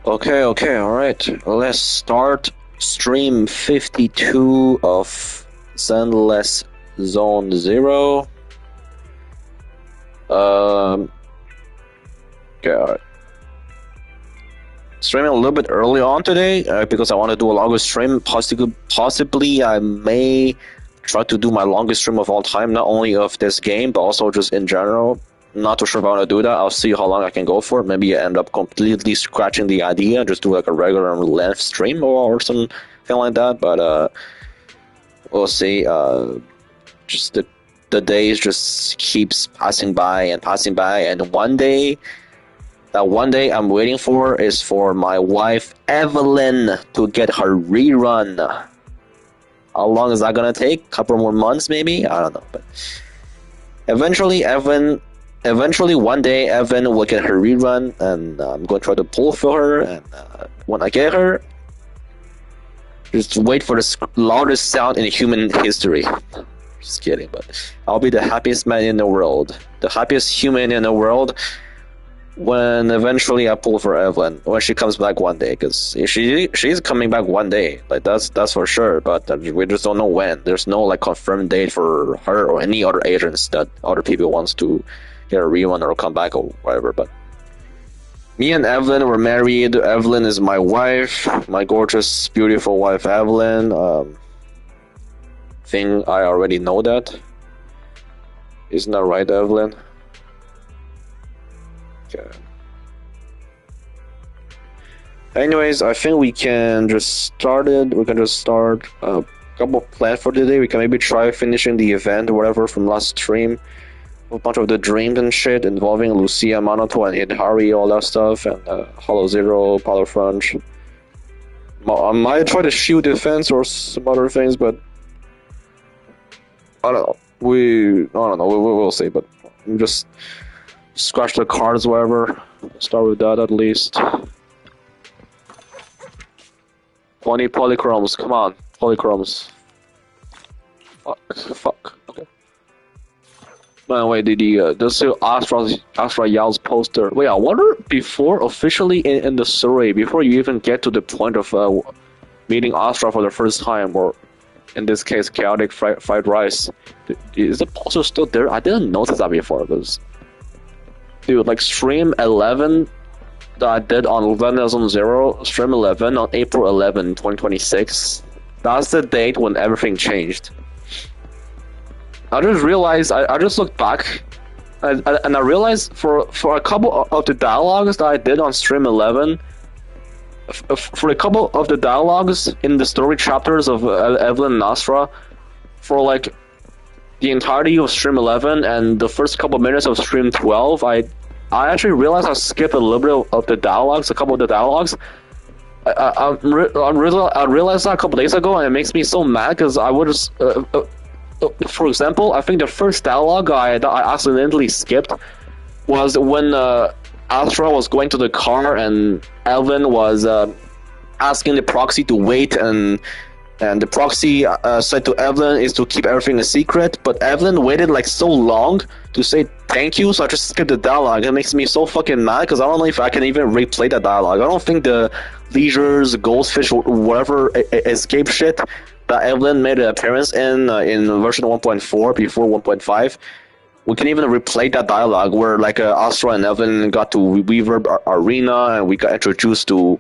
Okay, alright. Let's start stream 52 of Zenless Zone Zero. Okay, alright. Streaming a little bit early on today because I want to do a longer stream. Possibly, I may try to do my longest stream of all time, not only of this game, but also just in general. Not too sure if I want to do that. I'll see how long I can go for. Maybe I end up completely scratching the idea, just do like a regular length stream or something like that. But we'll see. Just the days just keeps passing by, and one day I'm waiting for is for my wife Evelyn to get her rerun. How long is that gonna take? Couple more months, maybe? I don't know, but eventually one day Evan will get her rerun, and I'm going to try to pull for her, and when I get her, just wait for the loudest sound in human history. Just kidding, but I'll be the happiest man in the world, the happiest human in the world, when eventually I pull for Evelyn, when she comes back one day, because she's coming back one day, like that's for sure, but we just don't know when. There's no like confirmed date for her or any other agents that other people wants to get a rerun or come back or whatever. But me and Evelyn were married. Evelyn is my wife, my gorgeous, beautiful wife, Evelyn. Think I already know that. Isn't that right, Evelyn? Okay. Anyways, I think we can just start it. We can just start a couple of plans for today. We can maybe try finishing the event or whatever from last stream. A bunch of the dreams and shit involving Lucia, Manoto, and Hidehari, all that stuff, and Hollow Zero, Power Crunch. I might try to shield defense or some other things, but I don't know. We'll see, but just scratch the cards, whatever. Start with that at least. 20 polychromes, come on, polychromes. Fuck. Okay. By the way, there's still Astra Yao's poster. Wait, I wonder before officially in the story, before you even get to the point of meeting Astra for the first time, or in this case, chaotic fried rice, is the poster still there? I didn't notice that before, because dude, like stream 11 that I did on Zenless Zone Zero, stream 11 on April 11, 2026. That's the date when everything changed. I just realized, I just looked back, and I realized for a couple of the dialogues that I did on stream 11, for a couple of the dialogues in the story chapters of Evelyn and Astra, for like the entirety of stream 11 and the first couple minutes of stream 12, I actually realized I skipped a little bit of the dialogues, a couple of the dialogues. I realized that a couple days ago, and it makes me so mad because I would just. For example, I think the first dialogue I accidentally skipped was when Astra was going to the car and Evelyn was asking the proxy to wait, and the proxy said to Evelyn is to keep everything a secret, but Evelyn waited like so long to say thank you, so I just skipped the dialogue. It makes me so fucking mad because I don't know if I can even replay that dialogue. I don't think the Leisure's Goldfish or whatever escape shit that Evelyn made an appearance in version 1.4 before 1.5. We can even replay that dialogue where like Astra and Evelyn got to Reverb Arena and we got introduced to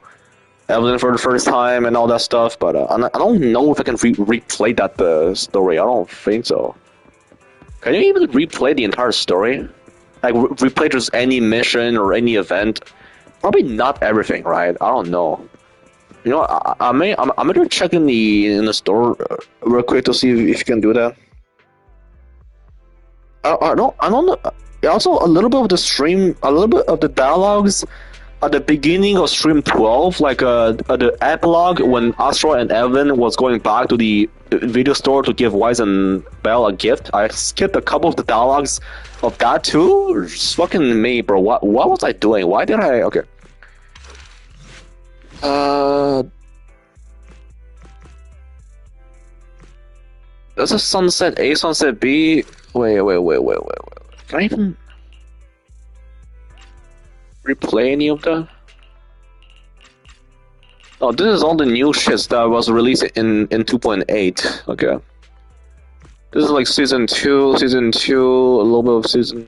Evelyn for the first time and all that stuff. But I don't know if I can replay that story. I don't think so. Can you even replay the entire story? Like replay just any mission or any event? Probably not everything, right? I don't know. You know, I'm gonna check in the store real quick to see if you can do that. I don't know. Also, a little bit of the stream, a little bit of the dialogues at the beginning of stream 12, like the epilogue when Astra and Evelyn was going back to the video store to give Wise and Belle a gift. I skipped a couple of the dialogues of that too. Just fucking me, bro. What was I doing? Why did I? Okay. There's a Sunset A, Sunset B. Wait. Can I even replay any of that? Oh, this is all the new shits that was released in 2.8. Okay. This is like season 2, a little bit of season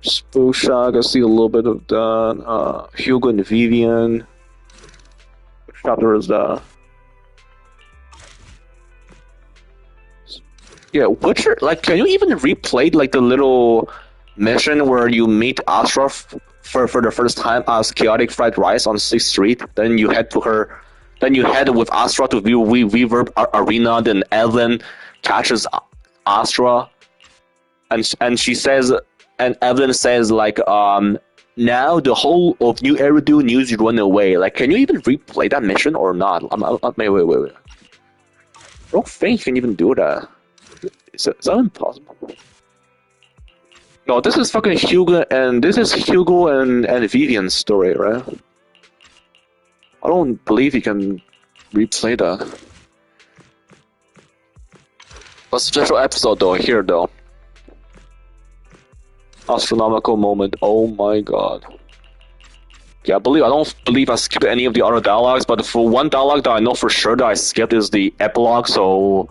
Spoosha, I see a little bit of that. Hugo and Vivian. Which chapter is that? Yeah, Witcher, like, can you even replay like the little mission where you meet Astra for the first time as Chaotic Fried Rice on 6th Street? Then you head with Astra to view Reverb Arena. Then Evelyn catches Astra, and she says, and Evelyn says like, now the whole of New Eridu news you run away. Like, can you even replay that mission or not? Wait. I don't think you can even do that. Is that impossible? No, this is fucking Hugo, and this is Hugo and Vivian's story, right? I don't believe you can replay that. A special episode though, here though. Astronomical moment, oh my god. Yeah, I don't believe I skipped any of the other dialogues, but for one dialogue that I know for sure that I skipped is the epilogue, so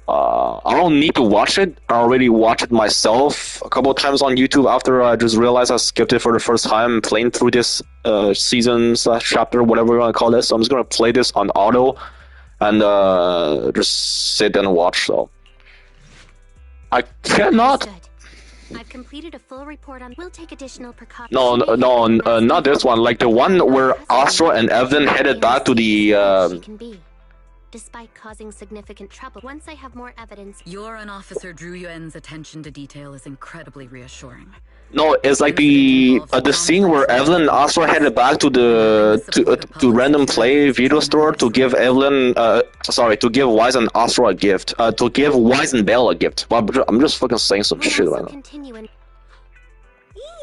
I don't need to watch it. I already watched it myself a couple of times on YouTube after I just realized I skipped it for the first time playing through this season/chapter, whatever you want to call this. So I'm just going to play this on auto and just sit and watch. So I cannot... I've completed a full report on. We'll take additional precautions. No, not this one. Like the one where Astra and Evelyn headed back to the... Despite causing significant trouble, once I have more evidence... Your officer Zhu Yuan's attention to detail is incredibly reassuring. No, it's like the scene where Evelyn and Astra headed back to the to Random Play video store to give to give Wise and Astra a gift. To give Wise and Belle a gift. Well, I'm just fucking saying some shit right now.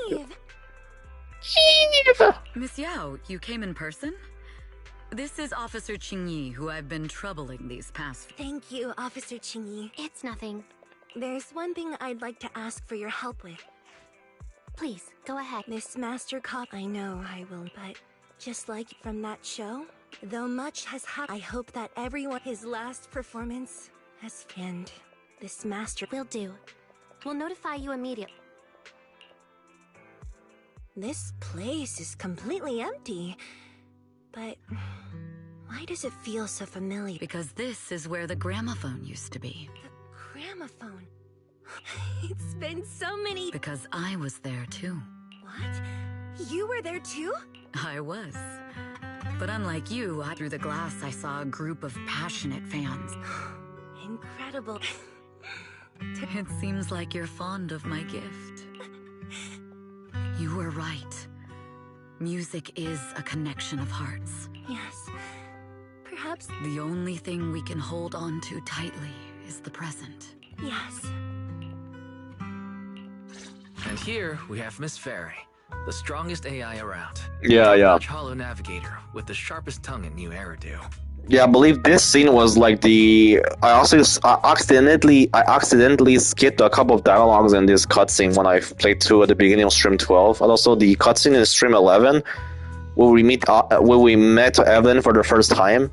Eve! Miss Yao, you came in person? This is Officer Qingyi, who I've been troubling these past... Thank you, Officer Qingyi. It's nothing. There's one thing I'd like to ask for your help with. Please, go ahead. This Master Cop, I know I will, but just like from that show, though much has happened, I hope that everyone, his last performance has end. This Master... Will do. We'll notify you immediately. This place is completely empty. But why does it feel so familiar? Because this is where the gramophone used to be. The gramophone? It's been so many... Because I was there too. What? You were there too? I was. But unlike you, through the glass I saw a group of passionate fans. Incredible. It seems like you're fond of my gift. You were right. Music is a connection of hearts. Yes. Perhaps... The only thing we can hold on to tightly is the present. Yes. And here we have Miss Fairy, the strongest AI around. Yeah. Hollow navigator with the sharpest tongue in New Eridu. Yeah, I believe this scene was like the... I accidentally skipped a couple of dialogues in this cutscene when I played 2 at the beginning of stream 12, and also the cutscene in stream 11, where we met Evelyn for the first time.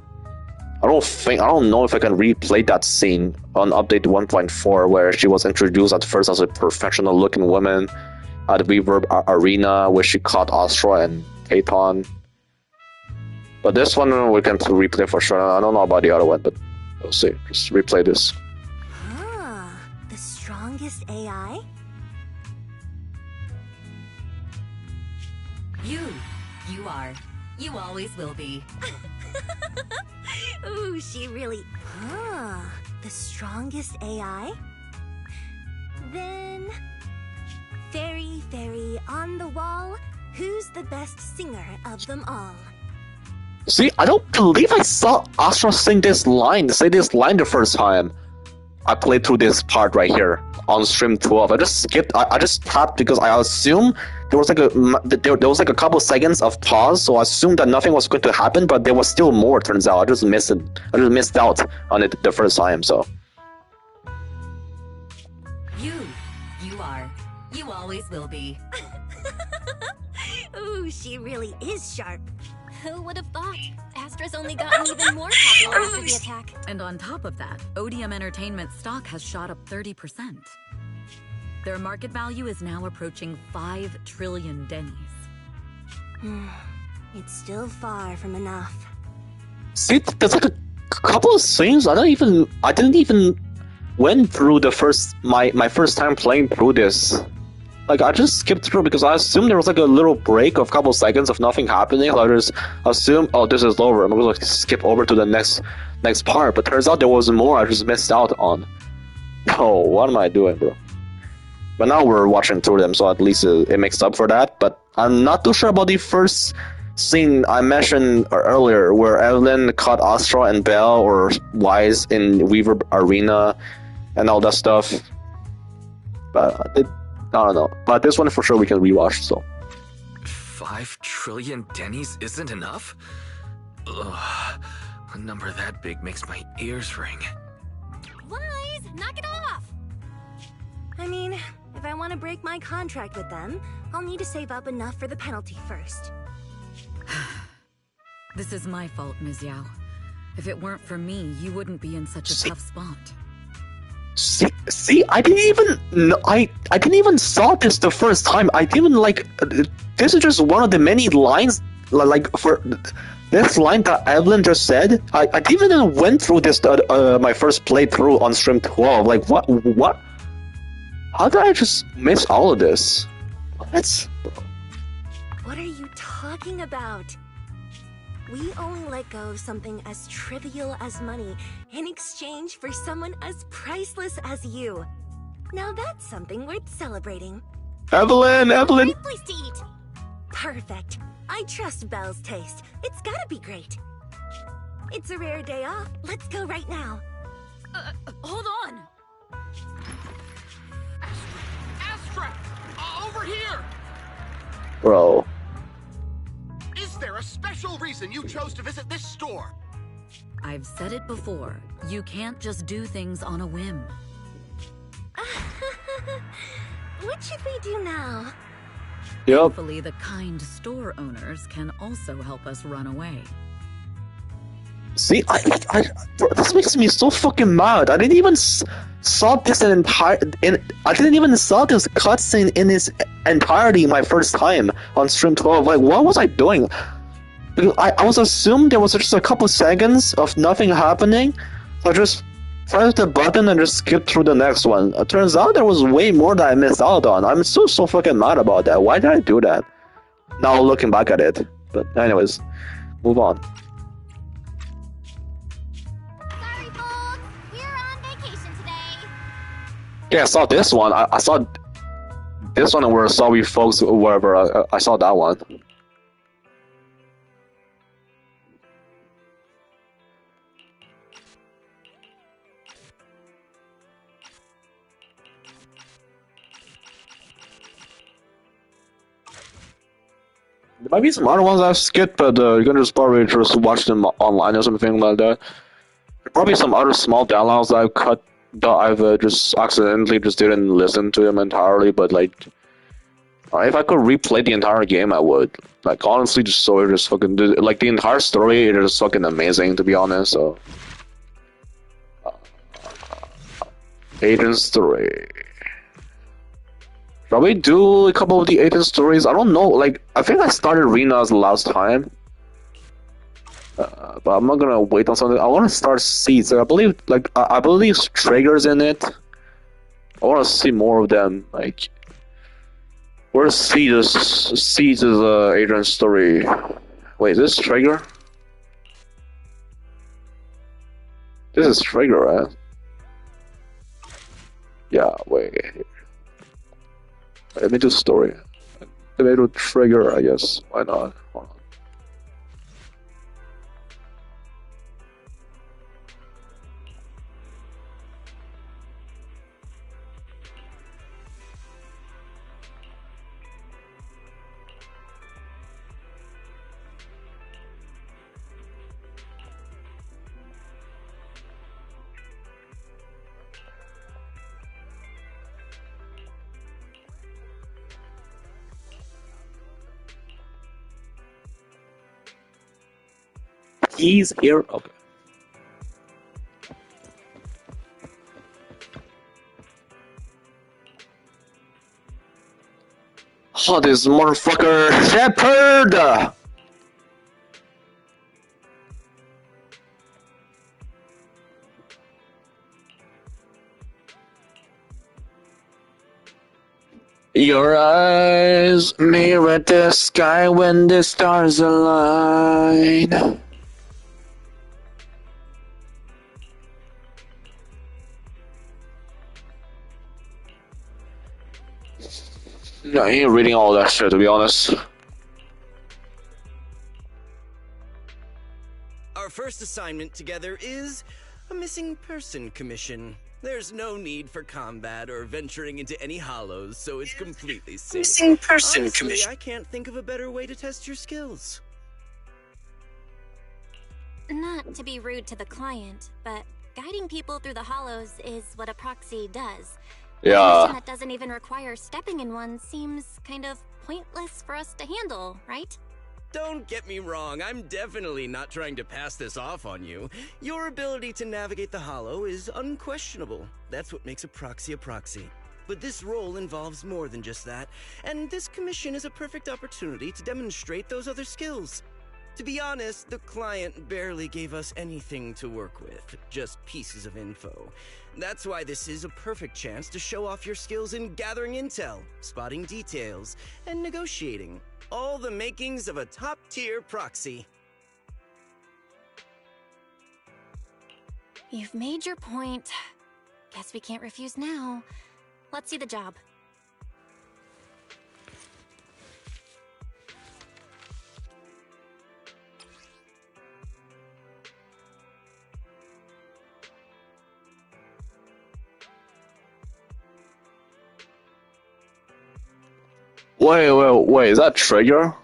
I don't know if I can replay that scene on update 1.4, where she was introduced at first as a professional-looking woman at the Reverb Arena, where she caught Astra and Payton. But this one we can replay for sure. I don't know about the other one, but we'll see. Just replay this. Ah, the strongest AI? You are. You always will be. Ooh, she really... Ah, the strongest AI? Then... Fairy, on the wall, who's the best singer of them all? See, I don't believe I saw Astra say this line the first time I played through this part right here on stream 12. I just skipped. I just tapped because I assumed there was like a couple seconds of pause, so I assumed that nothing was going to happen, but there was still more. Turns out I just missed it. I just missed out on it the first time. So. You are. You always will be. Ooh, she really is sharp. Who would have thought? Astra's only gotten even more popular after the attack. And on top of that, Odium Entertainment stock has shot up 30%. Their market value is now approaching 5 trillion dennies. It's still far from enough. See, there's like a couple of things I didn't even went through my first time playing through this. Like, I just skipped through because I assumed there was like a little break of a couple seconds of nothing happening. So I just assumed, oh, this is over. I'm gonna skip over to the next part. But turns out there was more I just missed out on. Oh, what am I doing, bro? But now we're watching through them, so at least it makes up for that. But I'm not too sure about the first scene I mentioned earlier, where Evelyn caught Astra and Belle or Wise in Weaver Arena and all that stuff. But I don't know. But this one for sure we can rewatch. So 5 trillion dennies isn't enough? Ugh. A number that big makes my ears ring. Wise, knock it off! I mean, if I want to break my contract with them, I'll need to save up enough for the penalty first. This is my fault, Ms. Yao. If it weren't for me, you wouldn't be in such a tough spot. See, I didn't even know, I didn't even saw this the first time. I didn't like. This is just one of the many lines. Like for this line that Evelyn just said, I didn't even went through this my first playthrough on stream 12. Like what? How did I just miss all of this? What are you talking about? We only let go of something as trivial as money in exchange for someone as priceless as you. Now that's something worth celebrating. Evelyn! Great place to eat. Perfect. I trust Belle's taste. It's gotta be great. It's a rare day off. Let's go right now. Hold on! Astra! Over here! Bro. Is there a special reason you chose to visit this store? I've said it before. You can't just do things on a whim. What should we do now? Yep. Hopefully the kind store owners can also help us run away. See, this makes me so fucking mad. I didn't even saw this I didn't even saw this cutscene in its entirety my first time on stream 12. Like, what was I doing? I was assumed there was just a couple seconds of nothing happening, so I just pressed the button and just skipped through the next one. It turns out there was way more that I missed out on. I'm so fucking mad about that. Why did I do that? Now looking back at it. But anyways, move on. Sorry, folks. We're on vacation today. Yeah, I saw this one. I saw this one where sorry folks or whatever. I saw that one. There might be some other ones I've skipped, but you can just probably just watch them online or something like that. Probably some other small dialogues I've cut that I've just accidentally just didn't listen to them entirely, but like, if I could replay the entire game, I would. Like, honestly, just fucking, like, the entire story is just fucking amazing, to be honest, so. Agent story. Shall we do a couple of the agent stories? I don't know, like, I think I started Rena's last time. But I'm not gonna wait on something. I want to start Seeds. I believe, like, I believe Traeger's in it. I want to see more of them. Like, where's Seeds? Seeds is agent story. Wait, is this Traeger? This is Traeger, right? Yeah, wait. Let me do story. Let me do Traeger, I guess. Why not? Hold on. He's here. Okay. Oh, this motherfucker Shepherd! Your eyes mirror the sky when the stars align. No, I ain't reading all that shit, to be honest. Our first assignment together is a missing person commission. There's no need for combat or venturing into any hollows, so it's completely safe. Missing person Honestly, commission. I can't think of a better way to test your skills. Not to be rude to the client, but guiding people through the hollows is what a proxy does. A Yeah. mission that doesn't even require stepping in one seems kind of pointless for us to handle, right? Don't get me wrong, I'm definitely not trying to pass this off on you. Your ability to navigate the hollow is unquestionable. That's what makes a proxy a proxy. But this role involves more than just that, and this commission is a perfect opportunity to demonstrate those other skills. To be honest, the client barely gave us anything to work with, just pieces of info. That's why this is a perfect chance to show off your skills in gathering intel, spotting details, and negotiating. All the makings of a top-tier proxy. You've made your point. Guess we can't refuse now. Let's see the job. Wait, is that Trigger?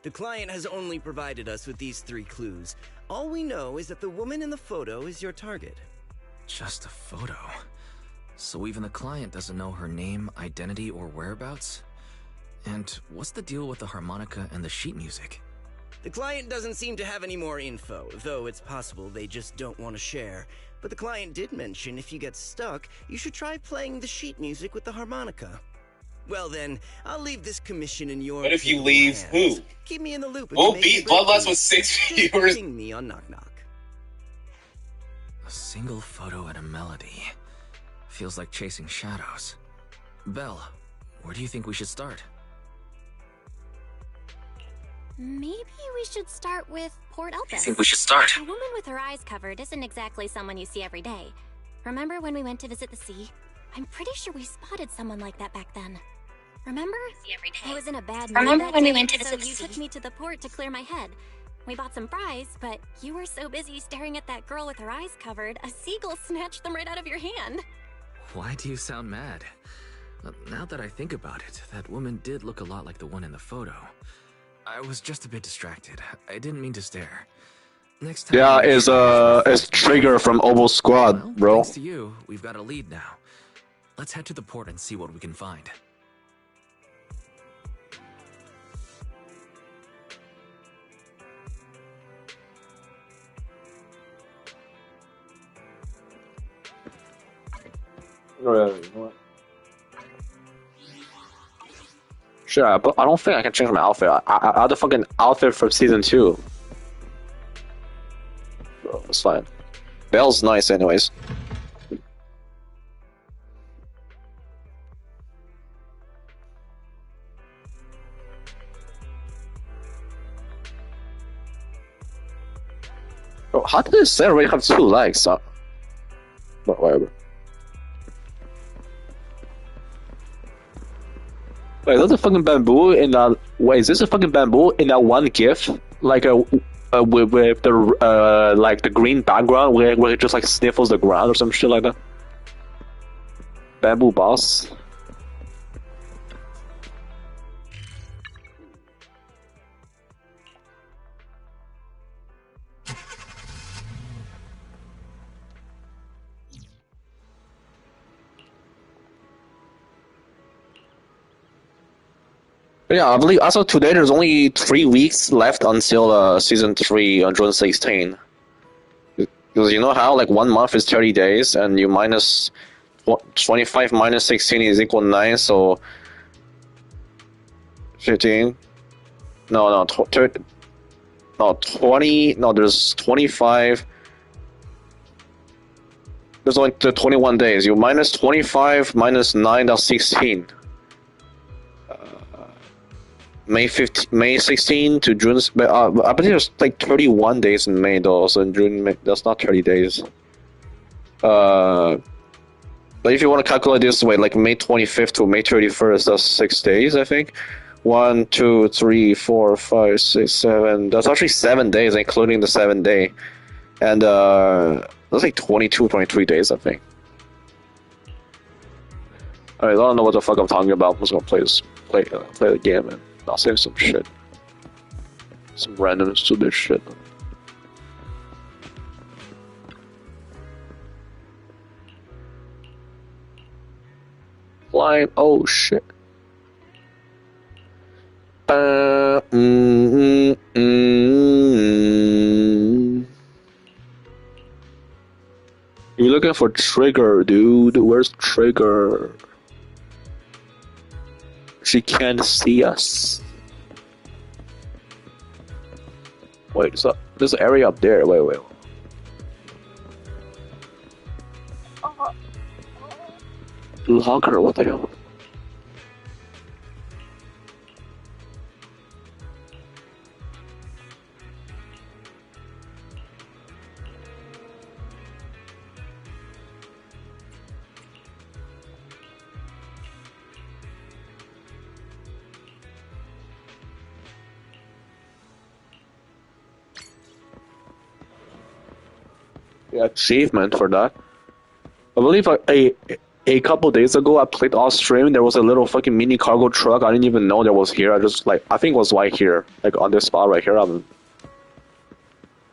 The client has only provided us with these 3 clues. All we know is that the woman in the photo is your target. Just a photo. So even the client doesn't know her name, identity, or whereabouts? And what's the deal with the harmonica and the sheet music? The client doesn't seem to have any more info, though it's possible they just don't want to share. But the client did mention if you get stuck, you should try playing the sheet music with the harmonica. Well then, I'll leave this commission in your. What if you capable leave hands. who? Keep me in the loop. If Oh, you make beat any breakthroughs. Bloodlust with 6 Just viewers. ping me on Knock Knock. A single photo and a melody. Feels like chasing shadows. Belle, where do you think we should start? Maybe we should start with Port I Elpis. think we should start. A woman with her eyes covered isn't exactly someone you see every day. Remember when we went to visit the sea? I'm pretty sure we spotted someone like that back then. Remember? I was in a bad mood Remember that when we day, went to so visit the you took sea? me to the port to clear my head. We bought some fries, but you were so busy staring at that girl with her eyes covered, a seagull snatched them right out of your hand. Why do you sound mad? Now that I think about it, that woman did look a lot like the one in the photo. I was just a bit distracted. I didn't mean to stare. Next time. Yeah, make sure you it's Trigger from Oval Squad, Well, bro. thanks to you, we've got a lead now. Let's head to the port and see what we can find. Sure, but I don't think I can change my outfit. I had the fucking outfit from season 2. Bro, it's fine. Belle's nice, anyways. Bro, how did this set already have 2 legs? But whatever. Wait, is that a fucking bamboo in that? Wait, is this a fucking bamboo in that one GIF? Like with the like the green background where it just like sniffles the ground or some shit like that. Bamboo boss. Yeah, I believe as of today, there's only 3 weeks left until season 3 on June 16. Because you know how like 1 month is 30 days, and you minus 25 minus 16 is equal 9, so 15. No, 20. No, there's 25. There's only 21 days. You minus 25 minus 9, that's 16. May 16 to June. But I believe there's like 31 days in May though. So in June, May, that's not 30 days. But if you want to calculate this way, like May 25th to May 31st, that's 6 days, I think. 1, 2, 3, 4, 5, 6, 7. That's actually 7 days, including the 7th day. And that's like 22, 23 days, I think. Alright, I don't know what the fuck I'm talking about. I'm just gonna play the game and I'll say some shit. Some random stupid shit. Flying, oh shit. You're looking for Trigger, dude. Where's Trigger? She can't see us. Wait, so there's an area up there. Wait. Locker, what the hell? Achievement for that. I believe a couple days ago I played off stream. There was a little fucking mini cargo truck. I didn't even know that was here. I just like I think it was right here, like on this spot right here. I didn't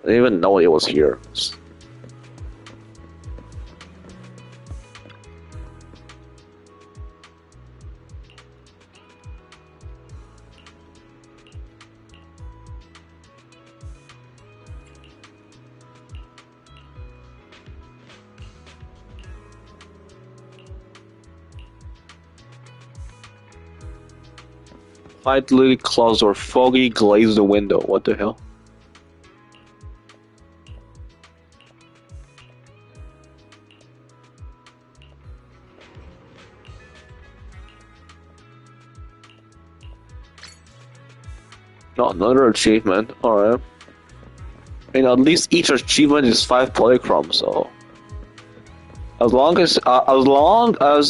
even know it was here. Lightly closed or foggy glazed the window. What the hell? No, another achievement. Alright. I mean, at least each achievement is 5 polychromes, so as long as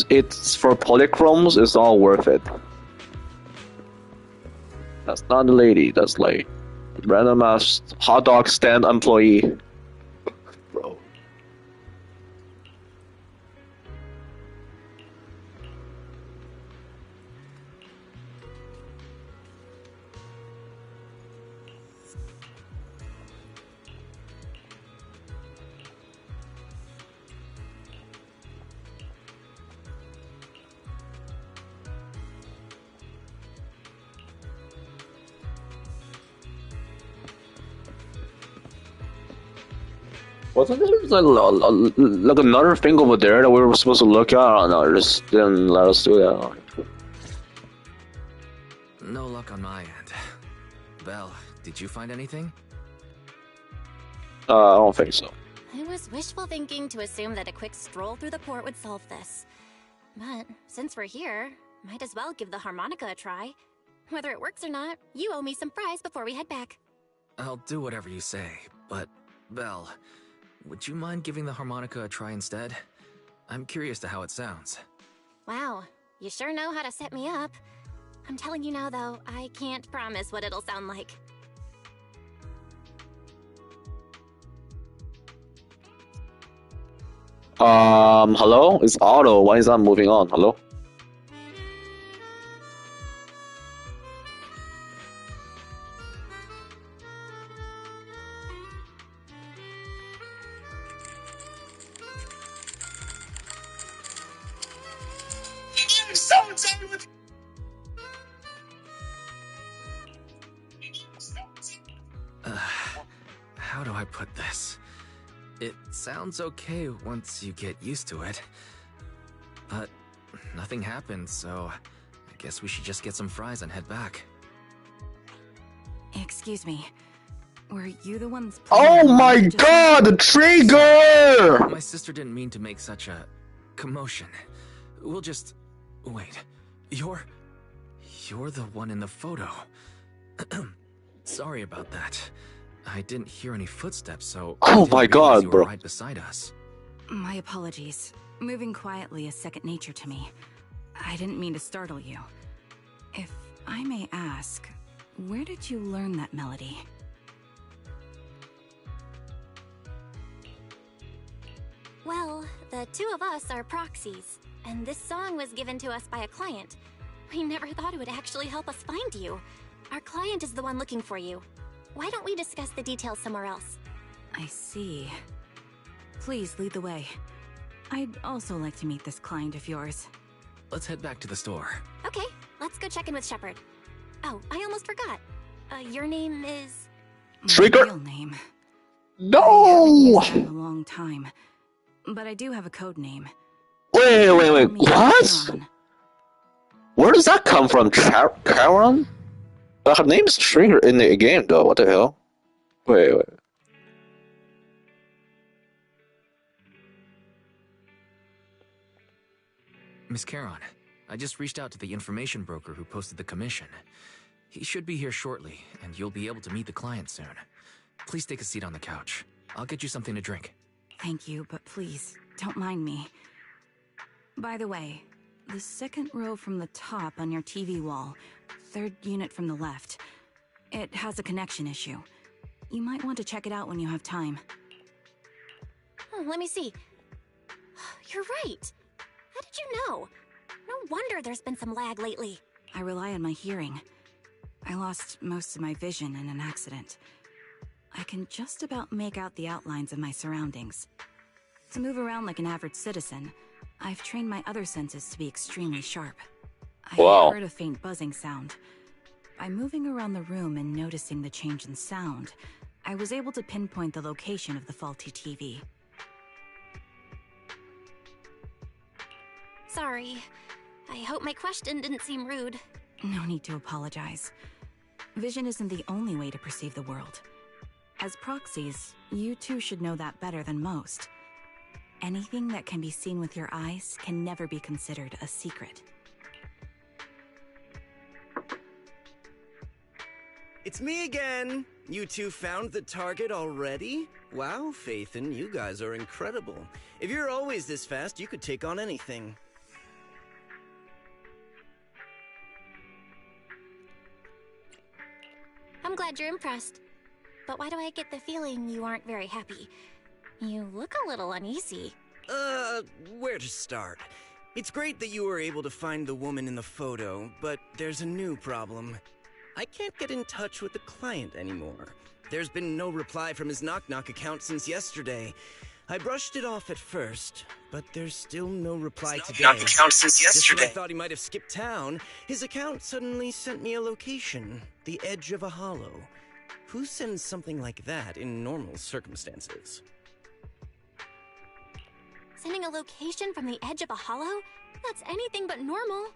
it's for polychromes, it's all worth it. That's not the lady. That's like random ass hot dog stand employee. Bro. Wasn't there like another thing over there that we were supposed to look at? I don't know, just didn't let us do that. No luck on my end. Belle, did you find anything? I don't think so. It was wishful thinking to assume that a quick stroll through the port would solve this. But since we're here, might as well give the harmonica a try. Whether it works or not, you owe me some fries before we head back. I'll do whatever you say, but Belle, would you mind giving the harmonica a try instead? I'm curious to how it sounds. Wow, you sure know how to set me up. I'm telling you now, though, I can't promise what it'll sound like. Hello? It's Otto. Why is that moving on? Hello? I'm so done with do I put this? It sounds okay once you get used to it. But nothing happened, so I guess we should just get some fries and head back. Excuse me. Were you the ones Oh my god, the trigger! My sister didn't mean to make such a commotion. We'll just... Wait. You're the one in the photo. Sorry about that. I didn't hear any footsteps, so... Oh my god, you were bro. right beside us. My apologies. Moving quietly is second nature to me. I didn't mean to startle you. If I may ask, where did you learn that melody? Well, the two of us are proxies, and this song was given to us by a client. We never thought it would actually help us find you. Our client is the one looking for you. Why don't we discuss the details somewhere else? I see. Please lead the way. I'd also like to meet this client of yours. Let's head back to the store. Okay, let's go check in with Shepard. Oh, I almost forgot. Your name is... Trigger? My real name. No! I haven't used that in a long time. But I do have a code name. Wait, Call me what? Sharon. Where does that come from? Karen? Her name's Trigger in the game, though. What the hell? Wait. Miss Caron, I just reached out to the information broker who posted the commission. He should be here shortly, and you'll be able to meet the client soon. Please take a seat on the couch. I'll get you something to drink. Thank you, but please, don't mind me. By the way, the second row from the top on your TV wall, third unit from the left, it has a connection issue. You might want to check it out when you have time. Oh, let me see. You're right. How did you know? No wonder there's been some lag lately. I rely on my hearing. I lost most of my vision in an accident. I can just about make out the outlines of my surroundings. To move around like an average citizen, I've trained my other senses to be extremely sharp. I Wow. heard a faint buzzing sound. By moving around the room and noticing the change in sound, I was able to pinpoint the location of the faulty TV. Sorry. I hope my question didn't seem rude. No need to apologize. Vision isn't the only way to perceive the world. As proxies, you two should know that better than most. Anything that can be seen with your eyes can never be considered a secret. It's me again! You two found the target already? Wow, Faithin, you guys are incredible. If you're always this fast, you could take on anything. I'm glad you're impressed. But why do I get the feeling you aren't very happy? You look a little uneasy. Where to start? It's great that you were able to find the woman in the photo, but there's a new problem. I can't get in touch with the client anymore. There's been no reply from his Knock Knock account since yesterday. I brushed it off at first, but there's still no reply today. Knock Knock account since Just when yesterday. I thought he might have skipped town, his account suddenly sent me a location, the edge of a hollow. Who sends something like that in normal circumstances? Sending a location from the edge of a hollow? That's anything but normal.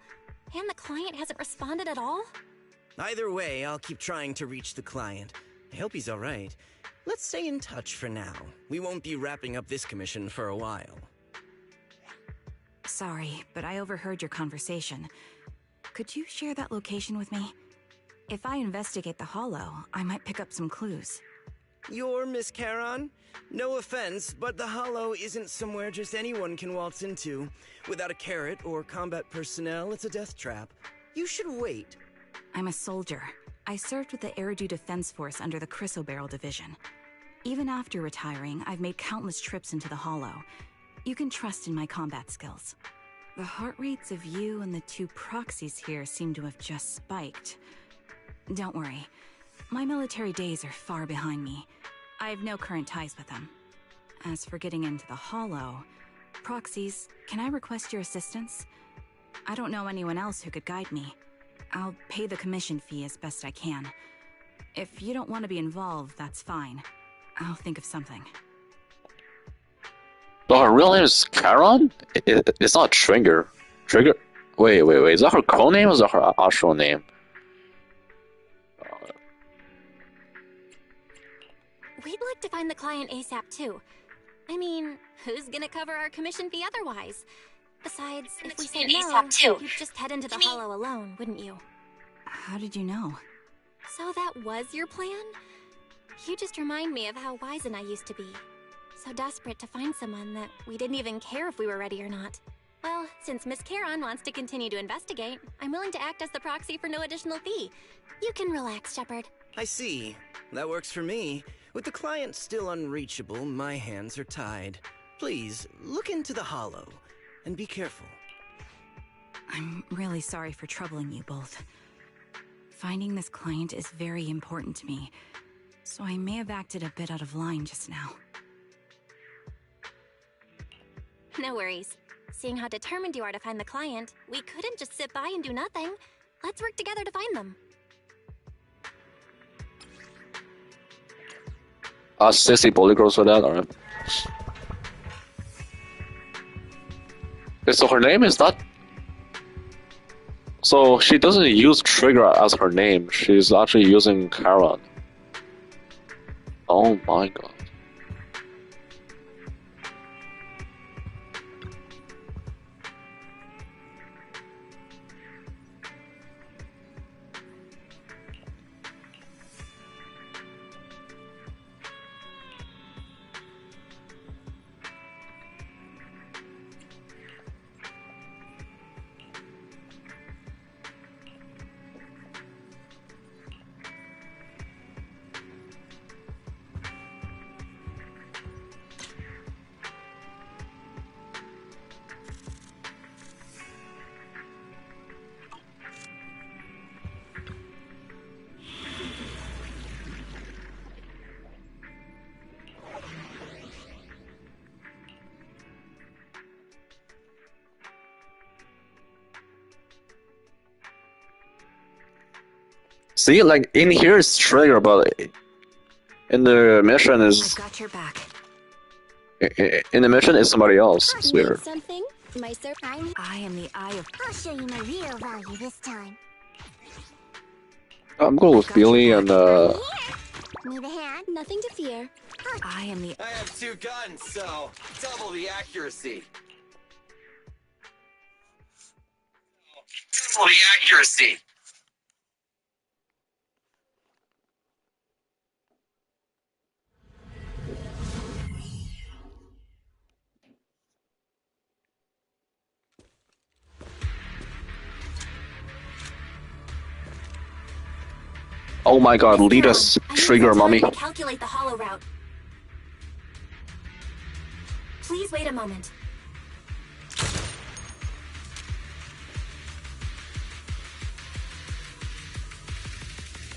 And the client hasn't responded at all? Either way, I'll keep trying to reach the client. I hope he's alright. Let's stay in touch for now. We won't be wrapping up this commission for a while. Sorry, but I overheard your conversation. Could you share that location with me? If I investigate the hollow, I might pick up some clues. You're Miss Caron? No offense, but the hollow isn't somewhere just anyone can waltz into. Without a carrot or combat personnel, it's a death trap. You should wait. I'm a soldier. I served with the Eridu Defense Force under the Chrysoberyl Division. Even after retiring, I've made countless trips into the hollow. You can trust in my combat skills. The heart rates of you and the two proxies here seem to have just spiked. Don't worry. My military days are far behind me. I have no current ties with them. As for getting into the hollow, proxies, can I request your assistance? I don't know anyone else who could guide me. I'll pay the commission fee as best I can. If you don't want to be involved, that's fine. I'll think of something. But her real name is Charon? It's not Trigger. Trigger? Wait. Is that her code name or is that her actual name? We'd like to find the client ASAP too. I mean, who's gonna cover our commission fee otherwise? Besides, if we say no, you'd just head into the hollow alone, wouldn't you? How did you know? So that was your plan? You just remind me of how Wise and I used to be. So desperate to find someone that we didn't even care if we were ready or not. Well, since Miss Charon wants to continue to investigate, I'm willing to act as the proxy for no additional fee. You can relax, Shepard. I see. That works for me. With the client still unreachable, my hands are tied. Please, look into the hollow, and be careful. I'm really sorry for troubling you both. Finding this client is very important to me, so I may have acted a bit out of line just now. No worries. Seeing how determined you are to find the client, we couldn't just sit by and do nothing. Let's work together to find them. Sissy polygirls for that, alright. Okay, so her name is not... So she doesn't use Trigger as her name, she's actually using Charon. Oh my god. See, like in here it's Trigger, but in the mission I've is got your back. in the mission is somebody else. It's Need weird. something? My sir. I am the Eye of... I'll show you my real value this time. I'm going with Billy and Need a hand? Nothing to fear. I am the... I have two guns, so double the accuracy. Double the accuracy. oh my god, lead us, I need Trigger, some time mommy. to calculate the hollow route. Please wait a moment.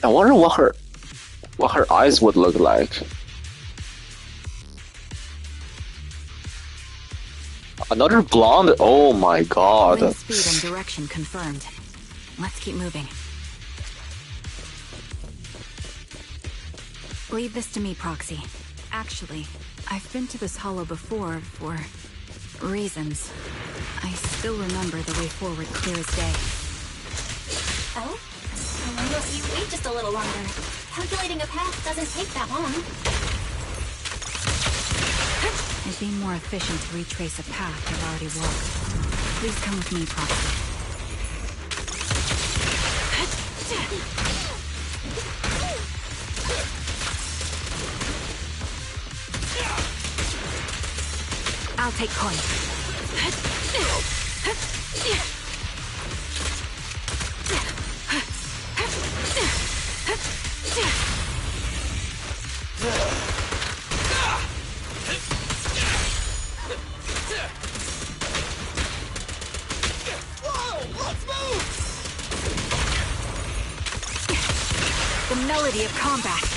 I wonder what her eyes would look like. Another blonde? Oh my god. Wind speed and direction confirmed. Let's keep moving. Leave this to me, Proxy. Actually, I've been to this hollow before for reasons. I still remember the way forward clear as day. Oh? Why don't you wait just a little longer? Calculating a path doesn't take that long. It'd be more efficient to retrace a path I've already walked. Please come with me, Proxy. I'll take point. The melody of combat.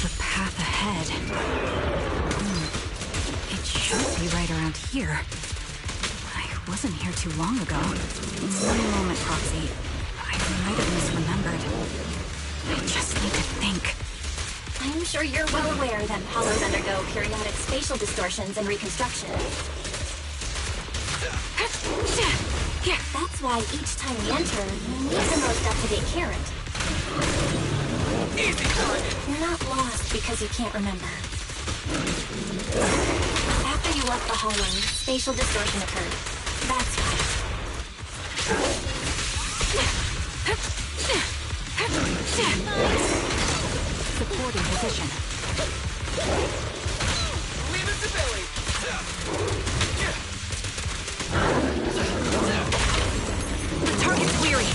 The path ahead. It should be be right around here. I wasn't here too long ago. One moment, Proxy. I might have misremembered. I just need to think. I'm sure you're well aware that hollows undergo periodic spatial distortions and reconstruction. That's why each time we enter, we need the most up-to-date current. Easy target. You're not lost because you can't remember. After you left the hallway, spatial distortion occurred. That's why. Supporting position. Leave it to Billy. Target's weary.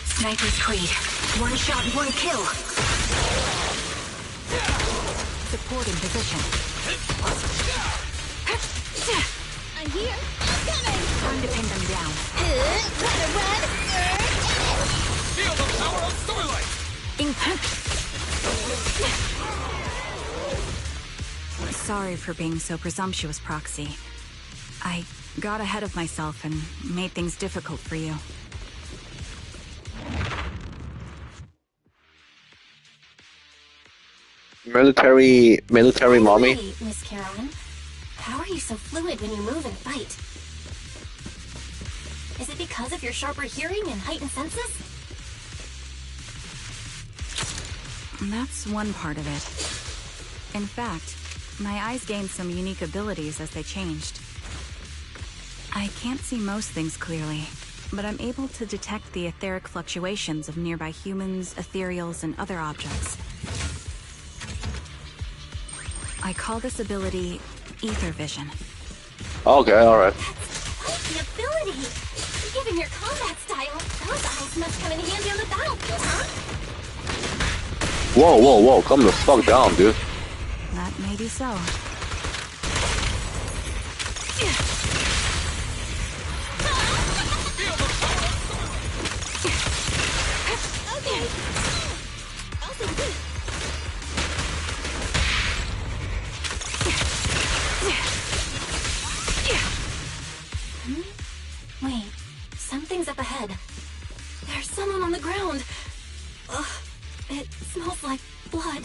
Sniper's Creed. One shot, one kill. Supporting position. I'm here. I'm coming. Time to pin them down. Run. Feel the power of Starlight. Sorry for being so presumptuous, Proxy. I got ahead of myself and made things difficult for you. Military mommy. Wait, Miss Carolyn. How are you so fluid when you move and fight? Is it because of your sharper hearing and heightened senses? That's one part of it. In fact, my eyes gained some unique abilities as they changed. I can't see most things clearly, but I'm able to detect the etheric fluctuations of nearby humans, ethereals, and other objects. I call this ability ether vision. Okay, alright. That's the ability! Given your combat style, those eyes must come in handy on the battlefield, huh? Whoa, calm the fuck down, dude. That may be so. Okay. Wait, something's up ahead. There's someone on the ground. Ugh, it smells like blood.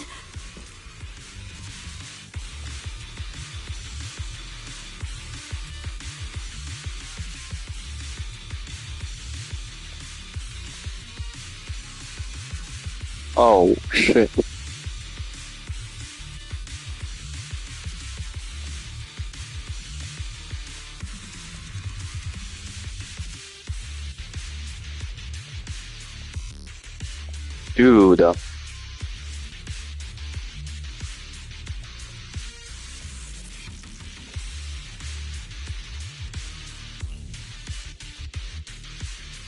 Oh, shit. Dude.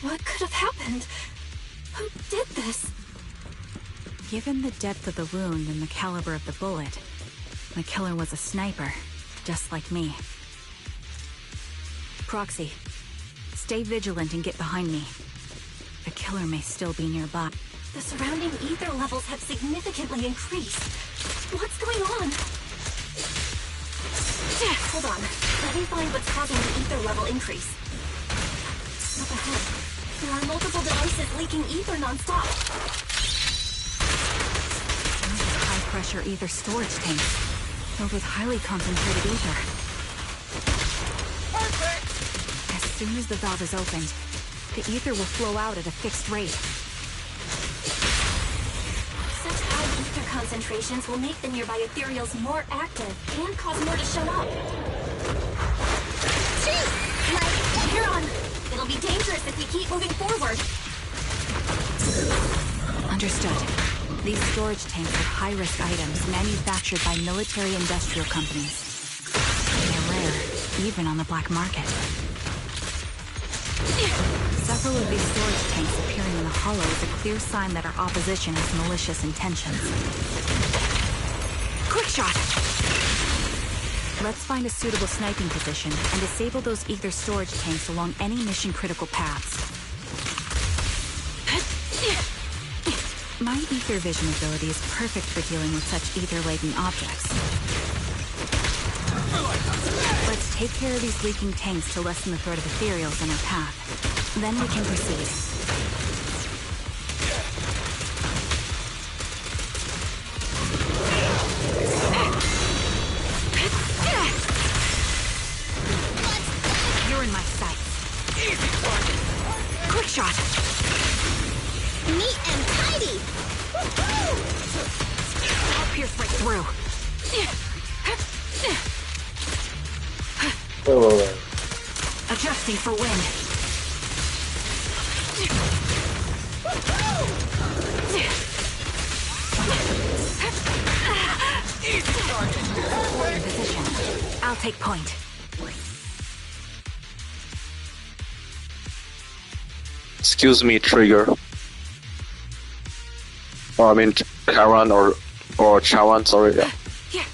What could have happened? Who did this? Given the depth of the wound and the caliber of the bullet, the killer was a sniper, just like me. Proxy, stay vigilant and get behind me. The killer may still be nearby. The surrounding ether levels have significantly increased. What's going on? Hold on. Let me find what's causing the ether level increase. Up ahead, there are multiple devices leaking ether non-stop. High-pressure ether storage tanks, filled with highly concentrated ether. Perfect. As soon as the valve is opened, the ether will flow out at a fixed rate. Such high ether concentrations will make the nearby ethereals more active and cause more to show up. Shoot! You're on! It'll be dangerous if we keep moving forward. Understood. These storage tanks are high-risk items manufactured by military-industrial companies. They're rare, even on the black market. Several of these storage tanks appearing in the hollow is a clear sign that our opposition has malicious intentions. Quick shot! Let's find a suitable sniping position and disable those ether storage tanks along any mission-critical paths. My ether vision ability is perfect for dealing with such ether-laden objects. Let's take care of these leaking tanks to lessen the threat of ethereals in our path. Then we can proceed. You're in my sights. Quick shot. Neat and tidy! I'll pierce right through. Wait. Adjusting for wind. In position. I'll take point. Excuse me, Trigger. Or I mean, Karan or Chawan, sorry. Yeah.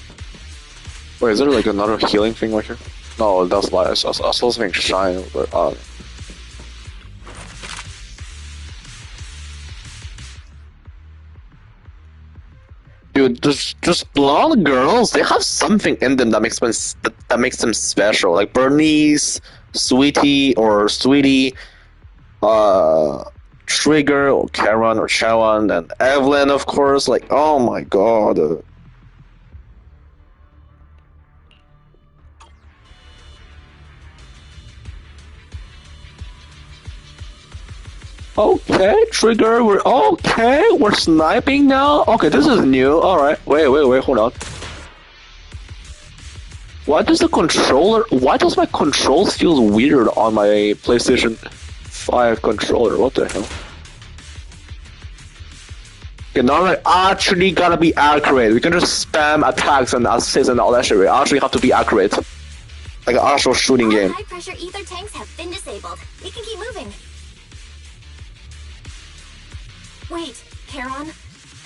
Wait, is there like another healing thing right here? No, that's why I saw something shine, but dude, just blonde girls, they have something in them that makes them special. Like Bernice, Sweetie, Trigger, or Karan, or Chawan, and Evelyn, of course. Like, oh my god. Okay, Trigger, we're sniping now? Okay, this is new, alright. Wait, hold on. Why does my controls feel weird on my PlayStation 5 controller? What the hell? Okay, now I actually gotta be accurate. We can just spam attacks and assists and all that shit. We actually have to be accurate. Like an actual shooting game. High-pressure ether tanks have been disabled. We can keep moving. Wait, Charon.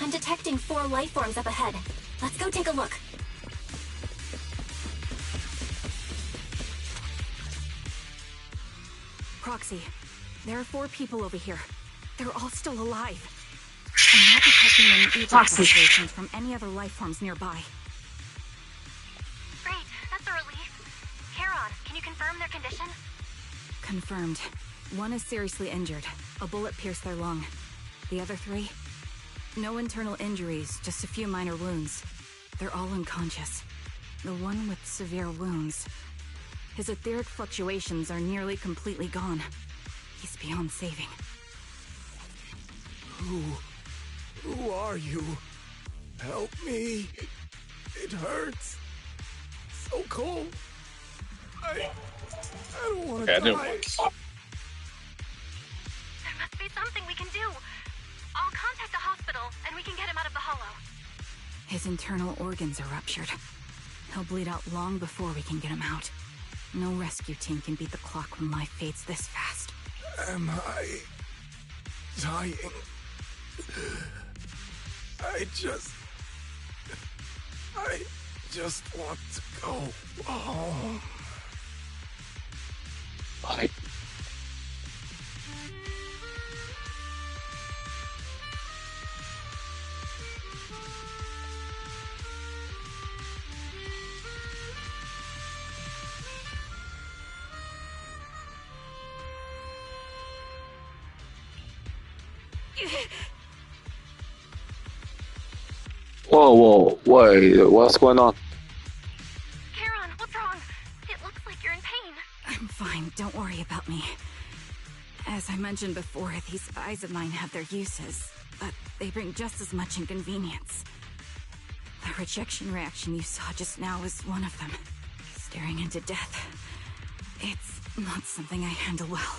I'm detecting 4 life forms up ahead. Let's go take a look. Proxy, there are 4 people over here. They're all still alive. I'm not detecting any ether observations from any other life forms nearby. Great, that's a relief. Charon, can you confirm their condition? Confirmed. 1 is seriously injured. A bullet pierced their lung. The other 3? No internal injuries, just a few minor wounds. They're all unconscious. The one with severe wounds. His etheric fluctuations are nearly completely gone. He's beyond saving. Who are you? Help me. It hurts. So cold. I don't want to die. There must be something we can do. I'll contact the hospital, and we can get him out of the hollow. His internal organs are ruptured. He'll bleed out long before we can get him out. No rescue team can beat the clock when life fades this fast. Am I dying? I just want to go home. Whoa, wait, what's going on? Charon, what's wrong? It looks like you're in pain. I'm fine, don't worry about me. As I mentioned before, these eyes of mine have their uses, but they bring just as much inconvenience. The rejection reaction you saw just now is one of them. Staring into death. It's not something I handle well.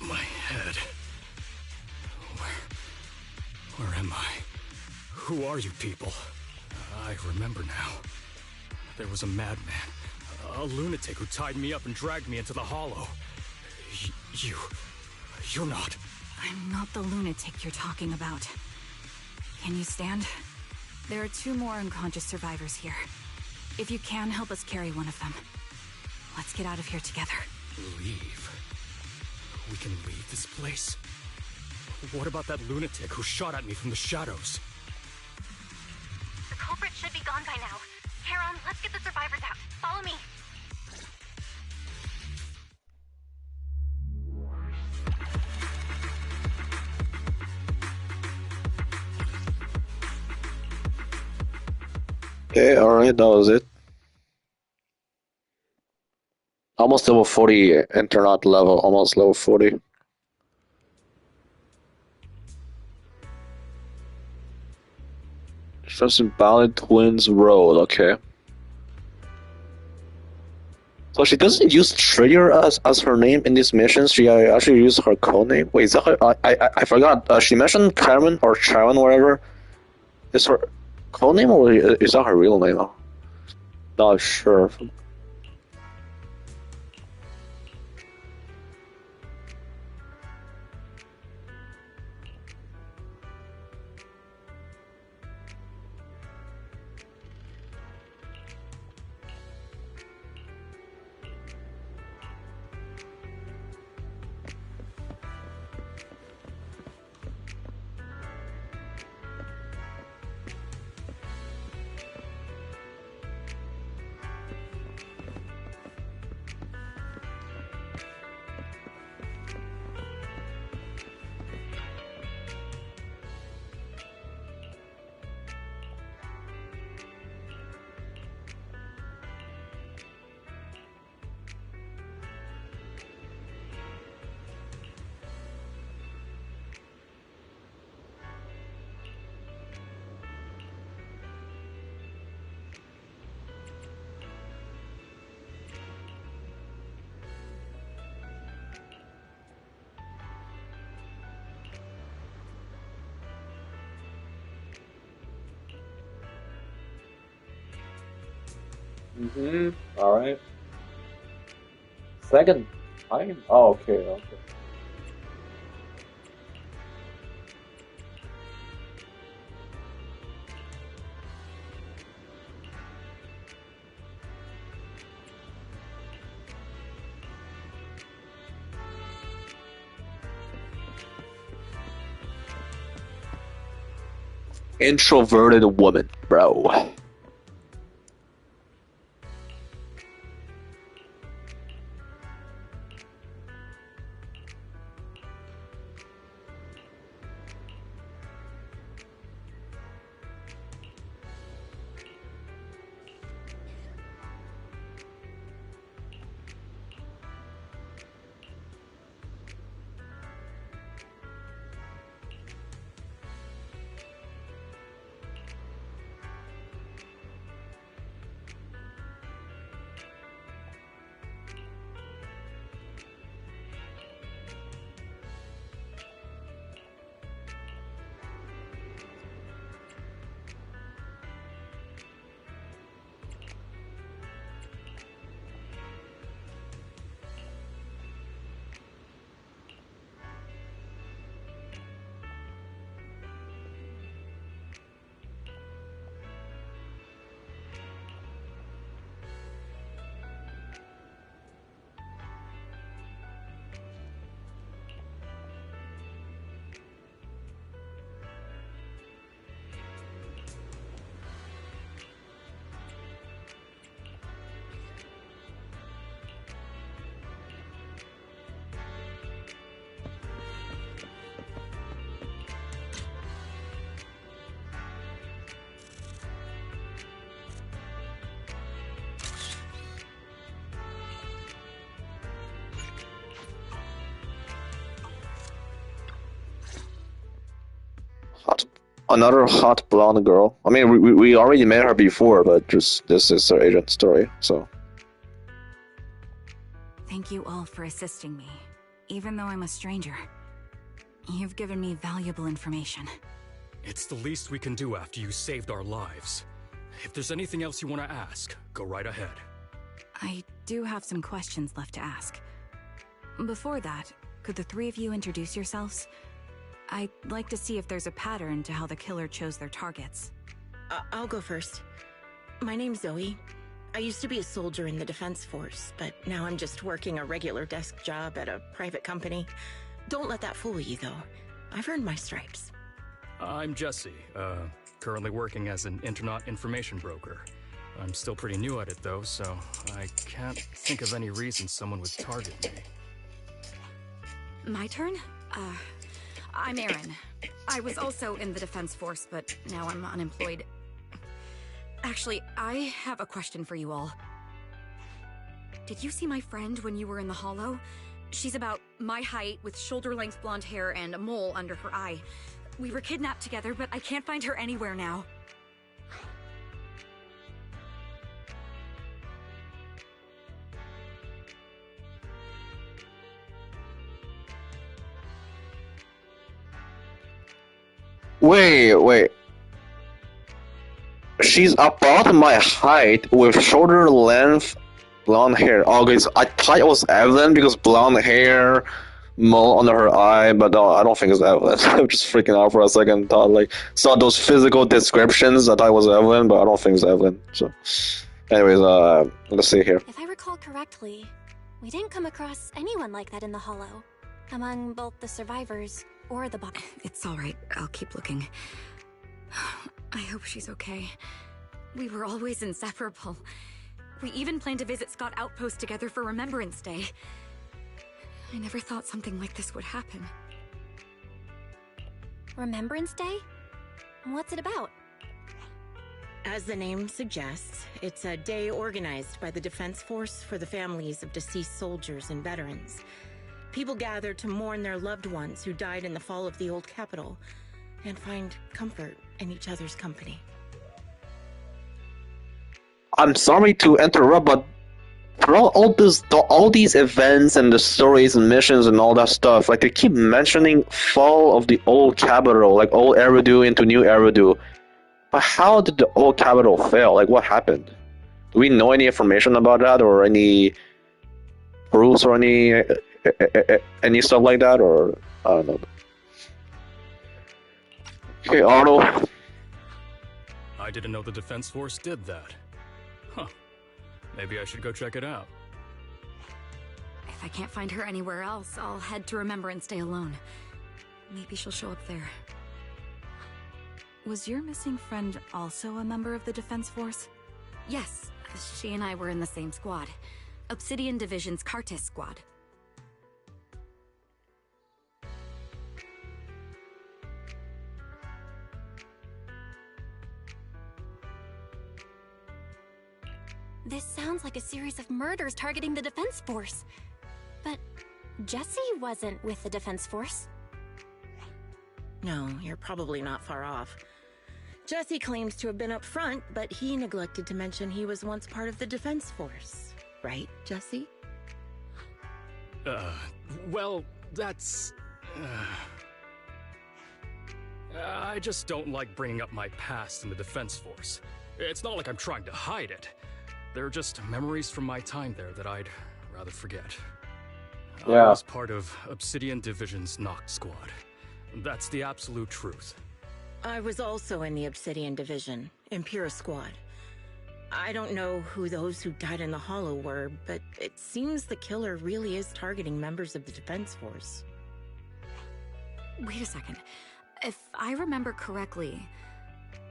My head. Where am I? Who are you people? I remember now. There was a madman, a lunatic who tied me up and dragged me into the hollow. You're not. I'm not the lunatic you're talking about. Can you stand? There are 2 more unconscious survivors here. If you can, help us carry one of them. Let's get out of here together. Leave? We can leave this place? What about that lunatic who shot at me from the shadows? The culprit should be gone by now. Charon, let's get the survivors out. Follow me. Okay, alright, that was it. Almost level 40 internet level, almost level 40. Just in Ballad Twins Road, okay. So she doesn't use Trigger as her name in these missions. She actually uses her code name. Wait, is that her? I forgot. She mentioned Carmen or Sharon, whatever. Is her code name or is that her real name? Not sure. All right. Second time? Oh, okay. Introverted woman, bro. Another hot blonde girl. I mean, we already met her before, but just this is her agent story, so. Thank you all for assisting me, even though I'm a stranger. You've given me valuable information. It's the least we can do after you saved our lives. If there's anything else you want to ask, go right ahead. I do have some questions left to ask. Before that, could the three of you introduce yourselves? I'd like to see if there's a pattern to how the killer chose their targets. I'll go first. My name's Zoe. I used to be a soldier in the Defense Force, but now I'm just working a regular desk job at a private company. Don't let that fool you, though. I've earned my stripes. I'm Jesse, currently working as an internet information broker. I'm still pretty new at it though, so I can't think of any reason someone would target me. My turn? I'm Erin. I was also in the Defense Force, but now I'm unemployed. Actually, I have a question for you all. Did you see my friend when you were in the Hollow? She's about my height, with shoulder-length blonde hair and a mole under her eye. We were kidnapped together, but I can't find her anywhere now. Wait. She's about my height with shoulder length blonde hair. Okay, so I thought it was Evelyn because blonde hair, mole under her eye, but no, I don't think it's Evelyn. I'm just freaking out for a second. Thought like saw those physical descriptions. I thought it was Evelyn, but I don't think it's Evelyn. So, anyways, let's see here. If I recall correctly, we didn't come across anyone like that in the Hollow, among both the survivors or the body. It's all right. I'll keep looking. I hope she's okay. We were always inseparable. We even planned to visit Scott Outpost together for Remembrance Day. I never thought something like this would happen. Remembrance Day? What's it about? As the name suggests, it's a day organized by the Defense Force for the families of deceased soldiers and veterans. People gather to mourn their loved ones who died in the fall of the old capital and find comfort in each other's company. I'm sorry to interrupt, but throughout all these events and the stories and missions and all that stuff, like they keep mentioning fall of the old capital, like old Eridu into new Eridu. But how did the old capital fail? Like what happened? Do we know any information about that, or any proofs, or any stuff like that, or I don't know. Okay, Otto. I didn't know the Defense Force did that. Huh. Maybe I should go check it out. If I can't find her anywhere else, I'll head to Remembrance Day alone. Maybe she'll show up there. Was your missing friend also a member of the Defense Force? Yes, she and I were in the same squad. Obsidian Division's Cartis squad. This sounds like a series of murders targeting the Defense Force. But Jesse wasn't with the Defense Force. No, you're probably not far off. Jesse claims to have been up front, but he neglected to mention he was once part of the Defense Force. Right, Jesse? Well, that's... I just don't like bringing up my past in the Defense Force. It's not like I'm trying to hide it. They're just memories from my time there that I'd rather forget. Yeah. I was part of Obsidian Division's Noct squad. That's the absolute truth. I was also in the Obsidian Division, Impera squad. I don't know who those who died in the Hollow were, but it seems the killer really is targeting members of the Defense Force. Wait a second. If I remember correctly,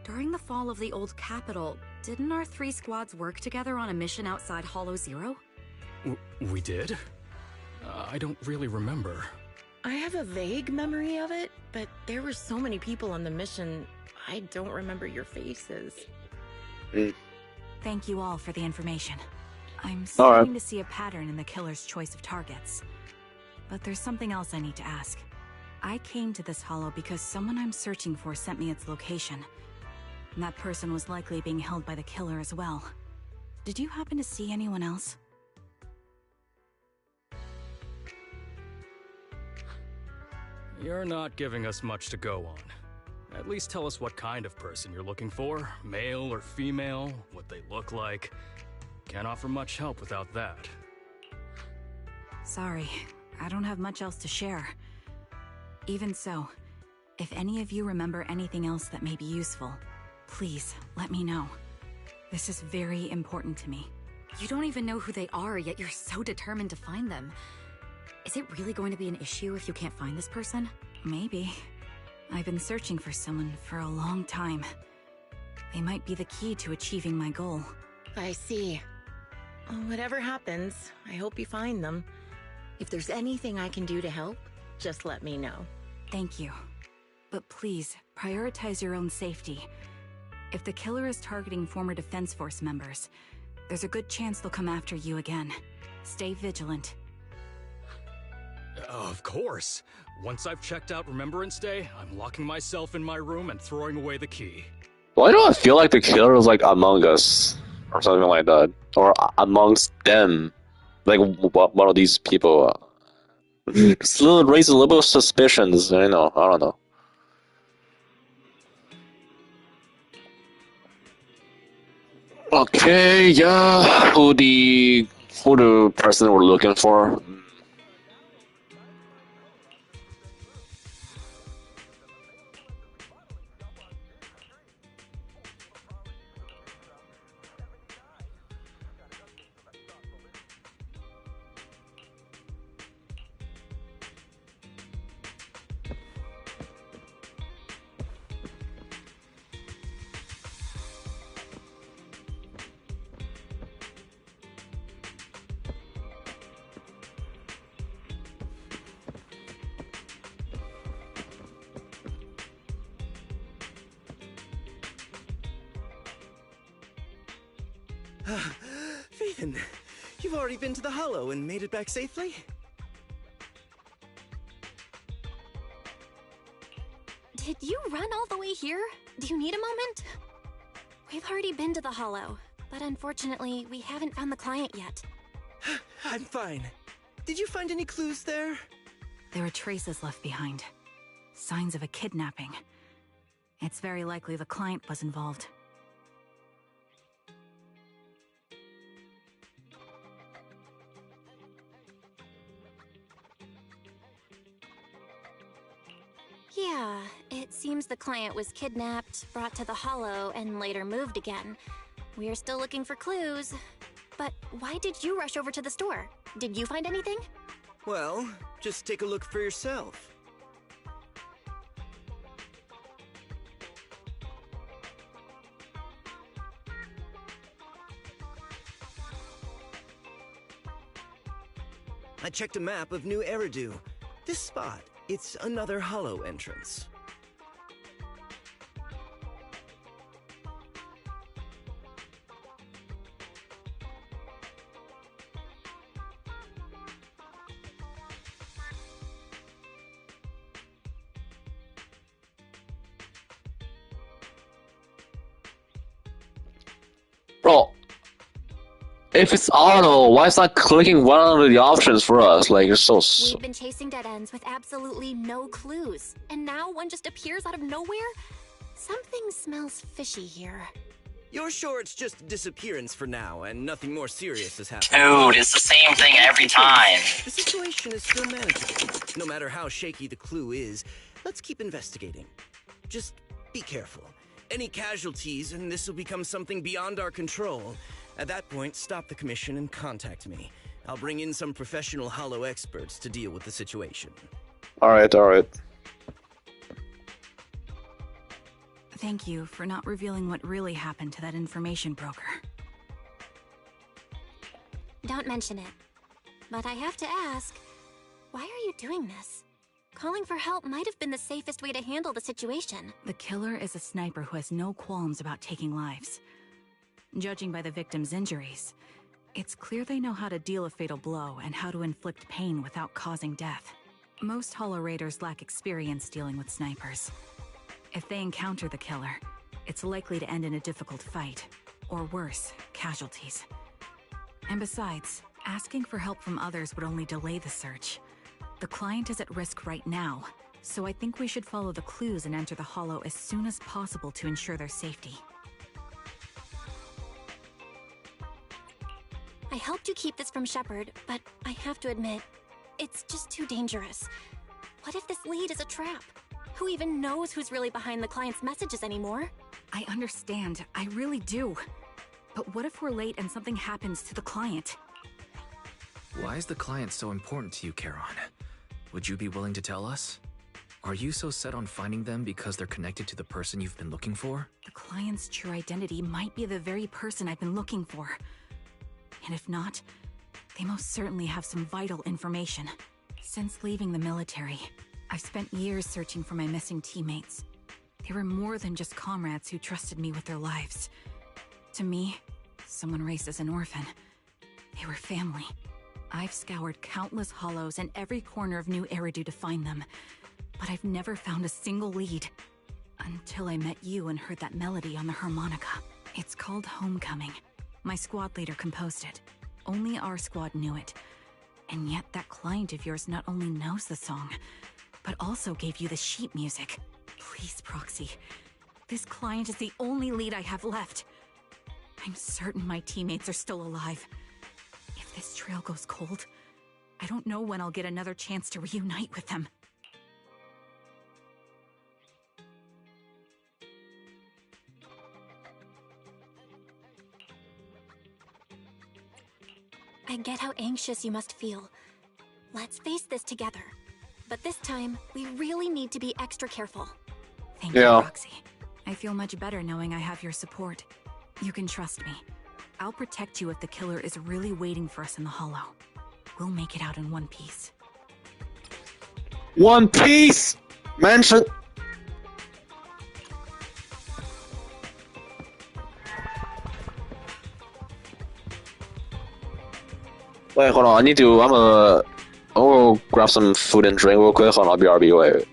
during the fall of the old capital, didn't our 3 squads work together on a mission outside Hollow Zero? We did? I don't really remember. I have a vague memory of it, but there were so many people on the mission, I don't remember your faces. Thank you all for the information. I'm starting to see a pattern in the killer's choice of targets. But there's something else I need to ask. I came to this hollow because someone I'm searching for sent me its location. And that person was likely being held by the killer as well. Did you happen to see anyone else? You're not giving us much to go on. At least tell us what kind of person you're looking for, male or female, what they look like. Can't offer much help without that. Sorry, I don't have much else to share. Even so, if any of you remember anything else that may be useful, please let me know. This is very important to me. You don't even know who they are, yet you're so determined to find them. Is it really going to be an issue if you can't find this person? Maybe. I've been searching for someone for a long time. They might be the key to achieving my goal. I see. Whatever happens, I hope you find them. If there's anything I can do to help, just let me know. Thank you. But please, prioritize your own safety. If the killer is targeting former Defense Force members, there's a good chance they'll come after you again. Stay vigilant. Of course. Once I've checked out Remembrance Day, I'm locking myself in my room and throwing away the key. Why do I feel like the killer is like among us? Or something like that. Or amongst them. Like one of these people. Still raises a little bit of suspicions, I don't know. Okay, yeah. Who the person we're looking for? Phelan, you've already been to the Hollow and made it back safely? Did you run all the way here? Do you need a moment? We've already been to the Hollow, but unfortunately, we haven't found the client yet. I'm fine. Did you find any clues there? There are traces left behind. Signs of a kidnapping. It's very likely the client was involved. Yeah, it seems the client was kidnapped, brought to the Hollow, and later moved again. We're still looking for clues. But why did you rush over to the store? Did you find anything? Well, just take a look for yourself. I checked a map of New Eridu. This spot, it's another Hollow entrance. Bro, if it's auto, why is not clicking one of the options for us? Like, it's so... We've been chasing dead ends with absolutely no clues. And now one just appears out of nowhere? Something smells fishy here. You're sure it's just a disappearance for now, and nothing more serious has happened? Dude, it's the same thing every time. The situation is still manageable. No matter how shaky the clue is, let's keep investigating. Just be careful. Any casualties, and this will become something beyond our control. At that point, stop the commission and contact me. I'll bring in some professional Hollow experts to deal with the situation. Alright. Thank you for not revealing what really happened to that information broker. Don't mention it. But I have to ask, why are you doing this? Calling for help might have been the safest way to handle the situation. The killer is a sniper who has no qualms about taking lives. Judging by the victim's injuries, it's clear they know how to deal a fatal blow and how to inflict pain without causing death. Most Hollow Raiders lack experience dealing with snipers. If they encounter the killer, it's likely to end in a difficult fight, or worse, casualties. And besides, asking for help from others would only delay the search. The client is at risk right now, so I think we should follow the clues and enter the Hollow as soon as possible to ensure their safety. I helped you keep this from Shepard, but I have to admit, it's just too dangerous. What if this lead is a trap? Who even knows who's really behind the client's messages anymore? I understand, I really do. But what if we're late and something happens to the client? Why is the client so important to you, Charon? Would you be willing to tell us? Are you so set on finding them because they're connected to the person you've been looking for? The client's true identity might be the very person I've been looking for. And if not, they most certainly have some vital information. Since leaving the military, I've spent years searching for my missing teammates. They were more than just comrades who trusted me with their lives. To me, someone raised as an orphan, they were family. I've scoured countless hollows and every corner of New Eridu to find them, but I've never found a single lead. Until I met you and heard that melody on the harmonica. It's called Homecoming. My squad leader composed it. Only our squad knew it. And yet that client of yours not only knows the song, but also gave you the sheet music. Please, Proxy. This client is the only lead I have left. I'm certain my teammates are still alive. If this trail goes cold, I don't know when I'll get another chance to reunite with them. I get how anxious you must feel. Let's face this together. But this time, we really need to be extra careful. Thank you, Roxy. I feel much better knowing I have your support. You can trust me. I'll protect you if the killer is really waiting for us in the hollow. We'll make it out in one piece. One Piece! Mention! Wait, hold on. I'll grab some food and drink real quick. Hold on, BRB, wait.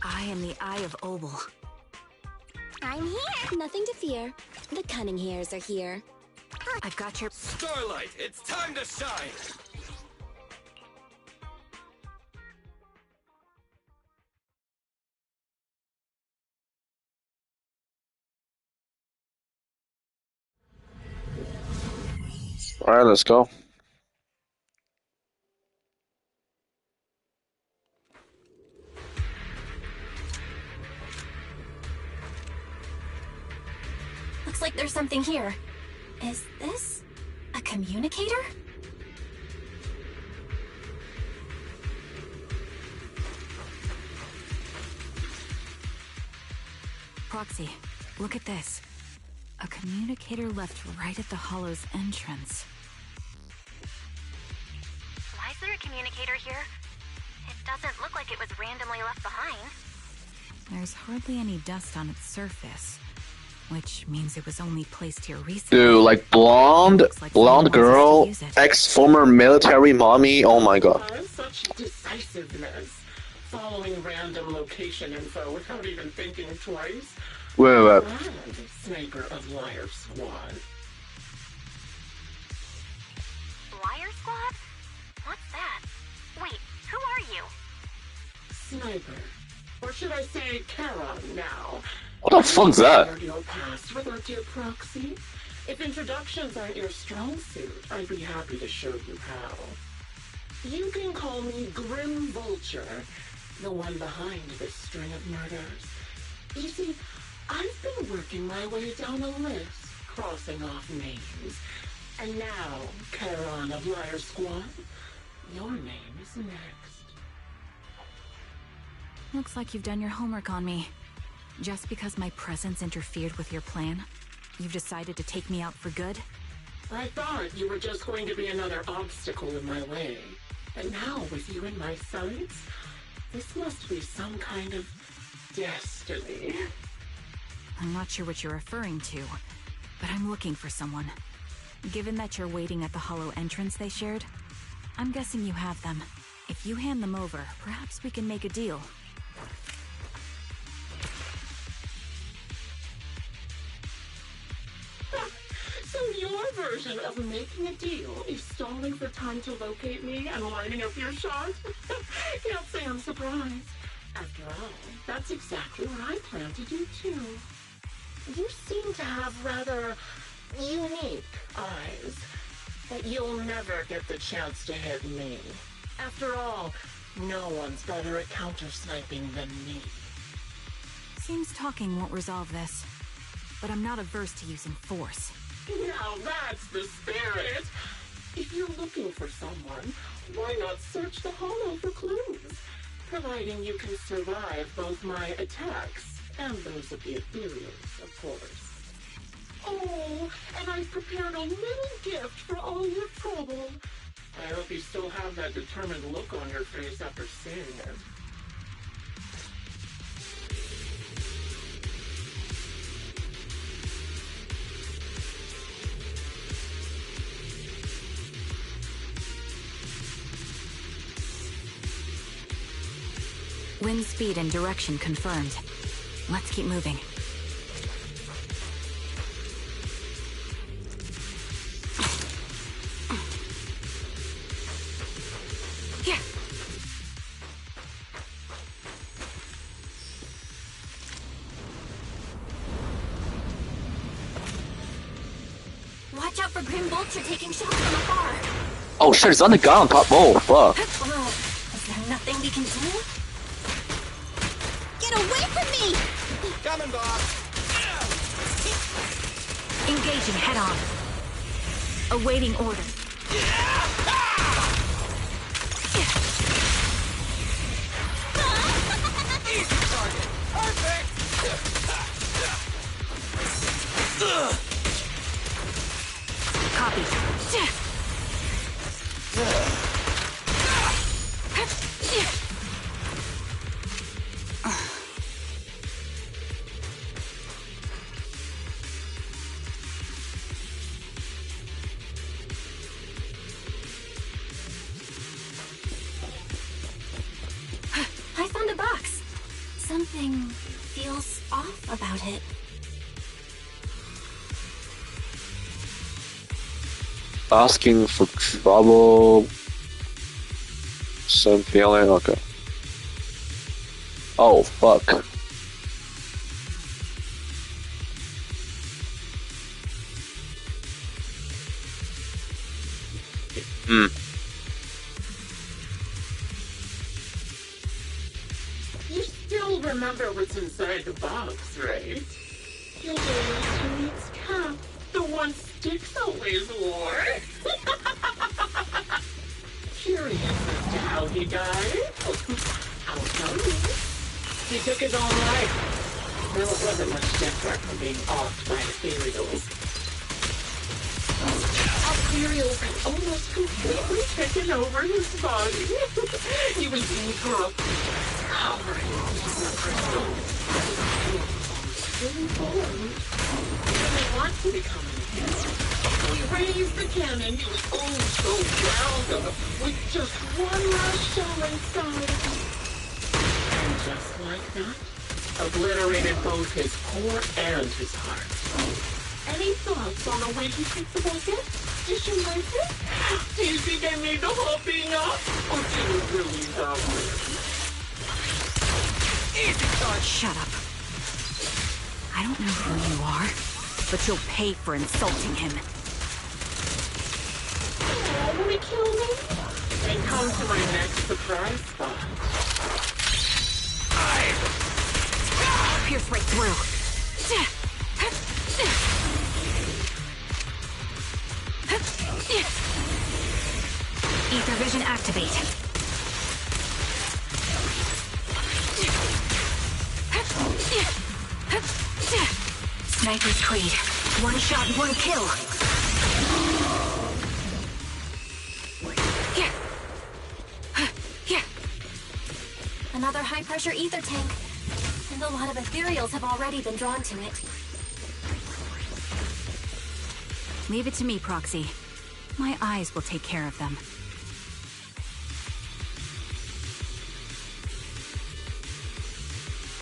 I am the Eye of Obel. I'm here. Nothing to fear. The cunning hairs are here. I've got your... Starlight, it's time to shine! Alright, let's go. Looks like there's something here. Is this a communicator? Proxy, look at this. A communicator left right at the hollow's entrance. Why is there a communicator here? It doesn't look like it was randomly left behind. There's hardly any dust on its surface, which means it was only placed here recently. Dude, like blonde girl, ex-former military mommy, oh my god. Such decisiveness, following random location info without even thinking twice. Wait. Sniper of Liar Squad. Liar Squad? What's that? Wait, who are you? Sniper. Or should I say Charon now? What the fuck's that? Your past with our dear Proxy. If introductions aren't your strong suit, I'd be happy to show you how. You can call me Grim Vulture, the one behind this string of murders. You see, I've been working my way down a list, crossing off names. And now, Charon of Liar Squad, your name is next. Looks like you've done your homework on me. Just because my presence interfered with your plan, you've decided to take me out for good? I thought you were just going to be another obstacle in my way. And now, with you in my sights, this must be some kind of destiny. I'm not sure what you're referring to, but I'm looking for someone. Given that you're waiting at the hollow entrance they shared, I'm guessing you have them. If you hand them over, perhaps we can make a deal. So your version of making a deal is stalling for time to locate me and lining up your shot? Can't say I'm surprised. After all, that's exactly what I plan to do too. You seem to have rather unique eyes, but you'll never get the chance to hit me. After all, no one's better at counter-sniping than me. Seems talking won't resolve this, but I'm not averse to using force. Now that's the spirit! If you're looking for someone, why not search the hollow for clues? Providing you can survive both my attacks and those of the Ethereals, of course. Oh, and I've prepared a little gift for all your trouble. I hope you still have that determined look on your face after seeing it. Wind speed and direction confirmed. Let's keep moving. Here. Watch out for Grim Vulture taking shots from afar. Oh shit, it's on the guy on top. Oh, fuck. Is there nothing we can do? Get away from me! Coming, boss. Engaging head on. Awaiting order. Easy target. Perfect. Copy. I found a box. Something feels off about it. Asking for trouble. Same feeling. Okay. Oh fuck. Hmm. You still remember what's inside the box, right? You'll go to its cap, the one Styx always wore. Curious as to how he died? I'll tell you. He took his own life. Though it wasn't much different from being offed by Ethereals. Ethereals had almost completely taken over his body. He was being corrupted, covering the crystal. He didn't want to become an Ethereal. So he raised the cannon. He was oh so proud of, with just one last shell inside. And just like that, obliterated both his core and his heart. Any thoughts on the way he picked the bucket? Did you like it? Do you think I made the whole thing up? Or do you really love it? Easy, son. Shut up. I don't know who you are, but you'll pay for insulting him. Oh, wanna kill me? Then come to my next surprise spot. through. Ether vision activate. Sniper's Creed. One shot, one kill. Another high-pressure ether tank. And a lot of ethereals have already been drawn to it. Leave it to me, Proxy. My eyes will take care of them.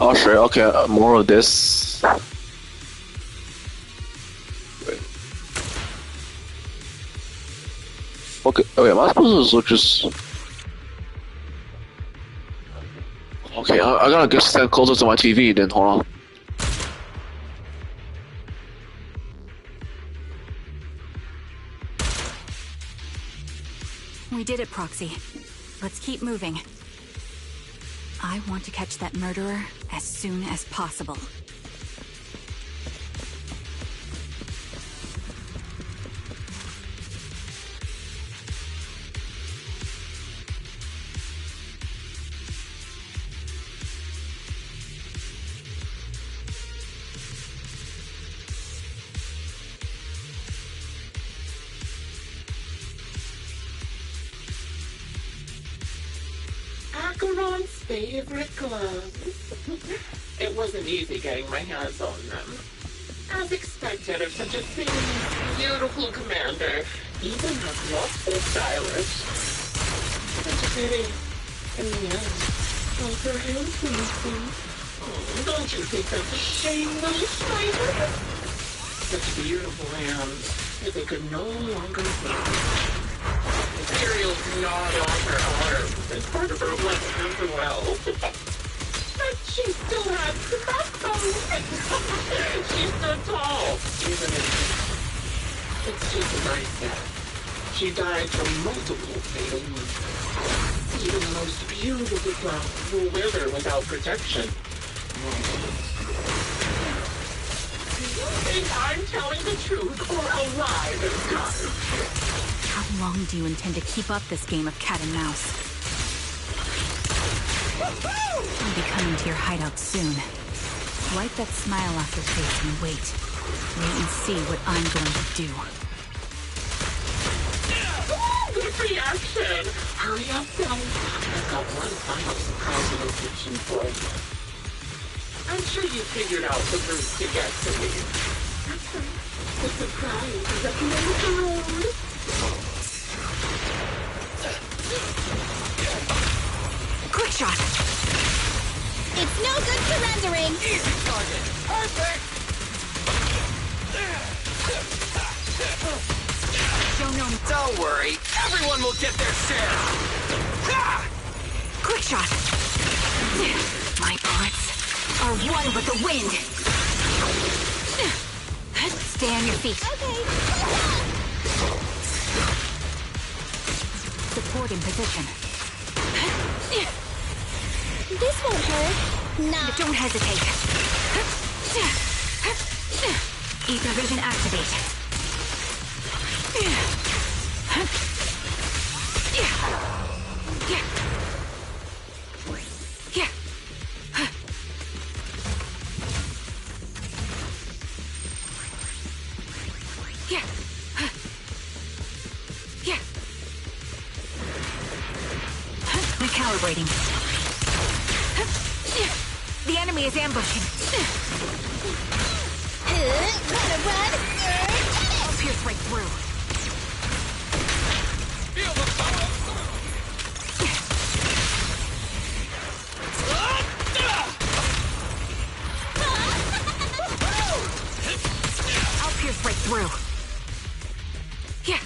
Oh, sure. Okay, more of this. Wait. Okay, wait, am I supposed to just... Okay, I gotta get stand closer to my TV then, hold on. We did it, Proxy. Let's keep moving. I want to catch that murderer as soon as possible. Acheron's favorite gloves. It wasn't easy getting my hands on them. As expected of such a thin, beautiful commander, even her gloves so stylish. Such a pity. In the end, both her hands were missing. Oh, don't you think that's a shame, little sniper? Such beautiful hands that they could no longer move. Imperial's gnawed on her arms as part of her weapon as well. But she still had the backbone. She stood tall, even if it's just a nice death. She died from multiple fatal wounds. Even the most beautiful flowers will wither without protection. Do you think I'm telling the truth or a lie this time? How long do you intend to keep up this game of cat and mouse? I'll be coming to your hideout soon. Wipe that smile off your face and wait. Wait and see what I'm going to do. Good reaction! Hurry up, though. I've got one final surprise location for you. I'm sure you figured out the route to get to me. That's right. The surprise is at the end of the road. Quick shot! It's no good surrendering! Easy target. Perfect. Don't worry. Everyone will get their share. Quick shot! My bullets are one with the wind! Stay on your feet. Okay. Support in position. This won't hurt. Nah. Don't hesitate. Ether vision activate. Recalibrating. The enemy is ambushing. Wanna run? I'll pierce right through. Feel the power. I'll pierce right through. Yeah.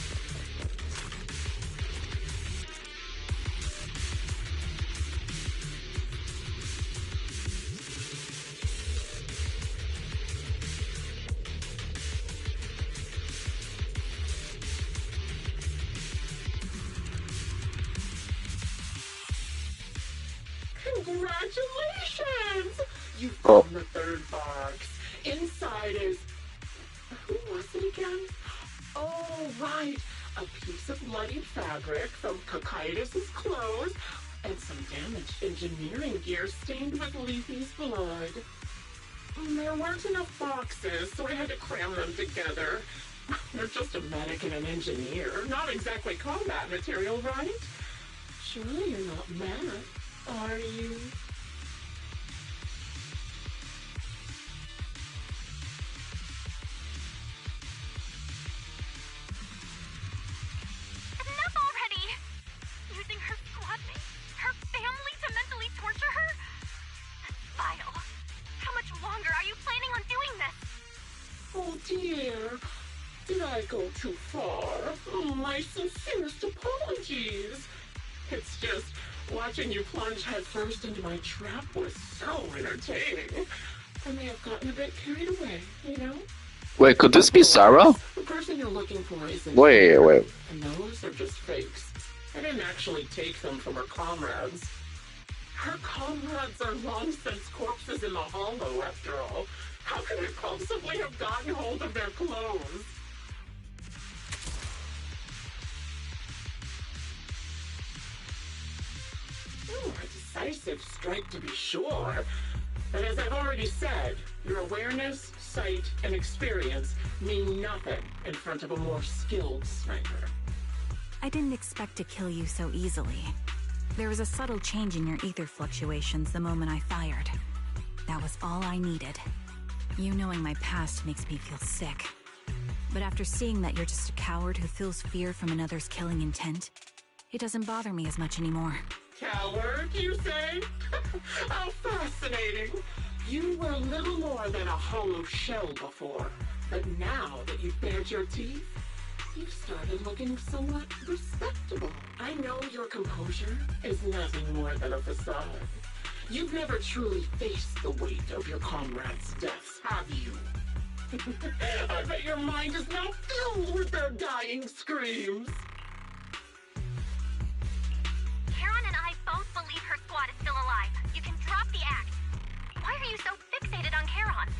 Congratulations! You Oh. found the third box. Inside is... Who was it again? Oh, right. A piece of bloodied fabric from Cocytus's clothes and some damaged engineering gear stained with Leafy's blood. There weren't enough boxes, so I had to cram them together. They're just a medic and an engineer, not exactly combat material, right? Surely you're not mad, are you? Enough already! Using her squad mates, her family to mentally torture her? That's vile. How much longer are you planning on doing this? Oh dear, did I go too far? My sincerest apologies. It's just, watching you plunge headfirst into my trap was so entertaining. I may have gotten a bit carried away, you know? Wait, could this be Sarah? The person you're looking for isn't... Wait. And those are just fakes. I didn't actually take them from her comrades. Her comrades are long since corpses in the hollow, after all. How could I possibly have gotten hold of their clothes? A decisive strike to be sure. But as I've already said, your awareness, sight, and experience mean nothing in front of a more skilled sniper. I didn't expect to kill you so easily. There was a subtle change in your ether fluctuations the moment I fired. That was all I needed. You knowing my past makes me feel sick. But after seeing that you're just a coward who feels fear from another's killing intent, it doesn't bother me as much anymore. Coward, you say? How fascinating. You were little more than a hollow shell before. But now that you've bared your teeth, you've started looking somewhat respectable. I know your composure is nothing more than a facade. You've never truly faced the weight of your comrades' deaths, have you? I bet your mind is now filled with their dying screams. Karen and I both believe her squad is still alive. You can drop the act. Why are you so fixated on Karen?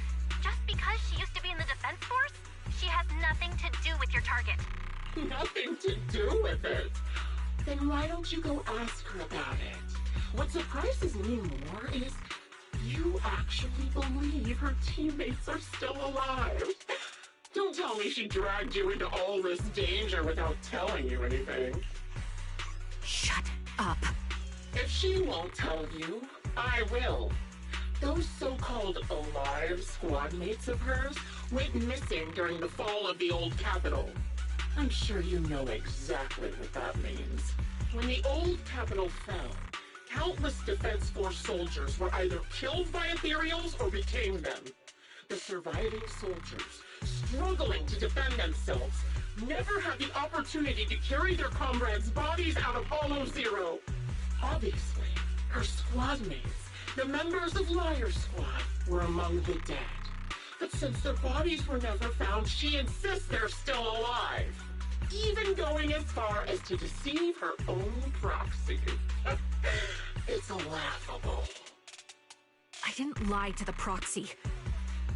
Just because she used to be in the defense force? She has nothing to do with your target. Nothing to do with it? Then why don't you go ask her about it? What surprises me more is you actually believe her teammates are still alive. Don't tell me she dragged you into all this danger without telling you anything. Shut up. If she won't tell you, I will. Those so-called alive squad mates of hers went missing during the fall of the old capital. I'm sure you know exactly what that means. When the old capital fell, countless Defense Force soldiers were either killed by ethereals or became them. The surviving soldiers, struggling to defend themselves, never had the opportunity to carry their comrades' bodies out of Hollow Zero. Obviously, her squad mates, the members of Liar's Squad, were among the dead. But since their bodies were never found, she insists they're still alive. Even going as far as to deceive her own proxy. It's laughable. I didn't lie to the proxy.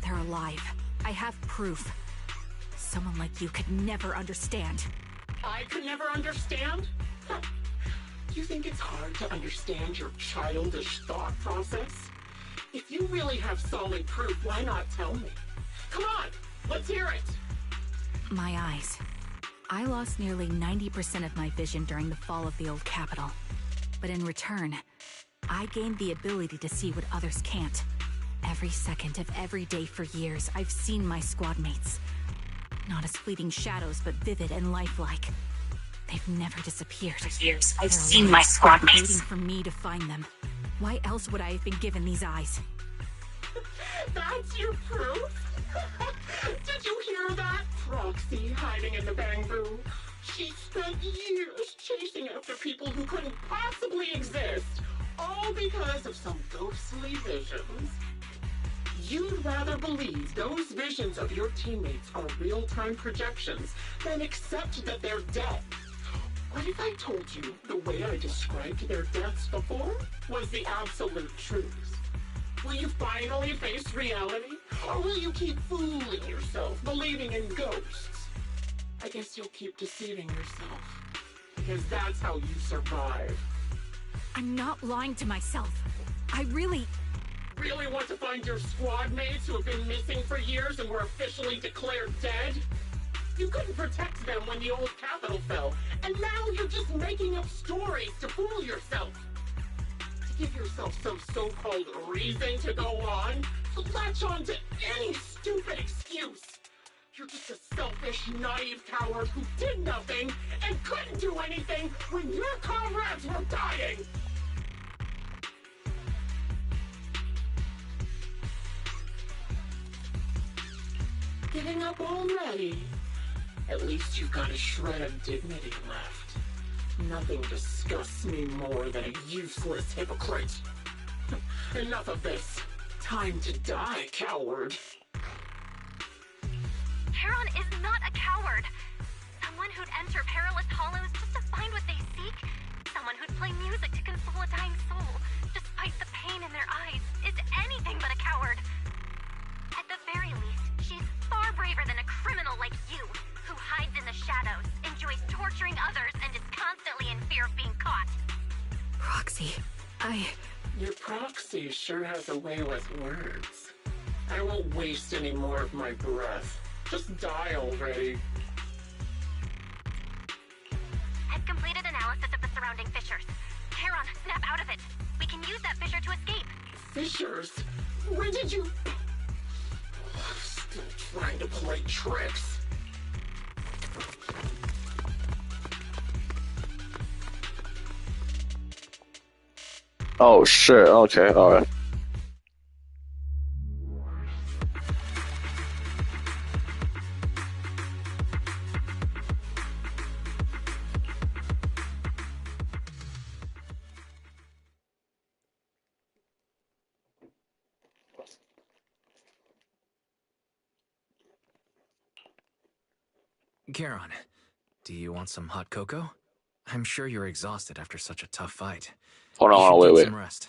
They're alive. I have proof. Someone like you could never understand. I could never understand? You think it's hard to understand your childish thought process? If you really have solid proof, why not tell me? Come on, let's hear it. My eyes. I lost nearly 90% of my vision during the fall of the old capital. But in return, I gained the ability to see what others can't. Every second of every day for years, I've seen my squad mates. Not as fleeting shadows, but vivid and lifelike. They've never disappeared. For years, I've They're seen alive, my squad waiting mates. for me to find them. Why else would I have been given these eyes? That's your proof? Did you hear that? Proxy hiding in the bamboo. She spent years chasing after people who couldn't possibly exist, all because of some ghostly visions. You'd rather believe those visions of your teammates are real-time projections than accept that they're dead. What if I told you the way I described their deaths before was the absolute truth? Will you finally face reality? Or will you keep fooling yourself, believing in ghosts? I guess you'll keep deceiving yourself. Because that's how you survive. I'm not lying to myself. I really want to find your squad mates who have been missing for years and were officially declared dead? You couldn't protect them when the old capital fell, and now you're just making up stories to fool yourself. To give yourself some so-called reason to go on, to latch on to any stupid excuse. You're just a selfish, naive coward who did nothing and couldn't do anything when your comrades were dying. Giving up already? At least you've got a shred of dignity left. Nothing disgusts me more than a useless hypocrite. Enough of this. Time to die, coward. Charon is not a coward. Someone who'd enter perilous hollows just to find what they seek. Someone who'd play music to console a dying soul, despite the pain in their eyes, is anything but a coward. At the very least, she's far braver than a criminal like you, who hides in the shadows, enjoys torturing others, and is constantly in fear of being caught. Roxy, Your proxy sure has a way with words. I won't waste any more of my breath. Just die already. I've completed analysis of the surrounding fissures. Charon, snap out of it. We can use that fissure to escape. Fissures? When did you... Still trying to play tricks. Oh shit, okay, alright. Charon, do you want some hot cocoa? I'm sure you're exhausted after such a tough fight. Hold on, You should wait. get some rest.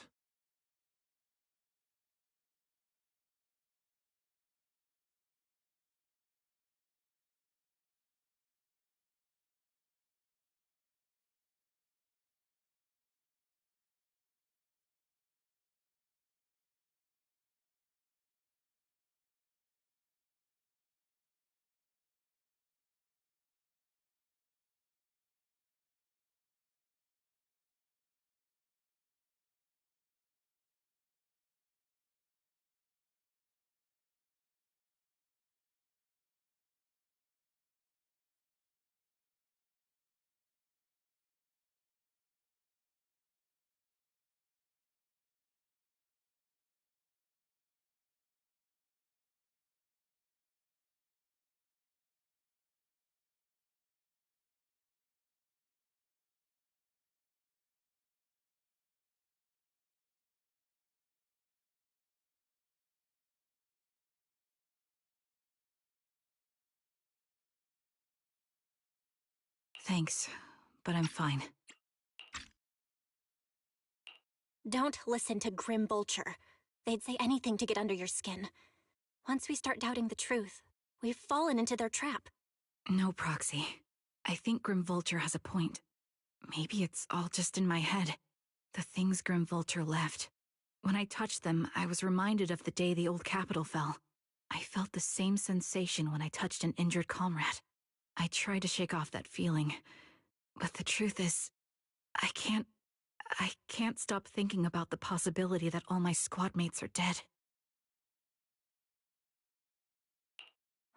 Thanks, but I'm fine. Don't listen to Grim Vulture. They'd say anything to get under your skin. Once we start doubting the truth, we've fallen into their trap. No, Proxy. I think Grim Vulture has a point. Maybe it's all just in my head. The things Grim Vulture left. When I touched them, I was reminded of the day the old capital fell. I felt the same sensation when I touched an injured comrade. I tried to shake off that feeling, but the truth is, I can't stop thinking about the possibility that all my squad mates are dead.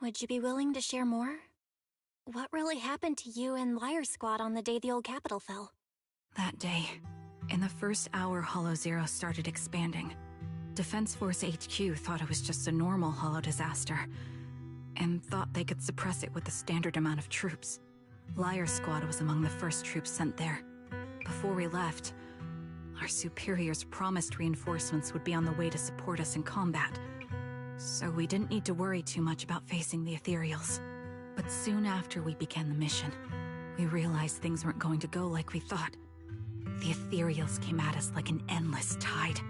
Would you be willing to share more? What really happened to you and Liar Squad on the day the old capital fell? That day, in the first hour Hollow Zero started expanding. Defense Force HQ thought it was just a normal Hollow disaster, and thought they could suppress it with the standard amount of troops. Liar Squad was among the first troops sent there. Before we left, our superiors promised reinforcements would be on the way to support us in combat, so we didn't need to worry too much about facing the Ethereals. But soon after we began the mission, we realized things weren't going to go like we thought. The ethereals came at us like an endless tide.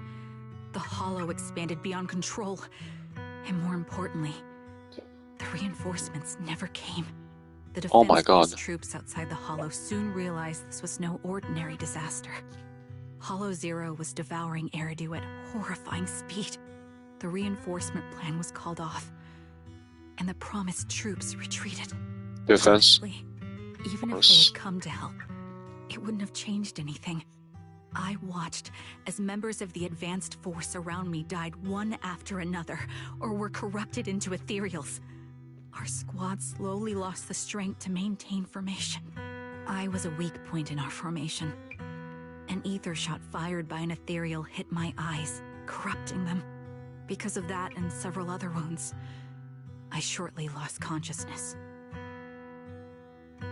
The hollow expanded beyond control. And more importantly, the reinforcements never came. The Defense Force troops outside the hollow soon realized this was no ordinary disaster. Hollow Zero was devouring Eridu at horrifying speed. The reinforcement plan was called off, and the promised troops retreated. Defense. Honestly, even if they had come to help, it wouldn't have changed anything. I watched as members of the advanced force around me died one after another, or were corrupted into ethereals. Our squad slowly lost the strength to maintain formation. I was a weak point in our formation. An ether shot fired by an ethereal hit my eyes, corrupting them. Because of that and several other wounds, I shortly lost consciousness.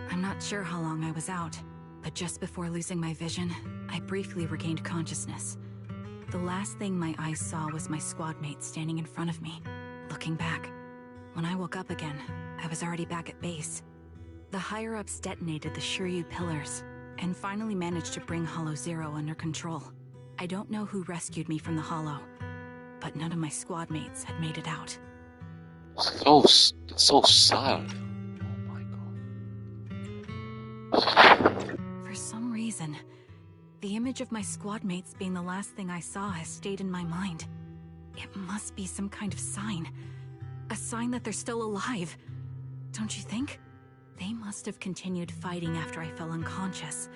I'm not sure how long I was out, but just before losing my vision, I briefly regained consciousness. The last thing my eyes saw was my squad mate standing in front of me, looking back. When I woke up again, I was already back at base. The higher-ups detonated the Shiryu pillars, and finally managed to bring Hollow Zero under control. I don't know who rescued me from the Hollow, but none of my squad mates had made it out. So sad. For some reason, the image of my squad mates being the last thing I saw has stayed in my mind. It must be some kind of sign. A sign that they're still alive. Don't you think? They must have continued fighting after I fell unconscious,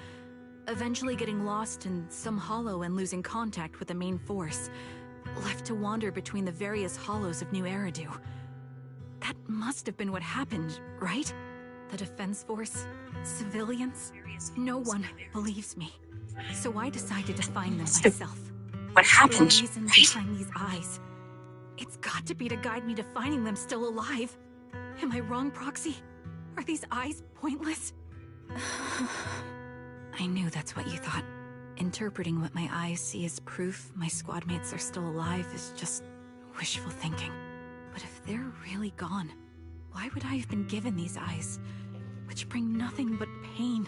eventually getting lost in some hollow and losing contact with the main force, left to wander between the various hollows of New Eridu. That must have been what happened, right? The Defense Force, civilians, no one believes me. So I decided to find them myself. What happened? The reason behind these eyes. It's got to be to guide me to finding them still alive. Am I wrong, Proxy? Are these eyes pointless? I knew that's what you thought. Interpreting what my eyes see as proof my squad mates are still alive is just wishful thinking. But if they're really gone, why would I have been given these eyes, which bring nothing but pain?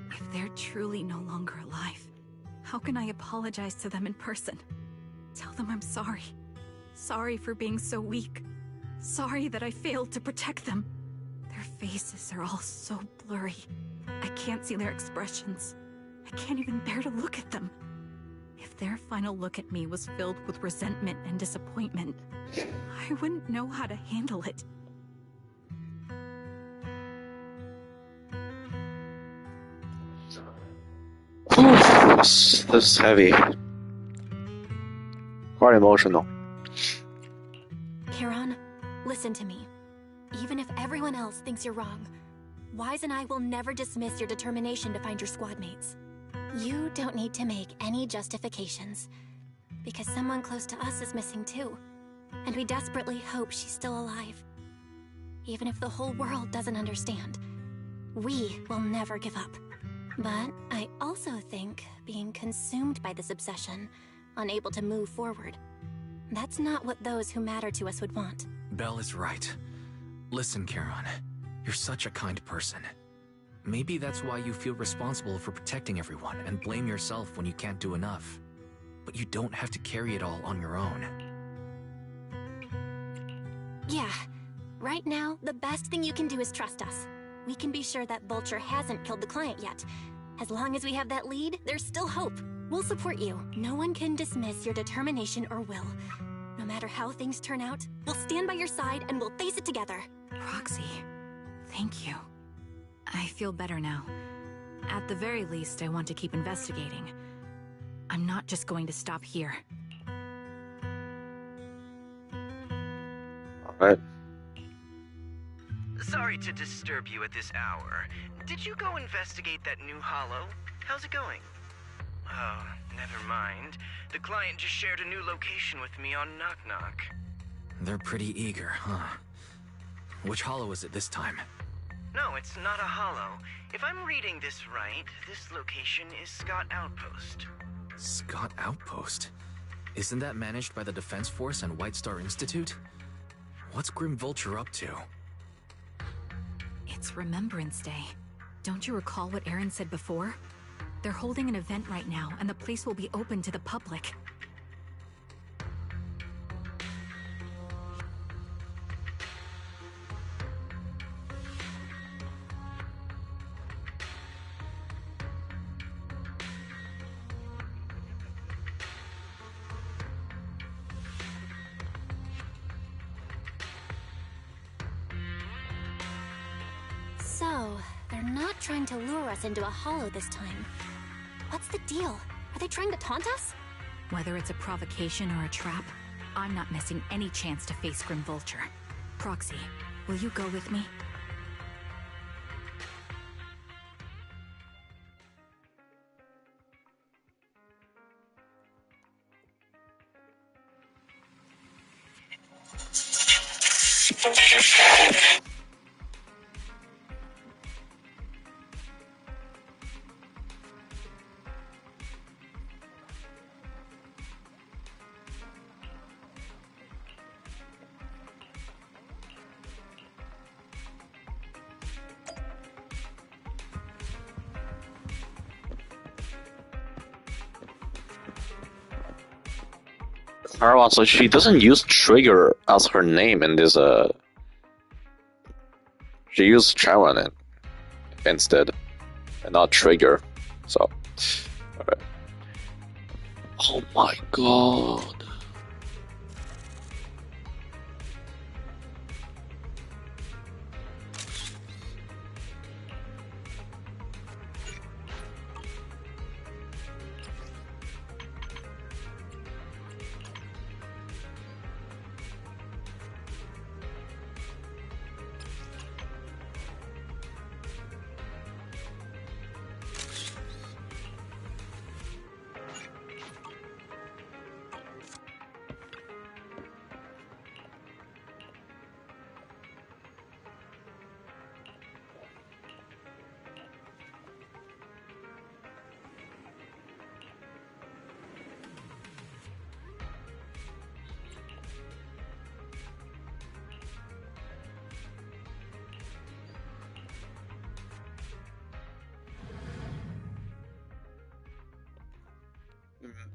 If they're truly no longer alive, how can I apologize to them in person? Tell them I'm sorry. Sorry for being so weak. Sorry that I failed to protect them. Their faces are all so blurry. I can't see their expressions. I can't even bear to look at them. If their final look at me was filled with resentment and disappointment, I wouldn't know how to handle it. This is heavy. Quite emotional. Charon, listen to me. Even if everyone else thinks you're wrong, Wise and I will never dismiss your determination to find your squad mates. You don't need to make any justifications, because someone close to us is missing too, and we desperately hope she's still alive. Even if the whole world doesn't understand, we will never give up. But I also think being consumed by this obsession, unable to move forward, that's not what those who matter to us would want. Belle is right. Listen, Charon, you're such a kind person. Maybe that's why you feel responsible for protecting everyone and blame yourself when you can't do enough. But you don't have to carry it all on your own. Yeah. Right now, the best thing you can do is trust us. We can be sure that Vulture hasn't killed the client yet. As long as we have that lead, there's still hope. We'll support you. No one can dismiss your determination or will. No matter how things turn out, we'll stand by your side and we'll face it together. Proxy, thank you. I feel better now. At the very least, I want to keep investigating. I'm not just going to stop here. Alright. Sorry to disturb you at this hour. Did you go investigate that new hollow? How's it going? Oh, never mind. The client just shared a new location with me on Knock Knock. They're pretty eager, huh? Which hollow is it this time? No, it's not a hollow. If I'm reading this right, this location is Scott Outpost. Scott Outpost? Isn't that managed by the Defense Force and White Star Institute? What's Grim Vulture up to? It's Remembrance Day. Don't you recall what Aaron said before? They're holding an event right now, and the place will be open to the public. So, they're not trying to lure us into a hollow this time. What's the deal? Are they trying to taunt us? Whether it's a provocation or a trap, I'm not missing any chance to face Grim Vulture. Proxy, will you go with me? Alright, so she doesn't use Trigger as her name in this, she used Charon instead, and not Trigger, so, alright. Oh my god.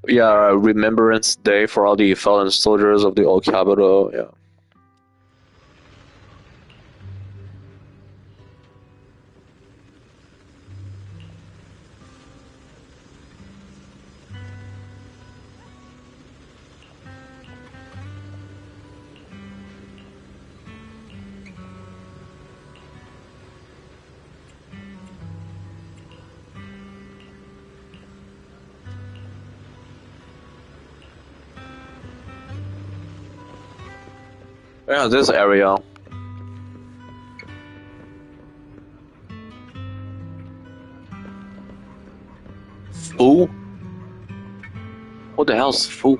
Yeah, Remembrance Day for all the fallen soldiers of the old capital, yeah. Yeah, this area. Fool? What the hell's fool?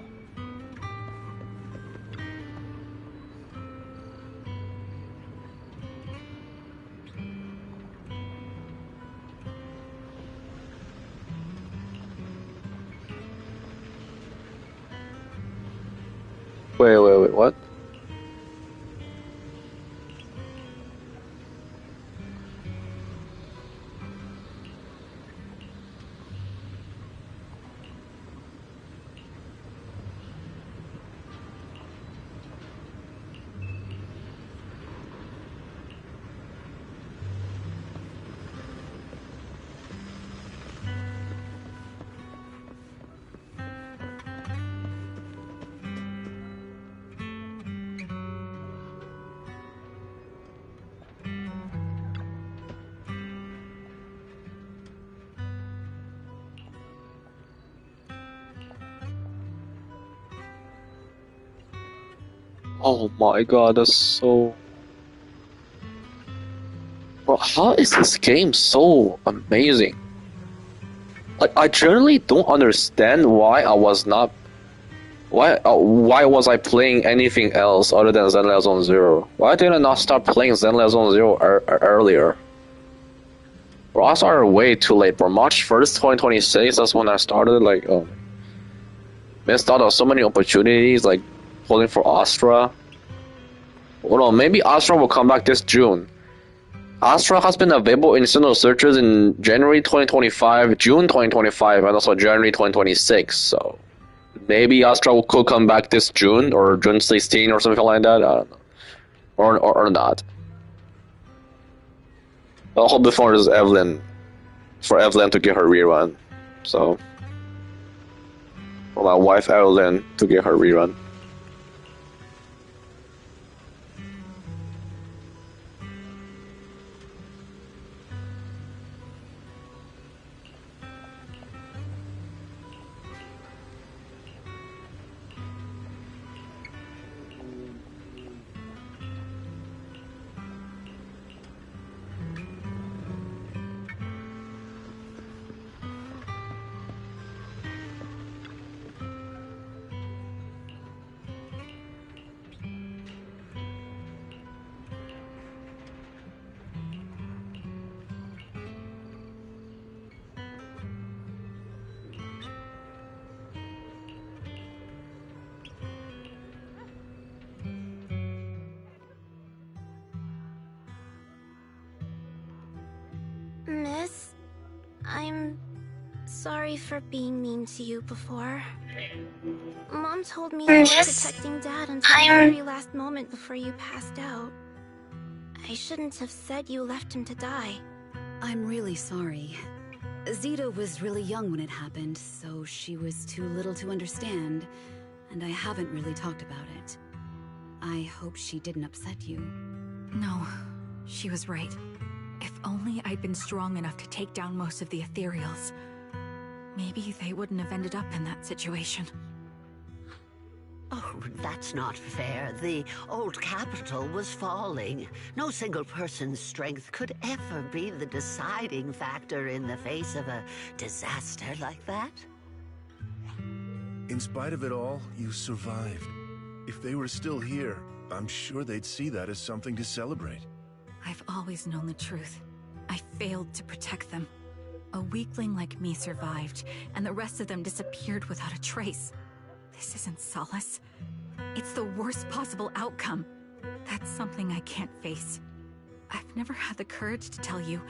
Wait, what? Oh my god, that's so... Bro, how is this game so amazing? Like, I generally don't understand why I was not... Why was I playing anything else other than Zenless Zone Zero? Why did I not start playing Zenless Zone Zero earlier? Bro, I started way too late, bro. March 1st, 2026, that's when I started, like, oh... Missed out on so many opportunities, like, holding for Astra. Hold on, maybe Astra will come back this June. Astra has been available in single searches in January 2025, June 2025, and also January 2026. So maybe Astra could come back this June or June 16 or something like that. I don't know. Or not. I'll hope before is Evelyn. For Evelyn to get her rerun. So. For my wife Evelyn to get her rerun. Miss, I'm sorry for being mean to you before. Mom told me you were protecting Dad until the very last moment before you passed out. I shouldn't have said you left him to die. I'm really sorry. Zeta was really young when it happened, so she was too little to understand, and I haven't really talked about it. I hope she didn't upset you. No, she was right. If only I'd been strong enough to take down most of the ethereals. Maybe they wouldn't have ended up in that situation. Oh, that's not fair. The old capital was falling. No single person's strength could ever be the deciding factor in the face of a disaster like that. In spite of it all, you survived. If they were still here, I'm sure they'd see that as something to celebrate. I've always known the truth. I failed to protect them. A weakling like me survived, and the rest of them disappeared without a trace. This isn't solace. It's the worst possible outcome. That's something I can't face. I've never had the courage to tell you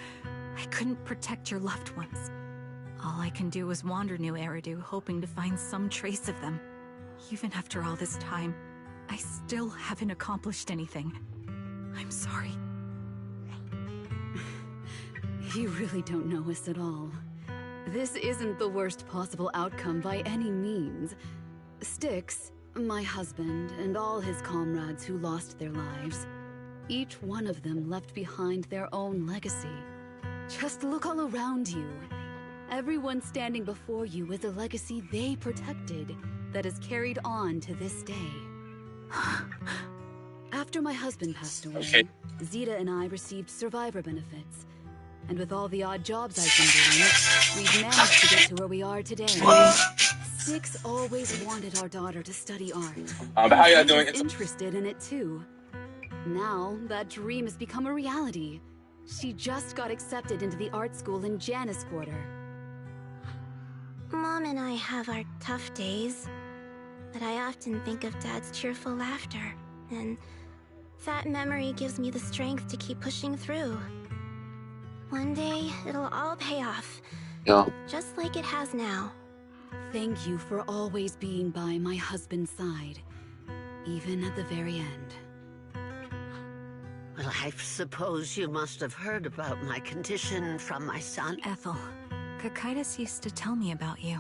I couldn't protect your loved ones. All I can do is wander New Eridu, hoping to find some trace of them. Even after all this time, I still haven't accomplished anything. I'm sorry. You really don't know us at all. This isn't the worst possible outcome by any means. Styx, my husband, and all his comrades who lost their lives, each one of them left behind their own legacy. Just look all around you. Everyone standing before you is a legacy they protected that is carried on to this day. After my husband passed away, Zeta and I received survivor benefits. And with all the odd jobs I've been doing, we've managed to get to where we are today. Styx always wanted our daughter to study art. But how y'all doing? Interested in it too. Now, that dream has become a reality. She just got accepted into the art school in Janus Quarter. Mom and I have our tough days, but I often think of Dad's cheerful laughter, and that memory gives me the strength to keep pushing through. One day, it'll all pay off. Yeah. Just like it has now. Thank you for always being by my husband's side, even at the very end. Well, I suppose you must have heard about my condition from my son. Ethel, Kakaitis used to tell me about you.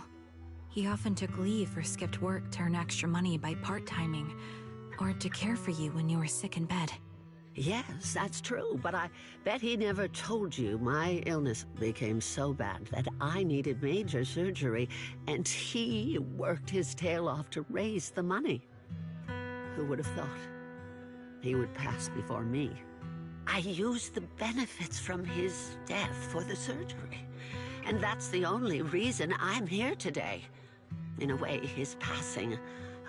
He often took leave or skipped work to earn extra money by part-timing, or to care for you when you were sick in bed. Yes, that's true, but I bet he never told you my illness became so bad that I needed major surgery, and he worked his tail off to raise the money. Who would have thought he would pass before me? I used the benefits from his death for the surgery, and that's the only reason I'm here today. In a way, his passing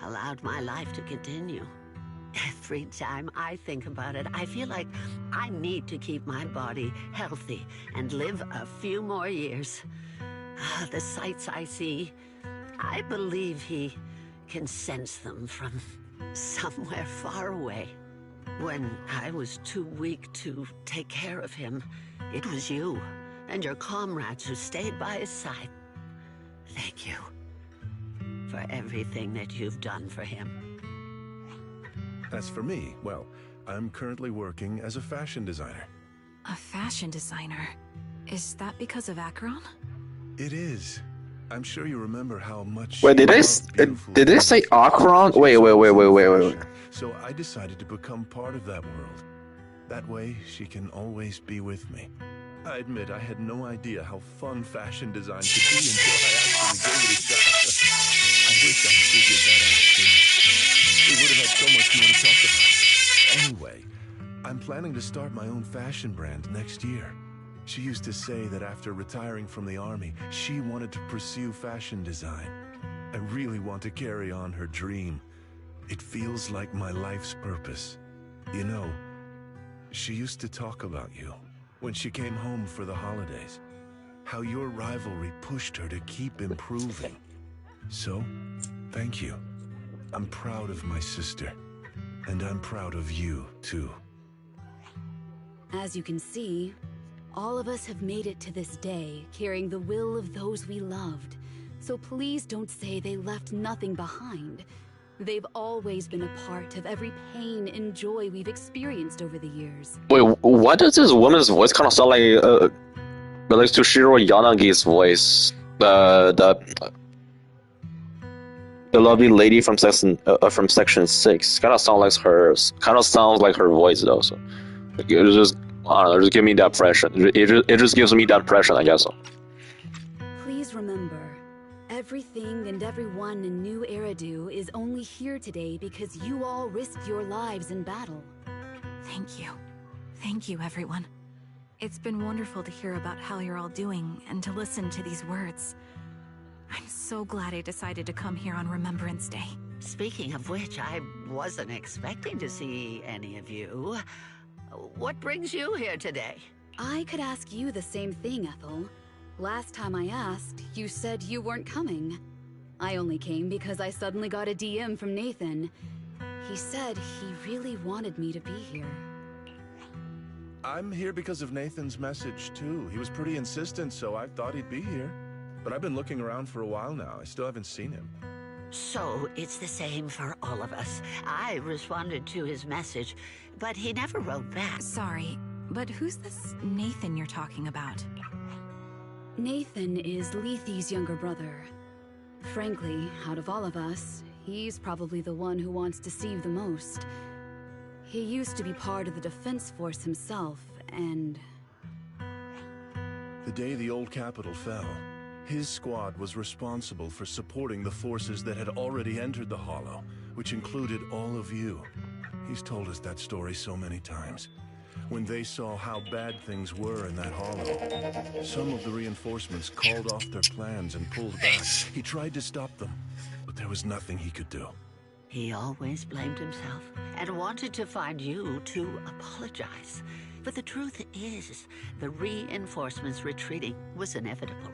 allowed my life to continue. Every time I think about it, I feel like I need to keep my body healthy and live a few more years. The sights I see, I believe he can sense them from somewhere far away. When I was too weak to take care of him, it was you and your comrades who stayed by his side. Thank you for everything that you've done for him. As for me, well, I'm currently working as a fashion designer. A fashion designer? Is that because of Acheron? It is. I'm sure you remember how much. Wait, did they say Acheron? Wait. So I decided to become part of that world. That way, she can always be with me. I admit I had no idea how fun fashion design could be until I actually gave it a shot. I wish I figured that out sooner. We would have had so much more to talk about. Anyway, I'm planning to start my own fashion brand next year. She used to say that after retiring from the army, she wanted to pursue fashion design. I really want to carry on her dream. It feels like my life's purpose. You know, she used to talk about you when she came home for the holidays. How your rivalry pushed her to keep improving. So, thank you. I'm proud of my sister. And I'm proud of you, too. As you can see, all of us have made it to this day, carrying the will of those we loved. So please don't say they left nothing behind. They've always been a part of every pain and joy we've experienced over the years. Wait, why does this woman's voice kind of sound like relates to Shiro Yanagi's voice? The lovely lady from section 6. Kind of sounds like her voice though. So it just, I don't know, just give me that impression. It just gives me that impression, I guess. So. Please remember, everything and everyone in New Eridu is only here today because you all risked your lives in battle. Thank you. Thank you, everyone. It's been wonderful to hear about how you're all doing and to listen to these words. I'm so glad I decided to come here on Remembrance Day. Speaking of which, I wasn't expecting to see any of you. What brings you here today? I could ask you the same thing, Ethel. Last time I asked, you said you weren't coming. I only came because I suddenly got a DM from Nathan. He said he really wanted me to be here. I'm here because of Nathan's message, too. He was pretty insistent, so I thought he'd be here. But I've been looking around for a while now. I still haven't seen him. So, it's the same for all of us. I responded to his message, but he never wrote back. Sorry, but who's this Nathan you're talking about? Nathan is Lethe's younger brother. Frankly, out of all of us, he's probably the one who wants to see you the most. He used to be part of the defense force himself, and... The day the old capital fell, his squad was responsible for supporting the forces that had already entered the Hollow, which included all of you. He's told us that story so many times. When they saw how bad things were in that Hollow, some of the reinforcements called off their plans and pulled back. He tried to stop them, but there was nothing he could do. He always blamed himself and wanted to find you to apologize. But the truth is, the reinforcements retreating was inevitable.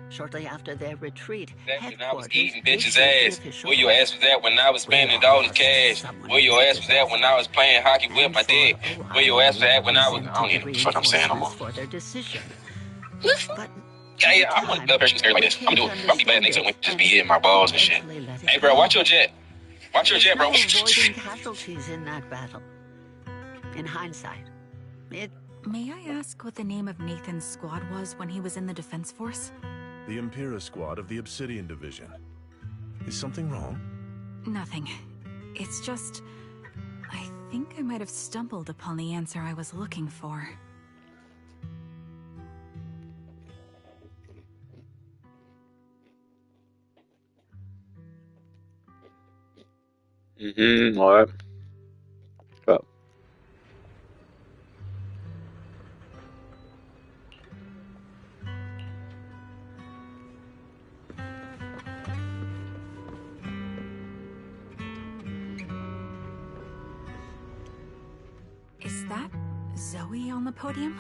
Shortly after their retreat, when I was eating bitches' ass. Where your ass was at when I was spending all the cash? Where your ass was at when I was playing hockey with my dick? Where your ass was at when I was... I don't even know what the fuck I'm saying no more. For their decision. But yeah, I want blood pressure scary like this. I'm be bad niggas that just be hitting my balls and shit. Hey, bro, watch your jet. Watch your jet, bro. Avoiding casualties in that battle. In hindsight, it... May I ask what the name of Nathan's squad was when he was in the defense force? The Impera squad of the Obsidian Division. Is something wrong? Nothing. It's just... I think I might have stumbled upon the answer I was looking for. Alright. Well. Is that Zoe on the podium?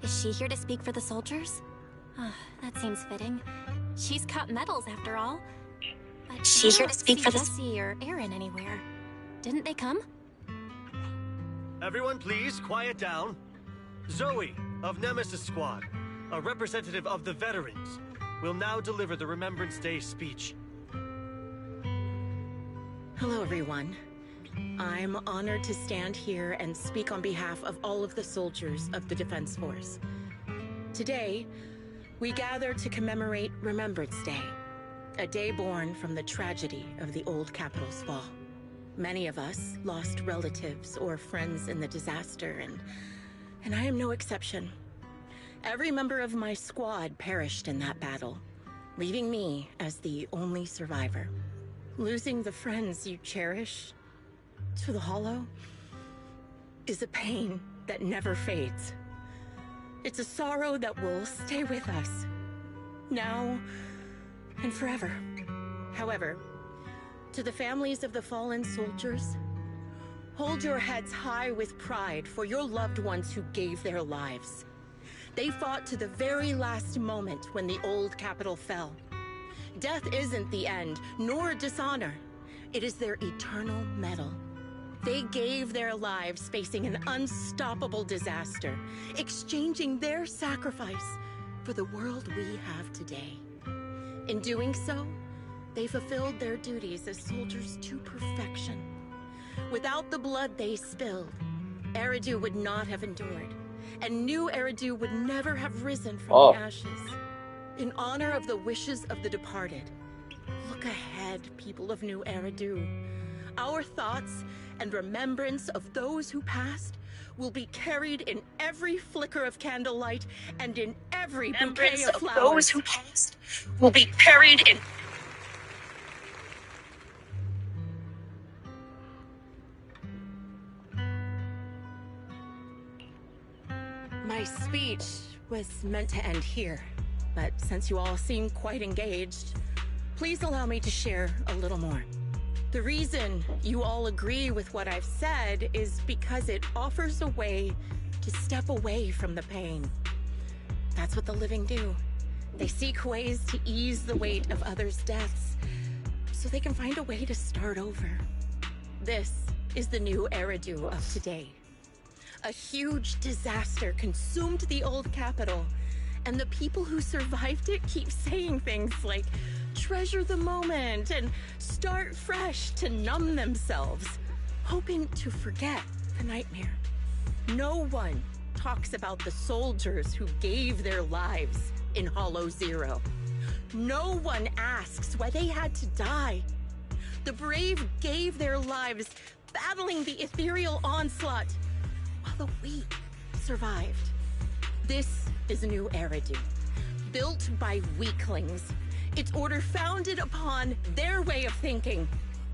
Is she here to speak for the soldiers? That seems fitting. She's cut medals after all. But she's here to speak for Jesse or Aaron anywhere. Didn't they come? Everyone, please, quiet down. Zoe, of Nemesis Squad, a representative of the veterans, will now deliver the Remembrance Day speech. Hello, everyone. I'm honored to stand here and speak on behalf of all of the soldiers of the Defense Force. Today, we gather to commemorate Remembrance Day, a day born from the tragedy of the old Capitol's fall. Many of us lost relatives or friends in the disaster, and I am no exception. Every member of my squad perished in that battle, leaving me as the only survivor. Losing the friends you cherish to the Hollow is a pain that never fades. It's a sorrow that will stay with us, now and forever. However, to the families of the fallen soldiers, hold your heads high with pride for your loved ones who gave their lives. They fought to the very last moment when the old Capitol fell. Death isn't the end, nor dishonor. It is their eternal medal. They gave their lives facing an unstoppable disaster, exchanging their sacrifice for the world we have today. In doing so, they fulfilled their duties as soldiers to perfection. Without the blood they spilled, Eridu would not have endured, and New Eridu would never have risen from the ashes. In honor of the wishes of the departed, look ahead, people of New Eridu. Our thoughts and remembrance of those who passed will be carried in every flicker of candlelight and in every bouquet of flowers. Those who passed will be carried in... My speech was meant to end here, but since you all seem quite engaged, please allow me to share a little more. The reason you all agree with what I've said is because it offers a way to step away from the pain. That's what the living do. They seek ways to ease the weight of others' deaths, so they can find a way to start over. This is the New Eridu of today. A huge disaster consumed the old Capitol, and the people who survived it keep saying things like, treasure the moment and start fresh to numb themselves, hoping to forget the nightmare. No one talks about the soldiers who gave their lives in Hollow Zero. No one asks why they had to die. The brave gave their lives battling the ethereal onslaught, while the weak survived. This is a New Eridu, built by weaklings. Its order founded upon their way of thinking.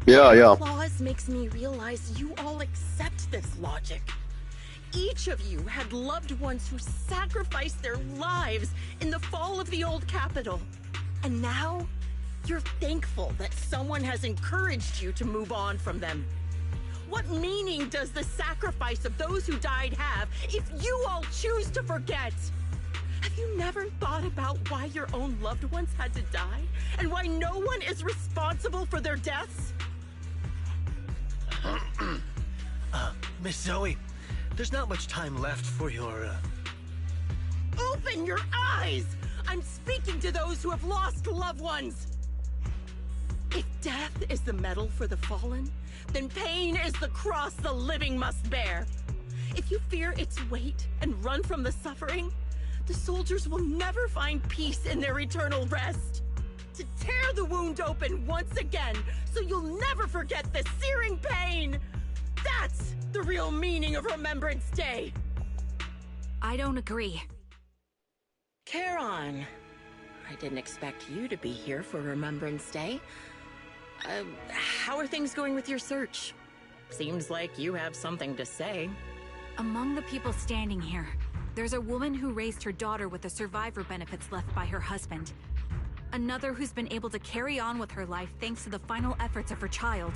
Yeah. Applause makes me realize you all accept this logic. Each of you had loved ones who sacrificed their lives in the fall of the old Capitol. And now, you're thankful that someone has encouraged you to move on from them. What meaning does the sacrifice of those who died have if you all choose to forget? Have you never thought about why your own loved ones had to die? And why no one is responsible for their deaths? Miss Zoe, there's not much time left for your, Open your eyes! I'm speaking to those who have lost loved ones! If death is the medal for the fallen, then pain is the cross the living must bear. If you fear its weight and run from the suffering, the soldiers will never find peace in their eternal rest. To tear the wound open once again, so you'll never forget the searing pain! That's the real meaning of Remembrance Day! I don't agree. Charon, I didn't expect you to be here for Remembrance Day. How are things going with your search? Seems like you have something to say. Among the people standing here, there's a woman who raised her daughter with the survivor benefits left by her husband. Another who's been able to carry on with her life thanks to the final efforts of her child.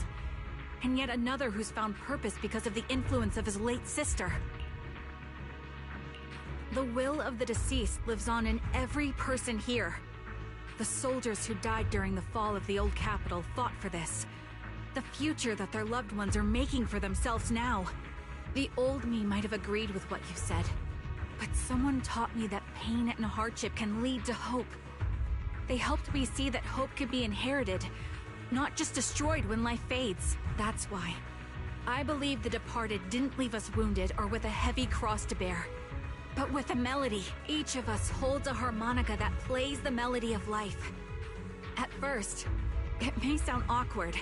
And yet another who's found purpose because of the influence of his late sister. The will of the deceased lives on in every person here. The soldiers who died during the fall of the old Capitol fought for this. The future that their loved ones are making for themselves now. The old me might have agreed with what you said, but someone taught me that pain and hardship can lead to hope. They helped me see that hope could be inherited, not just destroyed when life fades. That's why. I believe the departed didn't leave us wounded or with a heavy cross to bear, but with a melody. Each of us holds a harmonica that plays the melody of life. At first, it may sound awkward,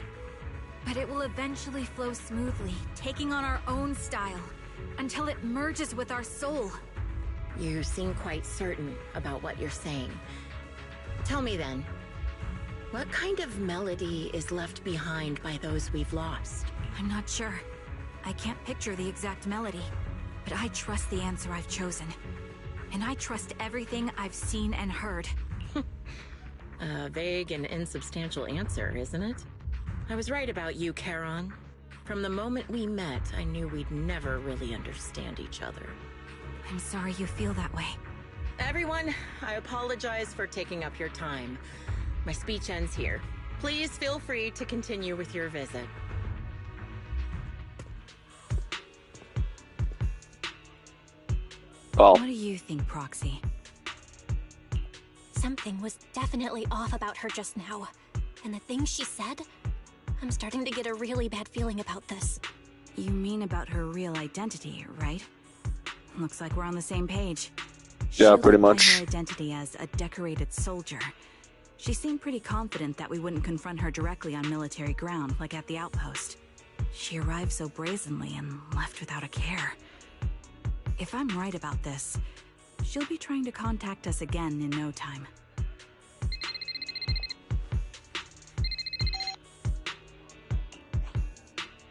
but it will eventually flow smoothly, taking on our own style, until it merges with our soul. You seem quite certain about what you're saying. Tell me then, what kind of melody is left behind by those we've lost? I'm not sure. I can't picture the exact melody, but I trust the answer I've chosen. And I trust everything I've seen and heard. A vague and insubstantial answer, isn't it? I was right about you, Charon. From the moment we met, I knew we'd never really understand each other. I'm sorry you feel that way. Everyone, I apologize for taking up your time. My speech ends here. Please feel free to continue with your visit. Well, what do you think, Proxy? Something was definitely off about her just now. And the things she said, I'm starting to get a really bad feeling about this. You mean about her real identity, right? Looks like we're on the same page. Yeah, pretty much. Her identity as a decorated soldier. She seemed pretty confident that we wouldn't confront her directly on military ground, like at the outpost. She arrived so brazenly and left without a care. If I'm right about this, she'll be trying to contact us again in no time.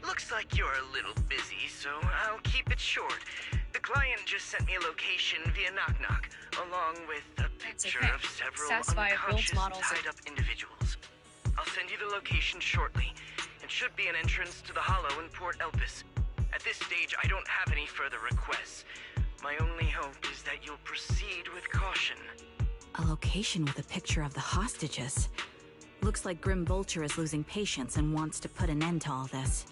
Looks like you're a little busy, so I'll keep it short. The client just sent me a location via Knock Knock, along with a picture of several unconscious, tied-up individuals. I'll send you the location shortly. It should be an entrance to the Hollow in Port Elpis. At this stage, I don't have any further requests. My only hope is that you'll proceed with caution. A location with a picture of the hostages. Looks like Grim Vulture is losing patience and wants to put an end to all this.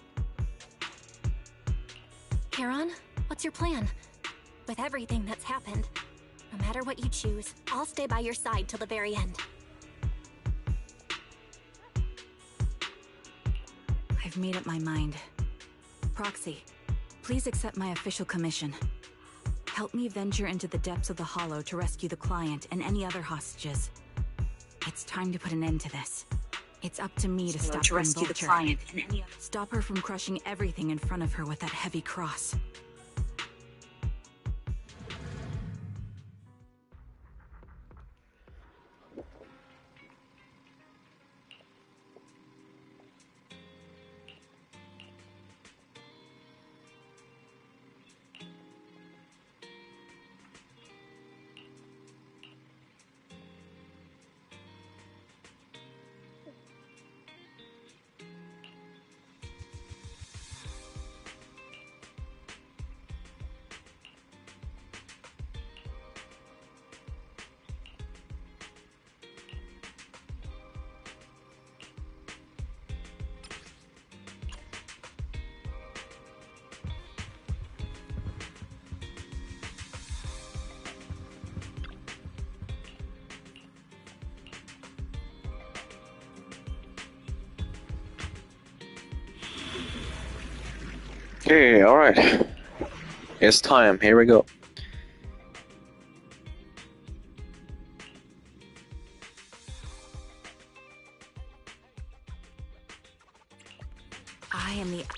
Charon, what's your plan? With everything that's happened, no matter what you choose, I'll stay by your side till the very end. I've made up my mind. Proxy, please accept my official commission. Help me venture into the depths of the Hollow to rescue the client and any other hostages. It's time to put an end to this. It's up to me to stop Grim Vulture. Stop her from crushing everything in front of her with that heavy cross. Okay, alright. It's time. Here we go.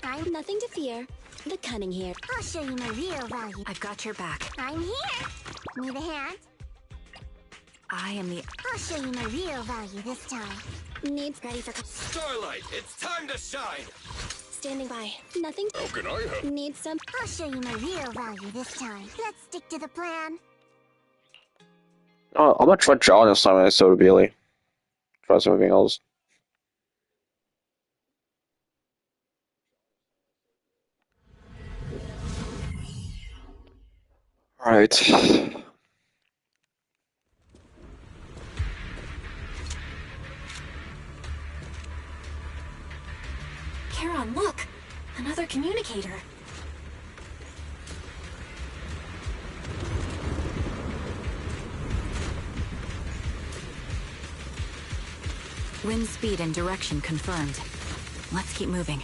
I'm nothing to fear. The cunning here. I'll show you my real value. I've got your back. I'm here. Need a hand? I am the... I'll show you my real value this time. Needs ready for... Starlight, it's time to shine! Standing by. Nothing... How can I help? Need some... I'll show you my real value this time. Let's stick to the plan. Oh, I'm gonna try John this time instead of Billy. Try something else. Alright. Charon, look! Another communicator. Wind speed and direction confirmed. Let's keep moving.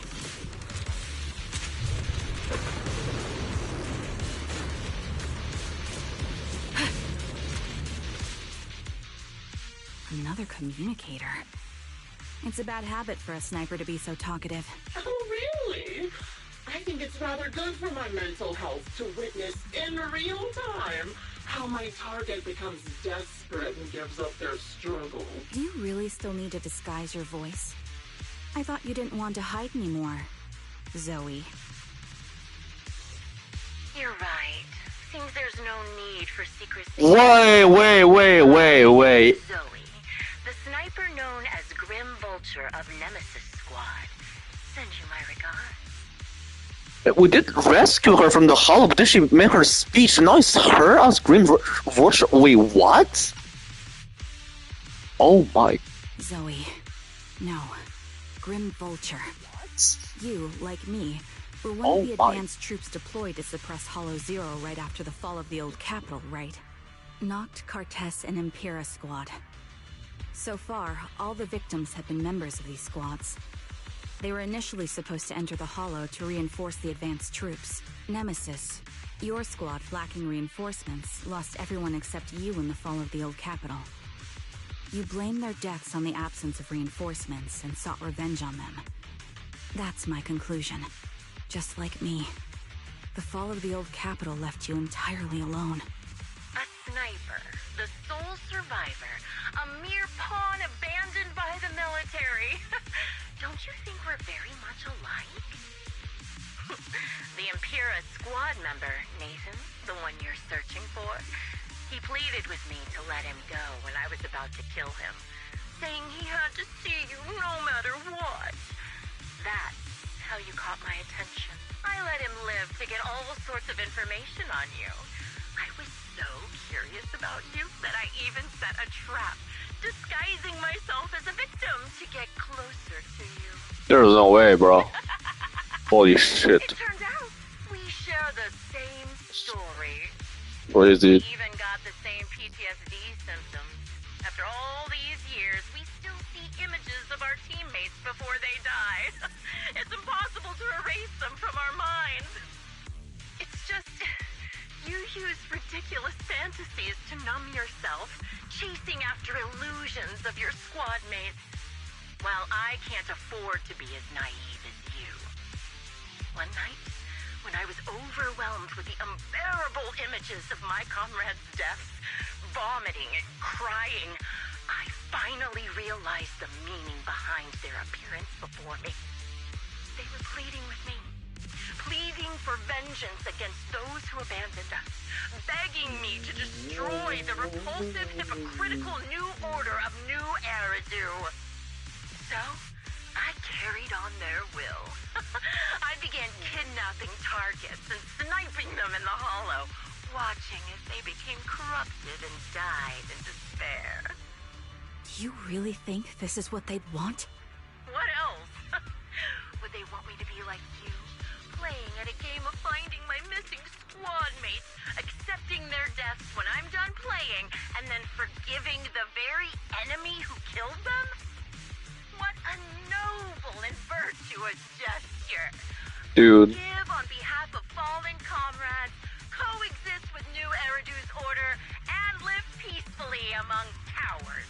Another communicator. It's a bad habit for a sniper to be so talkative. Oh, really? I think it's rather good for my mental health to witness in real time how my target becomes desperate and gives up their struggle. Do you really still need to disguise your voice? I thought you didn't want to hide anymore, Zoe. You're right. Seems there's no need for secrecy. Wait. Zoe, the sniper known as Grim Vulture of Nemesis Squad, send you my regards. We did rescue her from the hollow, but then she made her speech. Now it's her as Grim Vulture. Wait, what? Oh my. Zoe. No. Grim Vulture. What? You, like me, were one of the advanced troops deployed to suppress Hollow Zero right after the fall of the old capital, right? Noct, Cartes, and Impera Squad. So far, all the victims have been members of these squads. They were initially supposed to enter the Hollow to reinforce the advanced troops. Nemesis, your squad lacking reinforcements, lost everyone except you in the fall of the old capital. You blamed their deaths on the absence of reinforcements and sought revenge on them. That's my conclusion. Just like me. The fall of the old capital left you entirely alone. A sniper, the sole survivor, a mere pawn abandoned by the military. Don't you think we're very much alike? The Impera squad member, Nathan, the one you're searching for, he pleaded with me to let him go when I was about to kill him, saying he had to see you no matter what. That's how you caught my attention. I let him live to get all sorts of information on you. I was so curious about you that I even set a trap, disguising myself as a victim to get closer to you. There's no way, bro. Holy shit. It turned out we share the same story. What is it? We even got the same PTSD symptoms. After all these years, we still see images of our teammates before they die. It's impossible to erase them from our minds. It's just, you use ridiculous fantasies to numb yourself, chasing after illusions of your squad mates, while I can't afford to be as naive as you. One night, when I was overwhelmed with the unbearable images of my comrades' deaths, vomiting and crying, I finally realized the meaning behind their appearance before me. They were pleading with me, pleading for vengeance against those who abandoned us, begging me to destroy the repulsive, hypocritical new order of New Eridu. So, I carried on their will. I began kidnapping targets and sniping them in the hollow, watching as they became corrupted and died in despair. Do you really think this is what they'd want? What else? Would they want me to be like you, playing at a game of finding my missing squad mates, accepting their deaths when I'm done playing, and then forgiving the very enemy who killed them? What a noble and virtuous gesture. Dude. Give on behalf of fallen comrades, coexist with New Eridu's order, and live peacefully among cowards.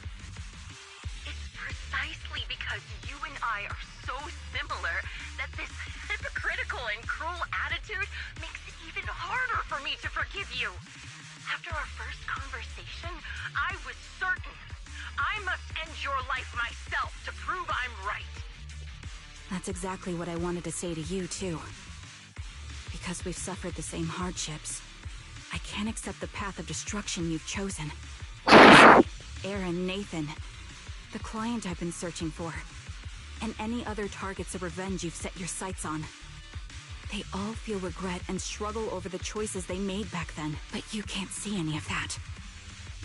It's precisely because you and I are so similar that this hypocritical and cruel attitude makes it even harder for me to forgive you. After our first conversation, I was certain I must end your life myself to prove I'm right. That's exactly what I wanted to say to you, too. Because we've suffered the same hardships, I can't accept the path of destruction you've chosen. Aaron, Nathan, the client I've been searching for, and any other targets of revenge you've set your sights on. They all feel regret and struggle over the choices they made back then, but you can't see any of that.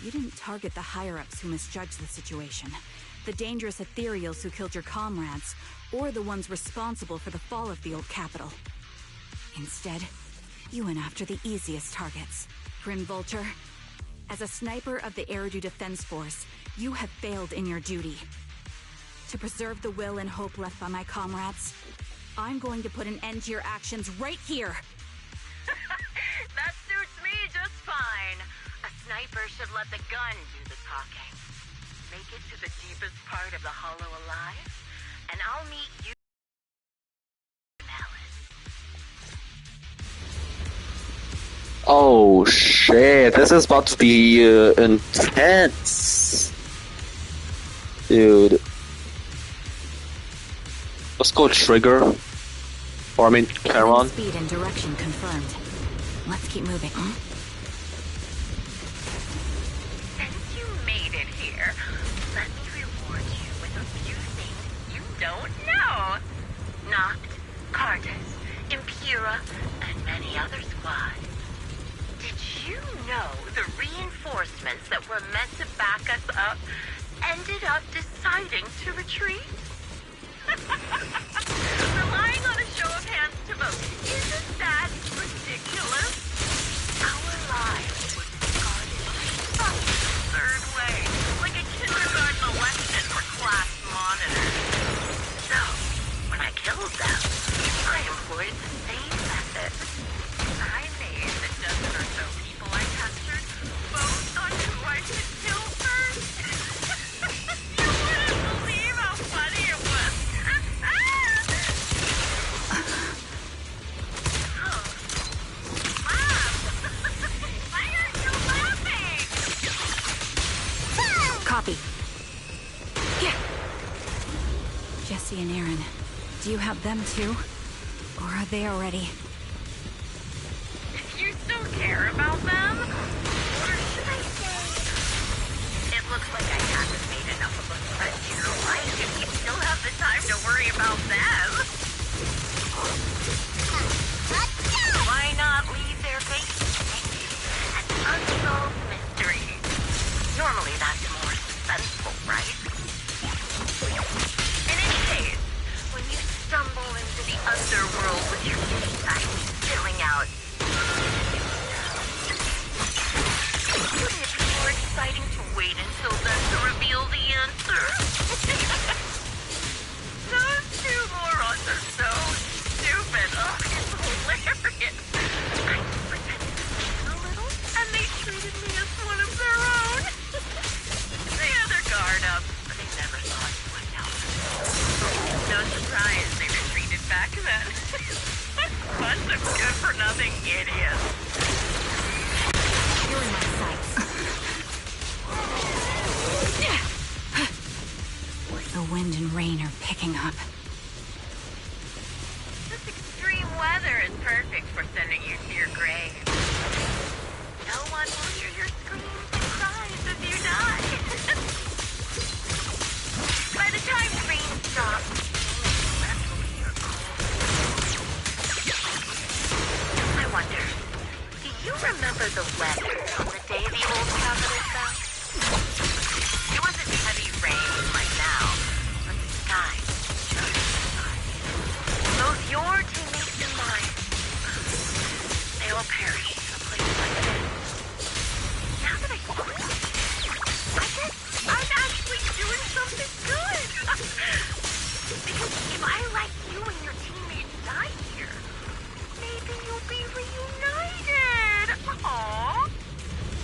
You didn't target the higher-ups who misjudged the situation, the dangerous ethereals who killed your comrades, or the ones responsible for the fall of the old capital. Instead, you went after the easiest targets. Grim Vulture, as a sniper of the Eridu Defense Force, you have failed in your duty. To preserve the will and hope left by my comrades, I'm going to put an end to your actions right here. That suits me just fine. A sniper should let the gun do the talking. Make it to the deepest part of the hollow alive, and I'll meet you. Oh shit, this is about to be intense. Dude. Let's go Trigger. Or I mean, Charon. Speed and direction confirmed. Let's keep moving. Since you made it here, let me reward you with a few things you don't know. Noct, Cartus, Impura, and many other squads. Did you know the reinforcements that were meant to back us up ended up deciding to retreat? Relying on a show of hands to vote, isn't that ridiculous? Our lives were discarded in some absurd way, like a kindergarten election for class monitors. So, when I killed them, I employed the same method. I made the dozen or so people I captured vote on who I should kill first. You wouldn't believe how funny it was. Why aren't you laughing? Copy. Jesse and Aaron, do you have them too? Or are they already? You still care about them? Or should I say... It looks like I haven't made enough of a threat to your life if you still have the time to worry about them. Why not leave their faces an unsolved mystery? Normally that's more suspenseful, right? In any case, when you stumble into the underworld with your I'm filling out. Wouldn't it be more exciting to wait until then to reveal the answer? Those two morons are so stupid. Oh, it's hilarious. I just pretended to listen a little, and they treated me as one of their own. They had their guard up, but they never thought anyone else. No surprise they retreated back then. Bunch of good-for-nothing idiots. You're in my sights. The wind and rain are picking up. This extreme weather is perfect for sending you to your grave. No one will hear your screams and cries if you die. By the time the rain stops, left will be your cold. I wonder, do you remember the weather on the day the old Capitol fell? It wasn't heavy rain like now, but the sky was just fine. Both your teammates and mine, they all perished in a place like this. Now that I think about it, I guess I'm actually doing something good. Because if I let you and your teammates die here, maybe you'll be reunited. Aww.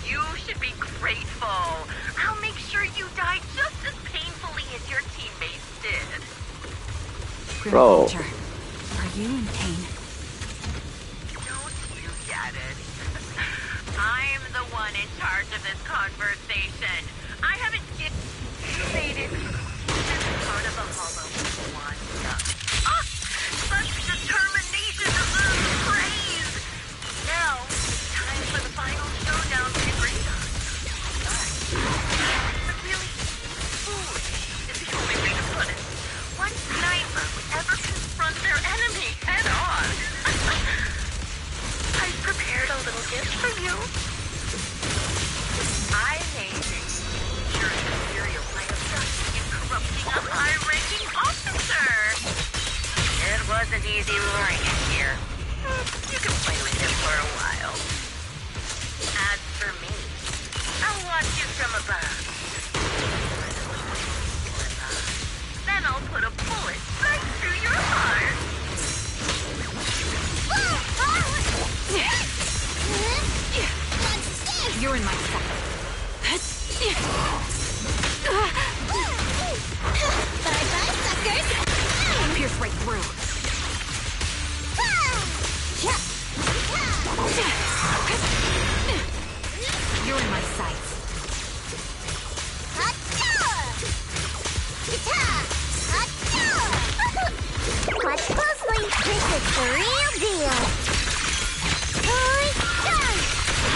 You should be grateful. I'll make sure you die just as painfully as your teammates did. Bro. Are you in pain? Don't you get it? I'm the one in charge of this conversation. I haven't made it this part of the hollow one. Such determination deserves praise. Now, time for the final showdown to bring us. But really, foolish is the only way to put it. What sniper would ever confront their enemy head on? I've prepared a little gift for you. I made it. Your imperial way of judging and corrupting a high-ranking officer. It wasn't easy luring it here. You can play with it for a while. As for me, I'll watch you from above. Then I'll put a bullet right through your heart. You're in my sight. Bye-bye, suckers! I'll pierce right through. You're in my sights. Watch closely. This is the real deal.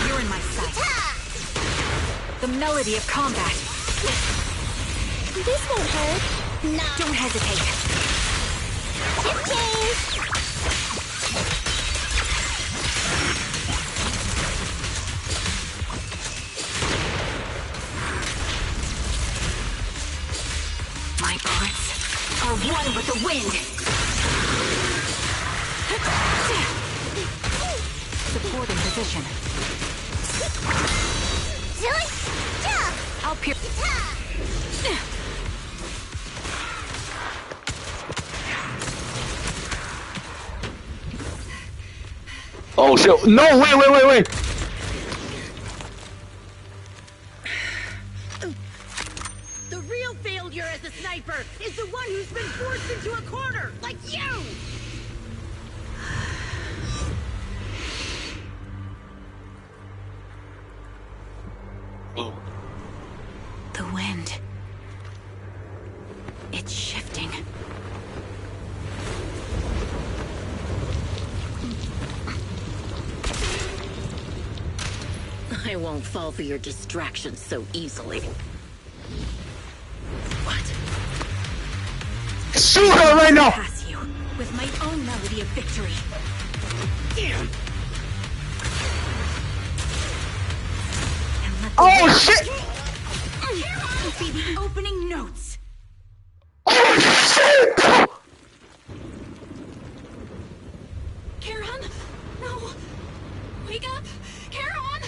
You're in my sight. The melody of combat. This won't hurt. No. Don't hesitate. Shift change. My bullets are one with the wind. Support in position. I'll pierce. Oh shit! No! Wait! The real failure as a sniper is the one who's been forced into a corner, like you! The wind. It's shifting. I won't fall for your distractions so easily. What? Shoot her right now! Pass you with my own melody of victory. Oh shit! Will be the opening notes. Oh shit! Charon? No! Wake up! Charon!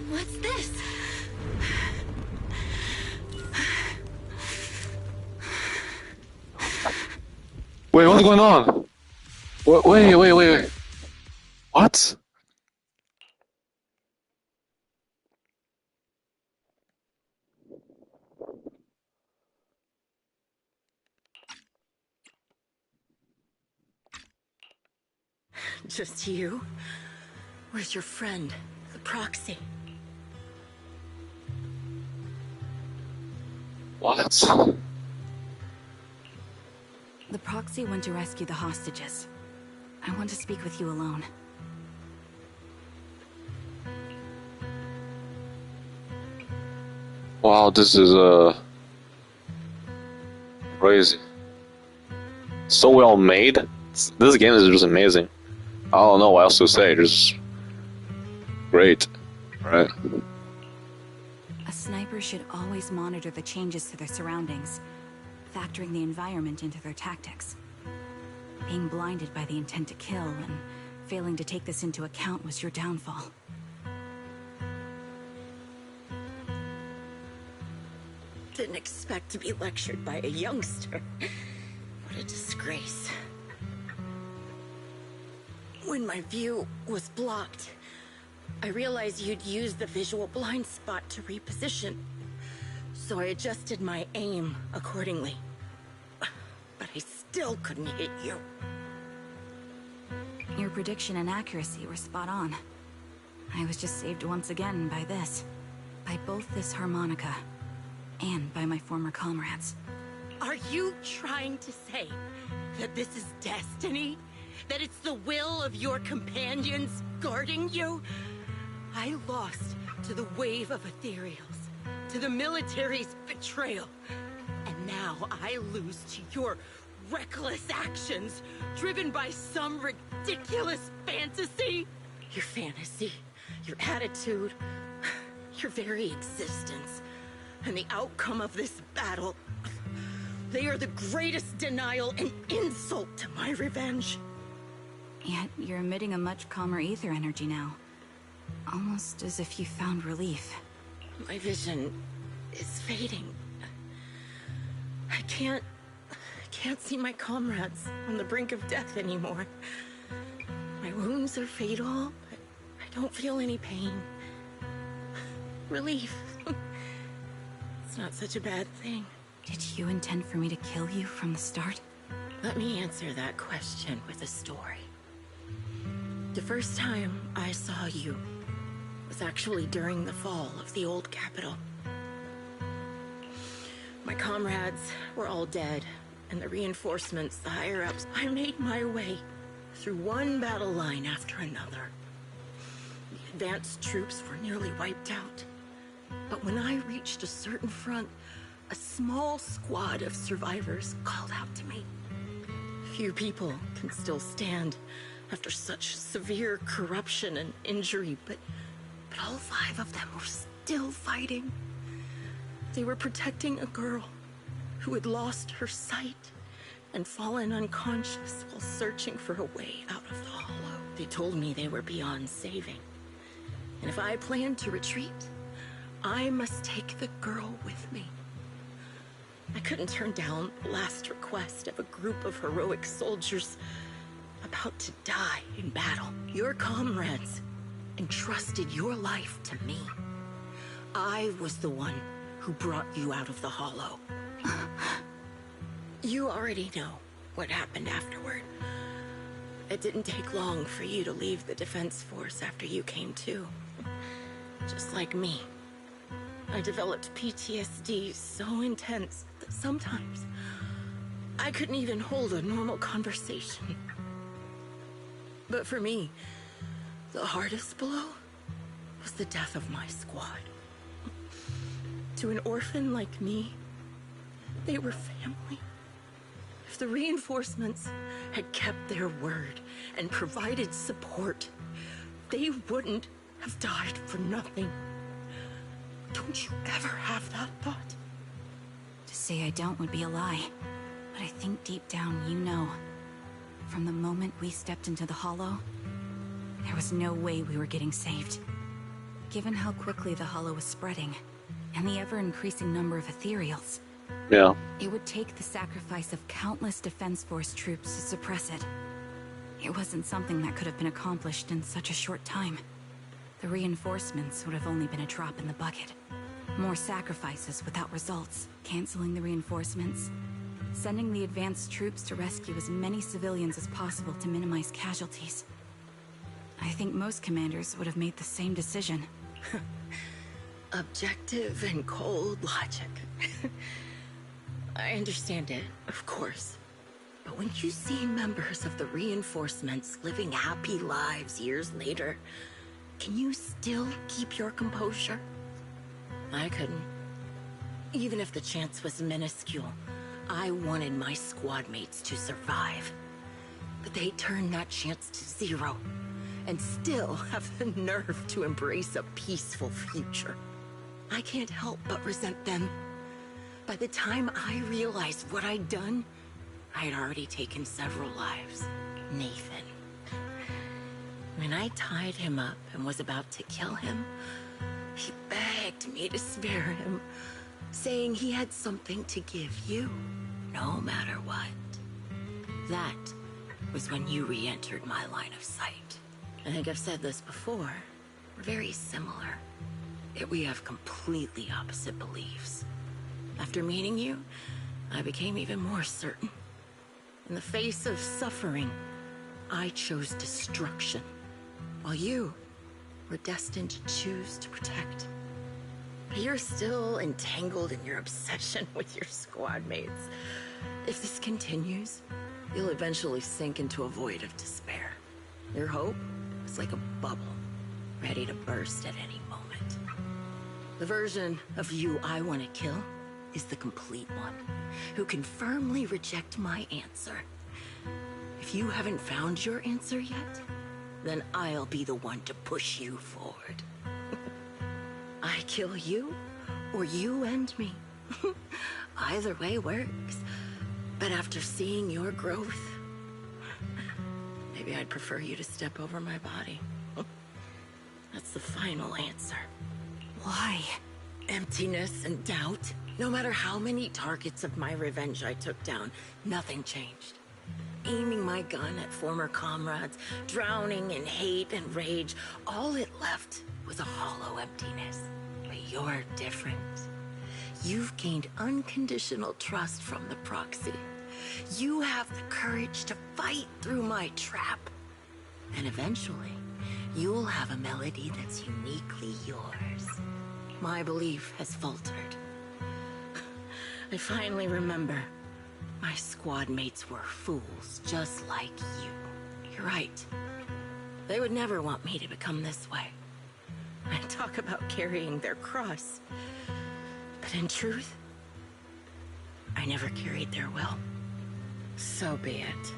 What's this? Wait, what's going on? Wait. What? Just you? Where's your friend, the proxy? What? The proxy went to rescue the hostages. I want to speak with you alone. Wow, this is crazy. So well made. This game is just amazing. I don't know what else to say. Just great, right? A sniper should always monitor the changes to their surroundings, factoring the environment into their tactics. Being blinded by the intent to kill and failing to take this into account was your downfall. Didn't expect to be lectured by a youngster. What a disgrace. When my view was blocked, I realized you'd used the visual blind spot to reposition. So I adjusted my aim accordingly. But I still couldn't hit you. Your prediction and accuracy were spot on. I was just saved once again by this. By both this harmonica, and by my former comrades. Are you trying to say that this is destiny? That it's the will of your companions guarding you? I lost to the wave of ethereals, to the military's betrayal. And now I lose to your reckless actions, driven by some ridiculous fantasy? Your fantasy, your attitude, your very existence, and the outcome of this battle, they are the greatest denial and insult to my revenge. Yet you're emitting a much calmer ether energy now. Almost as if you found relief. My vision is fading. I can't see my comrades on the brink of death anymore. My wounds are fatal, but I don't feel any pain. Relief. It's not such a bad thing. Did you intend for me to kill you from the start? Let me answer that question with a story. The first time I saw you was actually during the fall of the old capital. My comrades were all dead, and the reinforcements, the higher-ups. I made my way through one battle line after another. The advanced troops were nearly wiped out. But when I reached a certain front, a small squad of survivors called out to me. Few people can still stand after such severe corruption and injury, but all 5 of them were still fighting. They were protecting a girl who had lost her sight and fallen unconscious while searching for a way out of the hollow. They told me they were beyond saving. And if I planned to retreat, I must take the girl with me. I couldn't turn down the last request of a group of heroic soldiers about to die in battle. Your comrades entrusted your life to me. I was the one who brought you out of the hollow. You already know what happened afterward. It didn't take long for you to leave the defense force after you came to. Just like me. I developed PTSD so intense that sometimes I couldn't even hold a normal conversation. But for me, the hardest blow was the death of my squad. To an orphan like me, they were family. If the reinforcements had kept their word and provided support, they wouldn't have died for nothing. Don't you ever have that thought? To say I don't would be a lie, but I think deep down you know. From the moment we stepped into the hollow, there was no way we were getting saved. Given how quickly the hollow was spreading, and the ever-increasing number of ethereals, yeah, it would take the sacrifice of countless Defense Force troops to suppress it. It wasn't something that could have been accomplished in such a short time. The reinforcements would have only been a drop in the bucket. More sacrifices without results, canceling the reinforcements, sending the advanced troops to rescue as many civilians as possible to minimize casualties. I think most commanders would have made the same decision. Objective and cold logic. I understand it, of course. But when you see members of the reinforcements living happy lives years later, can you still keep your composure? I couldn't. Even if the chance was minuscule, I wanted my squad mates to survive. But they turned that chance to 0, and still have the nerve to embrace a peaceful future. I can't help but resent them. By the time I realized what I'd done, I had already taken several lives. Nathan. When I tied him up and was about to kill him, he begged me to spare him, saying he had something to give you, no matter what. That was when you re-entered my line of sight. I think I've said this before. We're very similar, yet we have completely opposite beliefs. After meeting you, I became even more certain. In the face of suffering, I chose destruction, while you were destined to choose to protect. You're still entangled in your obsession with your squad mates. If this continues, you'll eventually sink into a void of despair. Your hope is like a bubble, ready to burst at any moment. The version of you I want to kill is the complete one, who can firmly reject my answer. If you haven't found your answer yet, then I'll be the one to push you forward. I kill you, or you end me. Either way works. But after seeing your growth, maybe I'd prefer you to step over my body. That's the final answer. Why? Emptiness and doubt. No matter how many targets of my revenge I took down, nothing changed. Aiming my gun at former comrades, drowning in hate and rage, all it left was a hollow emptiness. But you're different. You've gained unconditional trust from the proxy. You have the courage to fight through my trap. And eventually, you'll have a melody that's uniquely yours. My belief has faltered. I finally remember. My squad mates were fools, just like you. You're right. They would never want me to become this way. I talk about carrying their cross. But in truth, I never carried their will. So be it.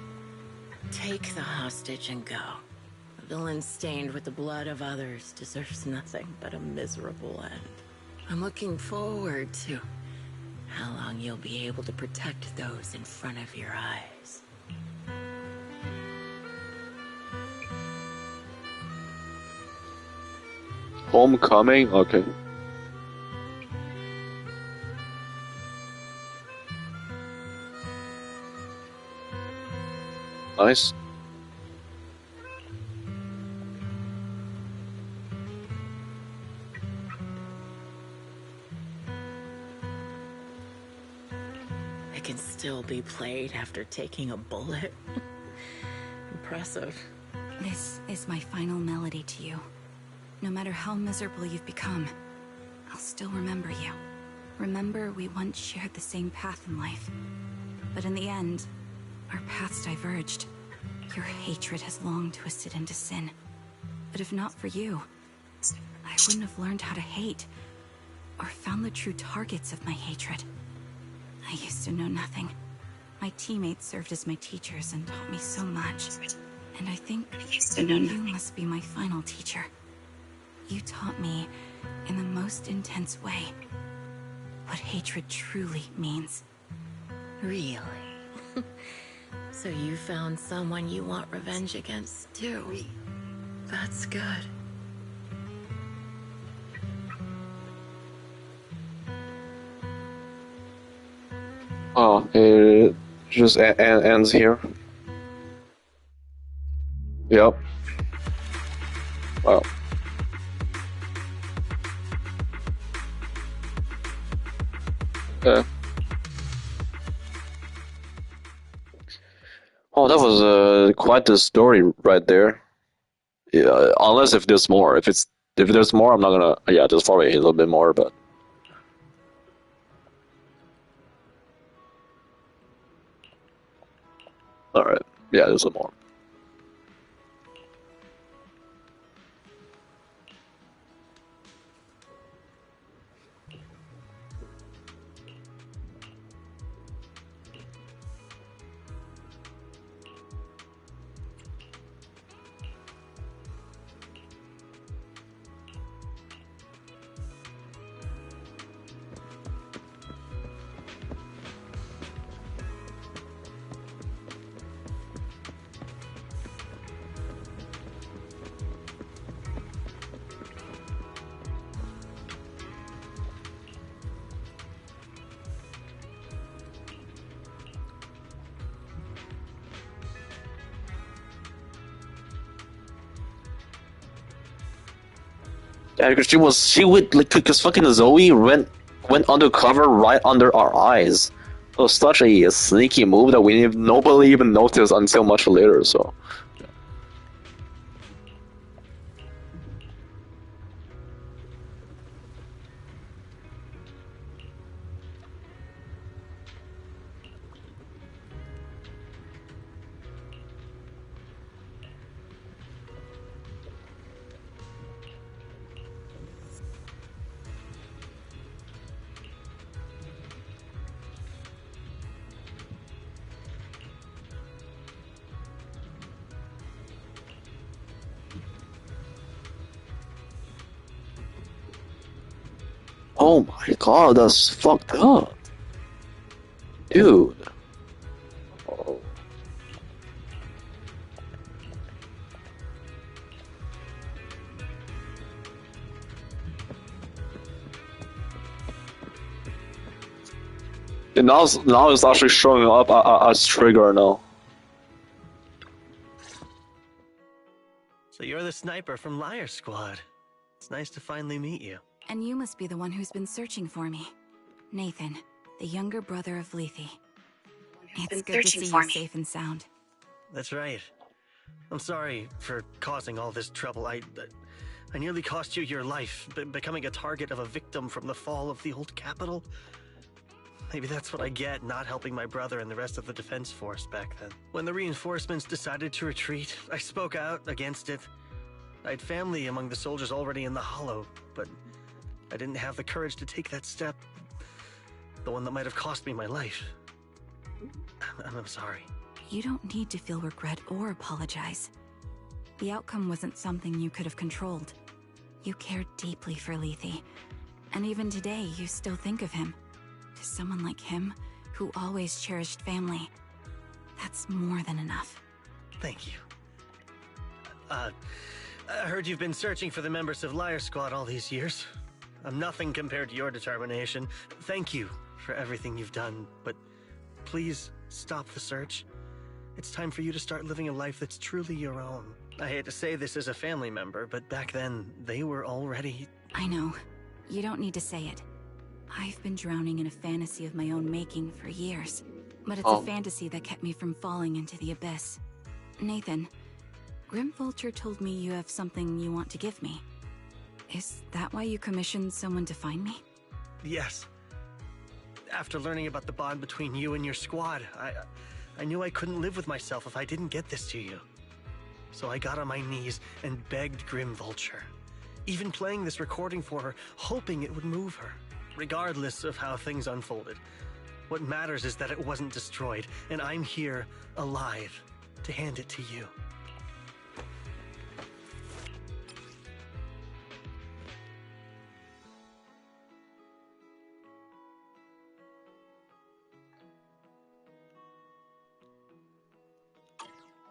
Take the hostage and go. A villain stained with the blood of others deserves nothing but a miserable end. I'm looking forward to how long you'll be able to protect those in front of your eyes. Homecoming? Okay. Nice. It can still be played after taking a bullet. Impressive. This is my final melody to you. No matter how miserable you've become, I'll still remember you. Remember we once shared the same path in life. But in the end, our paths diverged. Your hatred has long twisted into sin. But if not for you, I wouldn't have learned how to hate, or found the true targets of my hatred. I used to know nothing. My teammates served as my teachers and taught me so much. And I think you must be my final teacher. You taught me, in the most intense way, what hatred truly means. Really? So you found someone you want revenge against, too. That's good. Oh, it just ends here. Yep. Wow. Yeah. Oh, that was quite the story right there. Yeah, unless if there's more. If there's more, I'm not gonna. Yeah, there's probably a little bit more, but. All right. Yeah, there's some more. Yeah, because she would like because fucking Zoe went undercover right under our eyes. It was such a sneaky move that nobody even noticed until much later. So. Oh my god, that's fucked up. Dude. Oh. And now it's actually showing up as trigger now. So you're the sniper from Liar Squad. It's nice to finally meet you. And you must be the one who's been searching for me. Nathan, the younger brother of Lethe. It's good to see you safe and sound. That's right. I'm sorry for causing all this trouble. I nearly cost you your life, becoming a target of a victim from the fall of the old capital. Maybe that's what I get, not helping my brother and the rest of the defense force back then. When the reinforcements decided to retreat, I spoke out against it. I had family among the soldiers already in the Hollow, but I didn't have the courage to take that step. The one that might have cost me my life. I'm sorry. You don't need to feel regret or apologize. The outcome wasn't something you could have controlled. You cared deeply for Lethe, and even today you still think of him. To someone like him, who always cherished family, that's more than enough. Thank you. I heard you've been searching for the members of Liar Squad all these years. I'm nothing compared to your determination. Thank you for everything you've done, but please stop the search. It's time for you to start living a life that's truly your own. I hate to say this as a family member, but back then, they were already... I know. You don't need to say it. I've been drowning in a fantasy of my own making for years. But it's a fantasy that kept me from falling into the abyss. Nathan, Grim Vulture told me you have something you want to give me. Is that why you commissioned someone to find me? Yes. After learning about the bond between you and your squad, I knew I couldn't live with myself if I didn't get this to you. So I got on my knees and begged Grim Vulture. Even playing this recording for her, hoping it would move her. Regardless of how things unfolded. What matters is that it wasn't destroyed, and I'm here, alive, to hand it to you.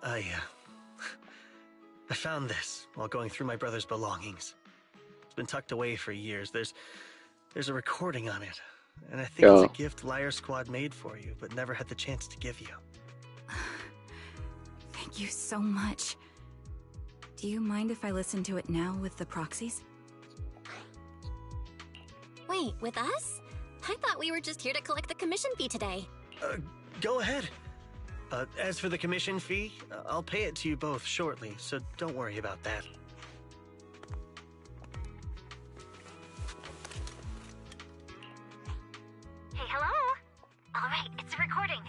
I found this while going through my brother's belongings. It's been tucked away for years. There's a recording on it, and I think it's a gift Liar Squad made for you, but never had the chance to give you. Thank you so much. Do you mind if I listen to it now with the proxies? Wait, with us? I thought we were just here to collect the commission fee today. Go ahead. As for the commission fee, I'll pay it to you both shortly, so don't worry about that. Hey, hello? Alright, it's a recording.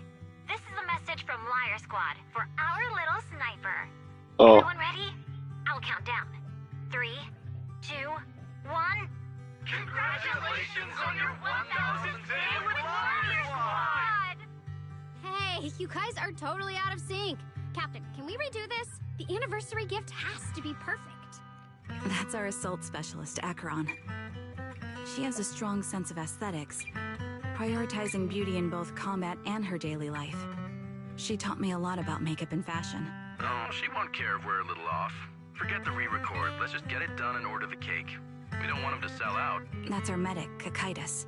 This is a message from Liar Squad for our little sniper. Everyone ready? I'll count down. 3, 2, 1. Congratulations on your 1000th day with Liar Squad! Hey, you guys are totally out of sync. Captain, can we redo this? The anniversary gift has to be perfect. That's our assault specialist, Acheron. She has a strong sense of aesthetics, prioritizing beauty in both combat and her daily life. She taught me a lot about makeup and fashion. Oh, she won't care if we're a little off. Forget the re-record. Let's just get it done and order the cake. We don't want him to sell out. That's our medic, Kakaitis.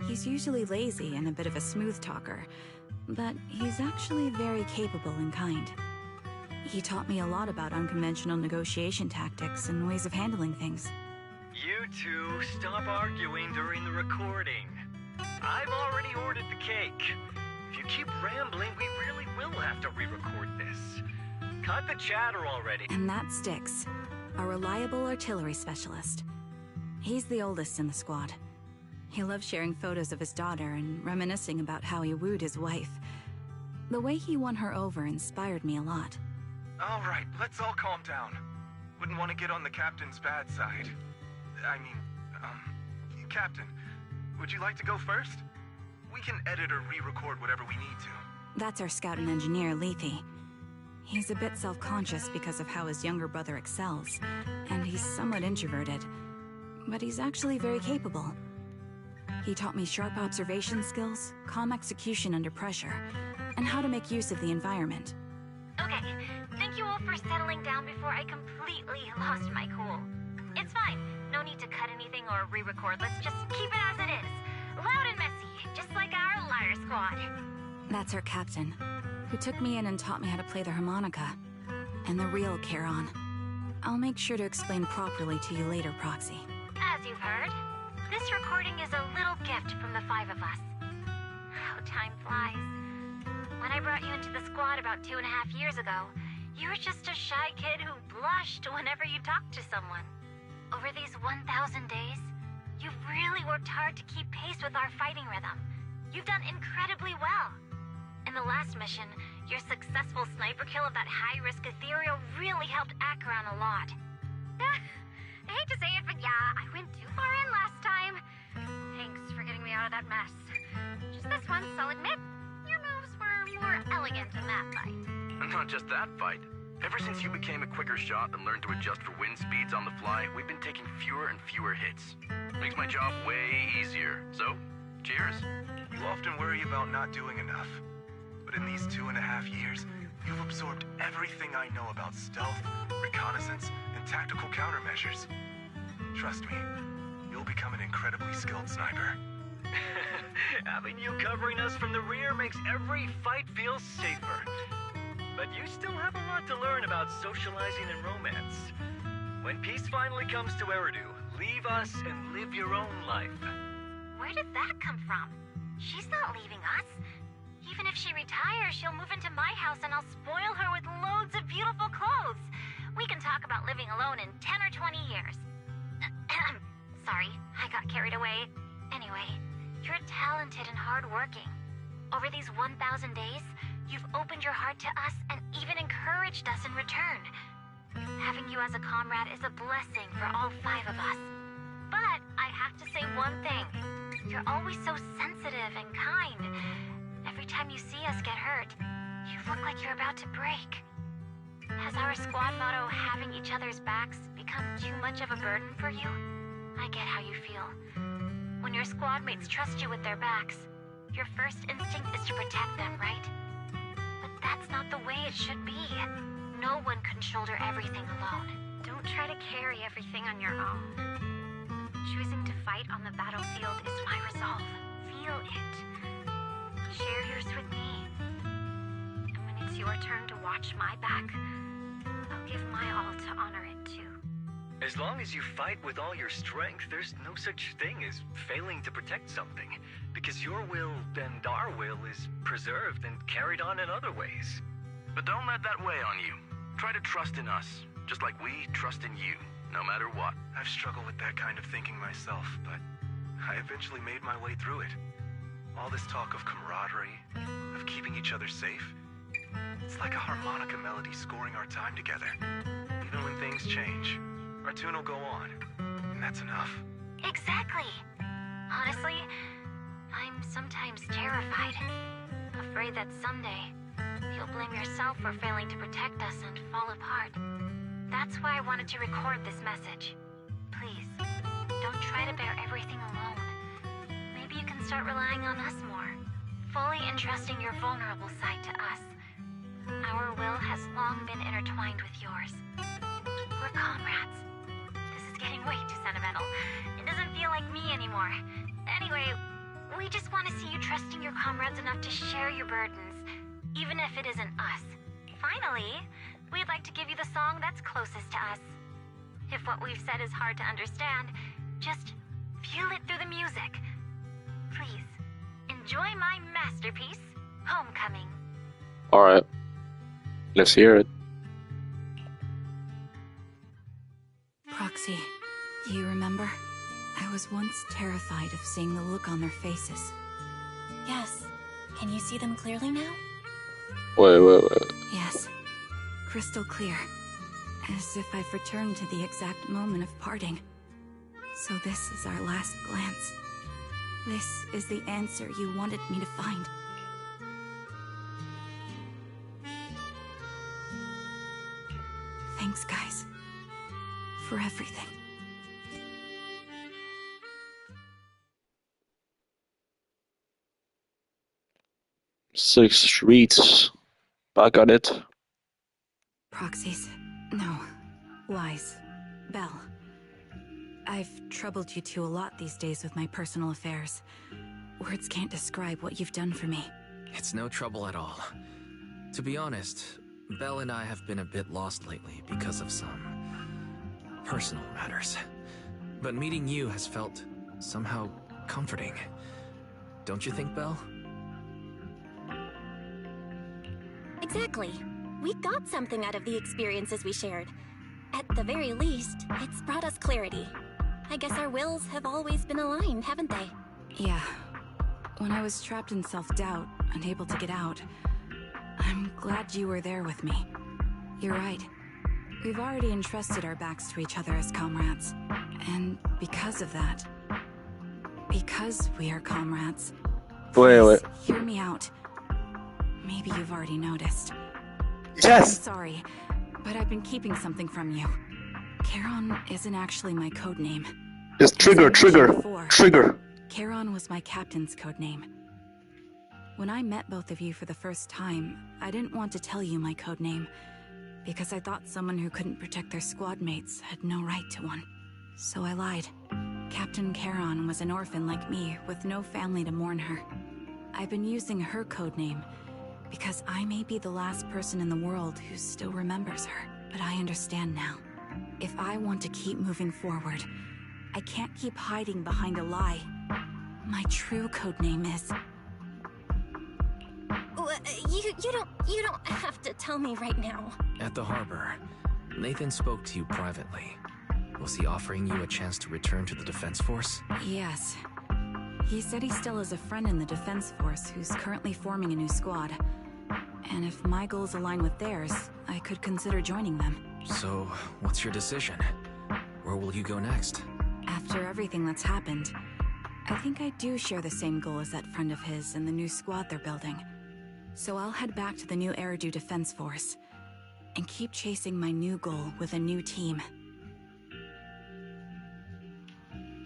He's usually lazy and a bit of a smooth talker, but he's actually very capable and kind. He taught me a lot about unconventional negotiation tactics and ways of handling things. You two, stop arguing during the recording. I've already ordered the cake. If you keep rambling, we really will have to re-record this. Cut the chatter already. And that sticks. A reliable artillery specialist. He's the oldest in the squad. He loves sharing photos of his daughter and reminiscing about how he wooed his wife. The way he won her over inspired me a lot. All right, let's all calm down. Wouldn't want to get on the captain's bad side. Captain, would you like to go first? We can edit or re-record whatever we need to. That's our scout and engineer, Lethe. He's a bit self-conscious because of how his younger brother excels, and he's somewhat introverted. But he's actually very capable. He taught me sharp observation skills, calm execution under pressure, and how to make use of the environment. Okay, thank you all for settling down before I completely lost my cool. It's fine. No need to cut anything or re-record. Let's just keep it as it is. Loud and messy, just like our liar squad. That's our captain, who took me in and taught me how to play the harmonica. And the real Charon. I'll make sure to explain properly to you later, Proxy. As you've heard, this recording is a little gift from the 5 of us. How time flies. When I brought you into the squad about 2.5 years ago, you were just a shy kid who blushed whenever you talked to someone. Over these 1,000 days, you've really worked hard to keep pace with our fighting rhythm. You've done incredibly well. In the last mission, your successful sniper kill of that high-risk ethereal really helped Acheron a lot. I hate to say it, but yeah, I went too far in last time. Thanks for getting me out of that mess. Just this once, I'll admit, your moves were more elegant in that fight. And not just that fight. Ever since you became a quicker shot and learned to adjust for wind speeds on the fly, we've been taking fewer and fewer hits. Makes my job way easier. So, cheers. You often worry about not doing enough. But in these 2.5 years, you've absorbed everything I know about stealth, reconnaissance, and tactical countermeasures. Trust me, you'll become an incredibly skilled sniper. Having you covering us from the rear makes every fight feel safer. But you still have a lot to learn about socializing and romance. When peace finally comes to Eridu, leave us and live your own life. Where did that come from? She's not leaving us. Even if she retires, she'll move into my house and I'll spoil her with loads of beautiful clothes. We can talk about living alone in 10 or 20 years. Sorry, I got carried away. Anyway, you're talented and hardworking. Over these 1,000 days, you've opened your heart to us and even encouraged us in return. Having you as a comrade is a blessing for all 5 of us. But I have to say one thing. You're always so sensitive and kind. Every time you see us get hurt, you look like you're about to break. Has our squad motto, having each other's backs, become too much of a burden for you? I get how you feel. When your squad mates trust you with their backs, your first instinct is to protect them, right? But that's not the way it should be. No one can shoulder everything alone. Don't try to carry everything on your own. Choosing to fight on the battlefield is my resolve. Feel it. Share yours with me. And when it's your turn to watch my back, I'll give my all to honor it too. As long as you fight with all your strength, there's no such thing as failing to protect something, because your will and our will is preserved and carried on in other ways. But don't let that weigh on you. Try to trust in us, just like we trust in you, no matter what. I've struggled with that kind of thinking myself, but I eventually made my way through it. All this talk of camaraderie, of keeping each other safe, it's like a harmonica melody scoring our time together. Even when things change, our tune will go on, and that's enough. Exactly. Honestly, I'm sometimes terrified. Afraid that someday, you'll blame yourself for failing to protect us and fall apart. That's why I wanted to record this message. Please, don't try to bear everything alone. Maybe you can start relying on us more, fully entrusting your vulnerable side to us. Our will has long been intertwined with yours. We're comrades. This is getting way too sentimental. It doesn't feel like me anymore. Anyway, we just want to see you trusting your comrades enough to share your burdens, even if it isn't us. Finally, we'd like to give you the song that's closest to us. If what we've said is hard to understand, just feel it through the music. Please, enjoy my masterpiece, Homecoming. Alright. Let's hear it. Proxy, do you remember? I was once terrified of seeing the look on their faces. Yes. Can you see them clearly now? Wait. Yes. Crystal clear. As if I've returned to the exact moment of parting. So this is our last glance. This is the answer you wanted me to find. Thanks, guys. For everything. Six streets. I got it. Proxies. No. Lies. Belle. I've troubled you two a lot these days with my personal affairs. Words can't describe what you've done for me. It's no trouble at all. To be honest, Belle and I have been a bit lost lately because of some personal matters. But meeting you has felt somehow comforting. Don't you think, Belle? Exactly. We got something out of the experiences we shared. At the very least, it's brought us clarity. I guess our wills have always been aligned, haven't they? Yeah. When I was trapped in self-doubt, unable to get out, I'm glad you were there with me. You're right. We've already entrusted our backs to each other as comrades. And because of that, because we are comrades, wait. Hear me out. Maybe you've already noticed. Yes! I'm sorry, but I've been keeping something from you. Charon isn't actually my code name. Just trigger. Charon was my captain's code name. When I met both of you for the first time, I didn't want to tell you my code name, because I thought someone who couldn't protect their squad mates had no right to one. So I lied. Captain Charon was an orphan like me, with no family to mourn her. I've been using her code name, because I may be the last person in the world who still remembers her. But I understand now. If I want to keep moving forward, I can't keep hiding behind a lie. My true code name is... You don't have to tell me right now. At the harbor, Nathan spoke to you privately. Was he offering you a chance to return to the Defense Force? Yes. He said he still has a friend in the Defense Force who's currently forming a new squad. And if my goals align with theirs, I could consider joining them. So, what's your decision? Where will you go next? After everything that's happened, I think I do share the same goal as that friend of his and the new squad they're building. So I'll head back to the new Eridu Defense Force and keep chasing my new goal with a new team.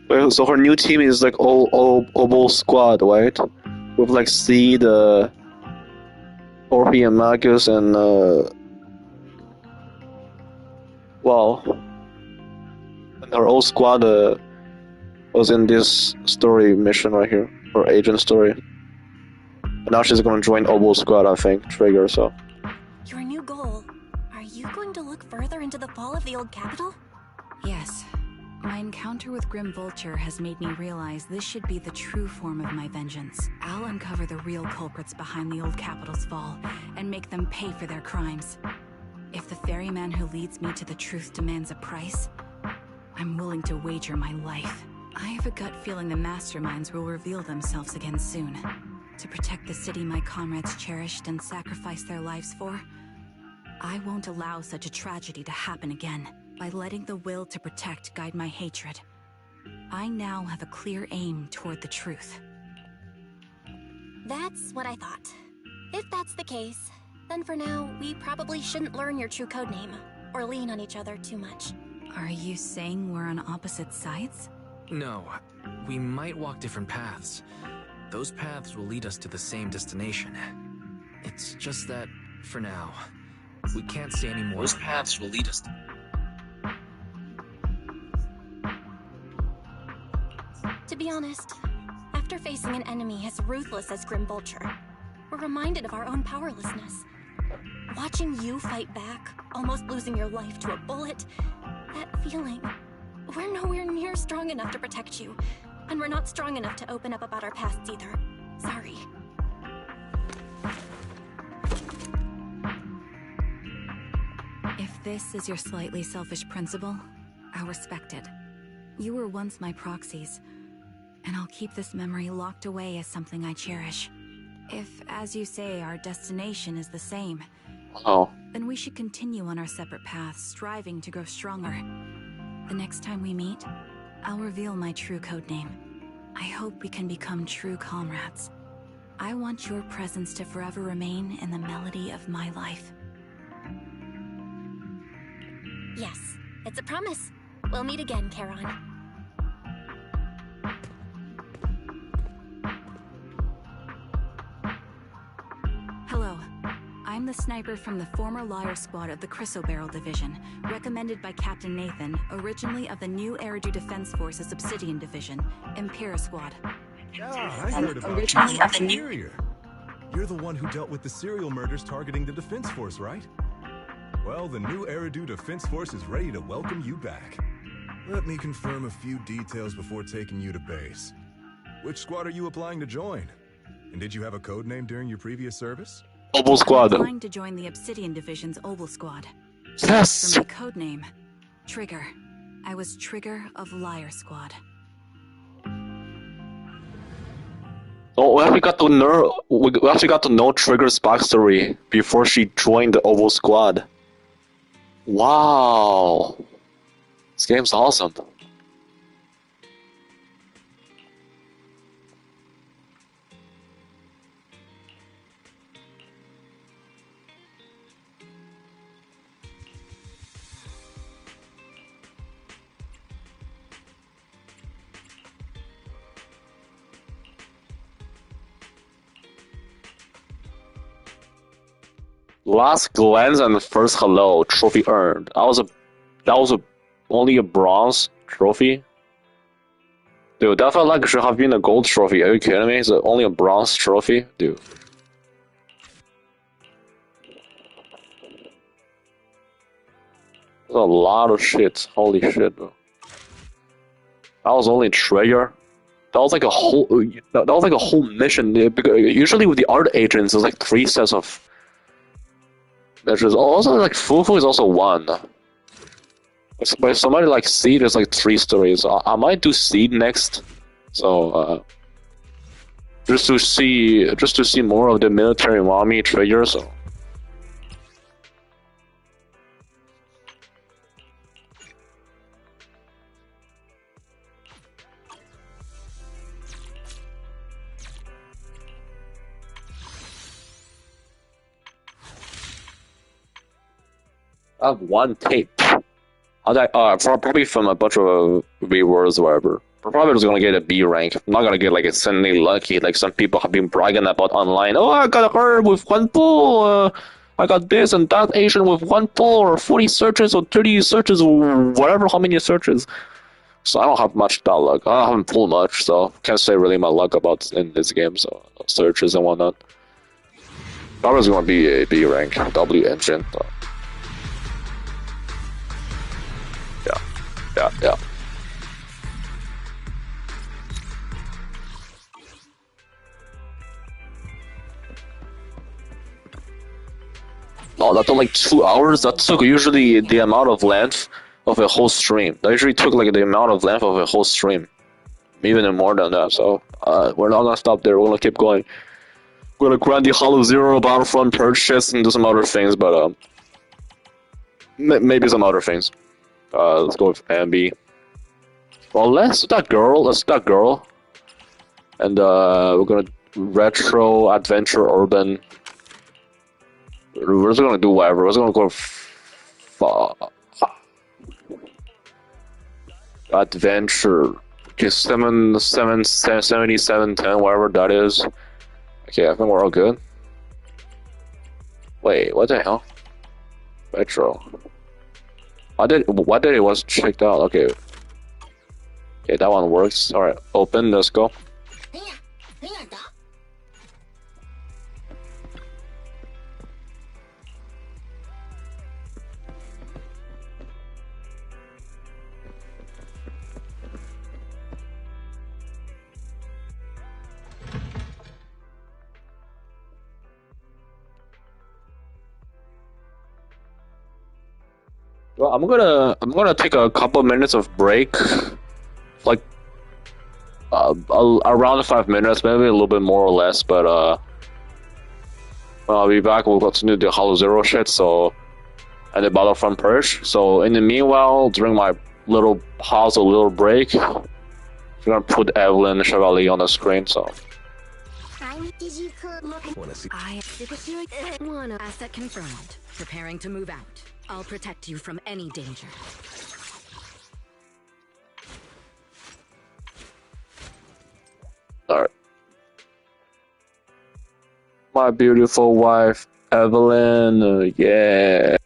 Well, so her new team is like all squad, right? With like C, the Orphe and Marcus and wow. And her whole squad was in this story mission right here, or agent story. And now she's gonna join Oboe Squad, I think, Trigger, so. Your new goal. Are you going to look further into the fall of the old capital? Yes. My encounter with Grim Vulture has made me realize this should be the true form of my vengeance. I'll uncover the real culprits behind the old capital's fall and make them pay for their crimes. If the ferryman who leads me to the truth demands a price, I'm willing to wager my life. I have a gut feeling the masterminds will reveal themselves again soon. To protect the city my comrades cherished and sacrificed their lives for, I won't allow such a tragedy to happen again. By letting the will to protect guide my hatred, I now have a clear aim toward the truth. That's what I thought. If that's the case, then for now, we probably shouldn't learn your true codename, or lean on each other too much. Are you saying we're on opposite sides? No, we might walk different paths. Those paths will lead us to the same destination. It's just that, for now, we can't say any more. Those paths will lead us to... To be honest, after facing an enemy as ruthless as Grim Vulture, we're reminded of our own powerlessness. Watching you fight back, almost losing your life to a bullet, that feeling, we're nowhere near strong enough to protect you, and we're not strong enough to open up about our pasts either. Sorry. If this is your slightly selfish principle, I'll respect it. You were once my proxies, and I'll keep this memory locked away as something I cherish. If, as you say, our destination is the same, then we should continue on our separate paths, striving to grow stronger. The next time we meet, I'll reveal my true codename. I hope we can become true comrades. I want your presence to forever remain in the melody of my life. Yes, it's a promise. We'll meet again, Charon. Hello. I'm the sniper from the former Liar Squad of the Chrysoberyl Division, recommended by Captain Nathan, originally of the new Eridu Defense Force's Obsidian Division, Impera Squad. Ah, I heard about you from Exterior. You're the one who dealt with the serial murders targeting the Defense Force, right? Well, the new Eridu Defense Force is ready to welcome you back. Let me confirm a few details before taking you to base. Which squad are you applying to join? And did you have a code name during your previous service? Oval Squad. I'm applying to join the Obsidian Division's Oval Squad. Yes! For my code name, Trigger. I was Trigger of Liar Squad. Oh, we actually got to know Trigger's backstory before she joined the Oval Squad. Wow. This game's awesome. Last glance and first hello trophy earned. That was only a bronze trophy. Dude, that felt like it should have been a gold trophy. Are you kidding me? It's only a bronze trophy, dude. There's a lot of shit. Holy shit, bro. That was only Treasure. That was like a whole. That was like a whole mission. Because usually with the art agents, there's like 3 sets of measures. Also, like Fufu is also 1. But if somebody like Seed, there's like 3 stories. I might do Seed next. So just to see more of the military mommy treasure. So. I have 1 tape. Probably from a bunch of rewards or whatever. Probably just gonna get a B rank. I'm not gonna get like insanely lucky like some people have been bragging about online. Oh, I got her with 1 pull. I got this and that Asian with 1 pull, or 40 searches or 30 searches, or whatever, how many searches. So I don't have much that luck. I haven't pulled much, so can't say really my luck about in this game. So searches and whatnot. Probably just gonna be a B rank W engine. So. Yeah. Oh, that took like 2 hours? That took usually the amount of length of a whole stream. That usually took like the amount of length of a whole stream. Even more than that, so we're not gonna stop there, we're gonna keep going. We're gonna grind the Hollow Zero, Battlefront purchase, and do some other things, but maybe some other things. Let's go with Ambi. Well, let's that girl. And we're gonna retro, adventure, urban. We're just gonna do whatever. We're just gonna go adventure. Okay, 7710, whatever that is. Okay, I think we're all good. Wait, what the hell? Retro. Why did it was checked out? Okay. Okay, that one works. Alright, open, let's go. Well, I'm gonna take a couple minutes of break, like around 5 minutes, maybe a little bit more or less. But when I'll be back, we'll continue the Hollow Zero shit. So, and the Battlefront purge. So in the meanwhile, during my little pause, a little break, we're gonna put Evelyn Chevalier on the screen. So. Asset confirmed. Preparing to move out. I'll protect you from any danger. Alright. My beautiful wife, Evelyn, yeah.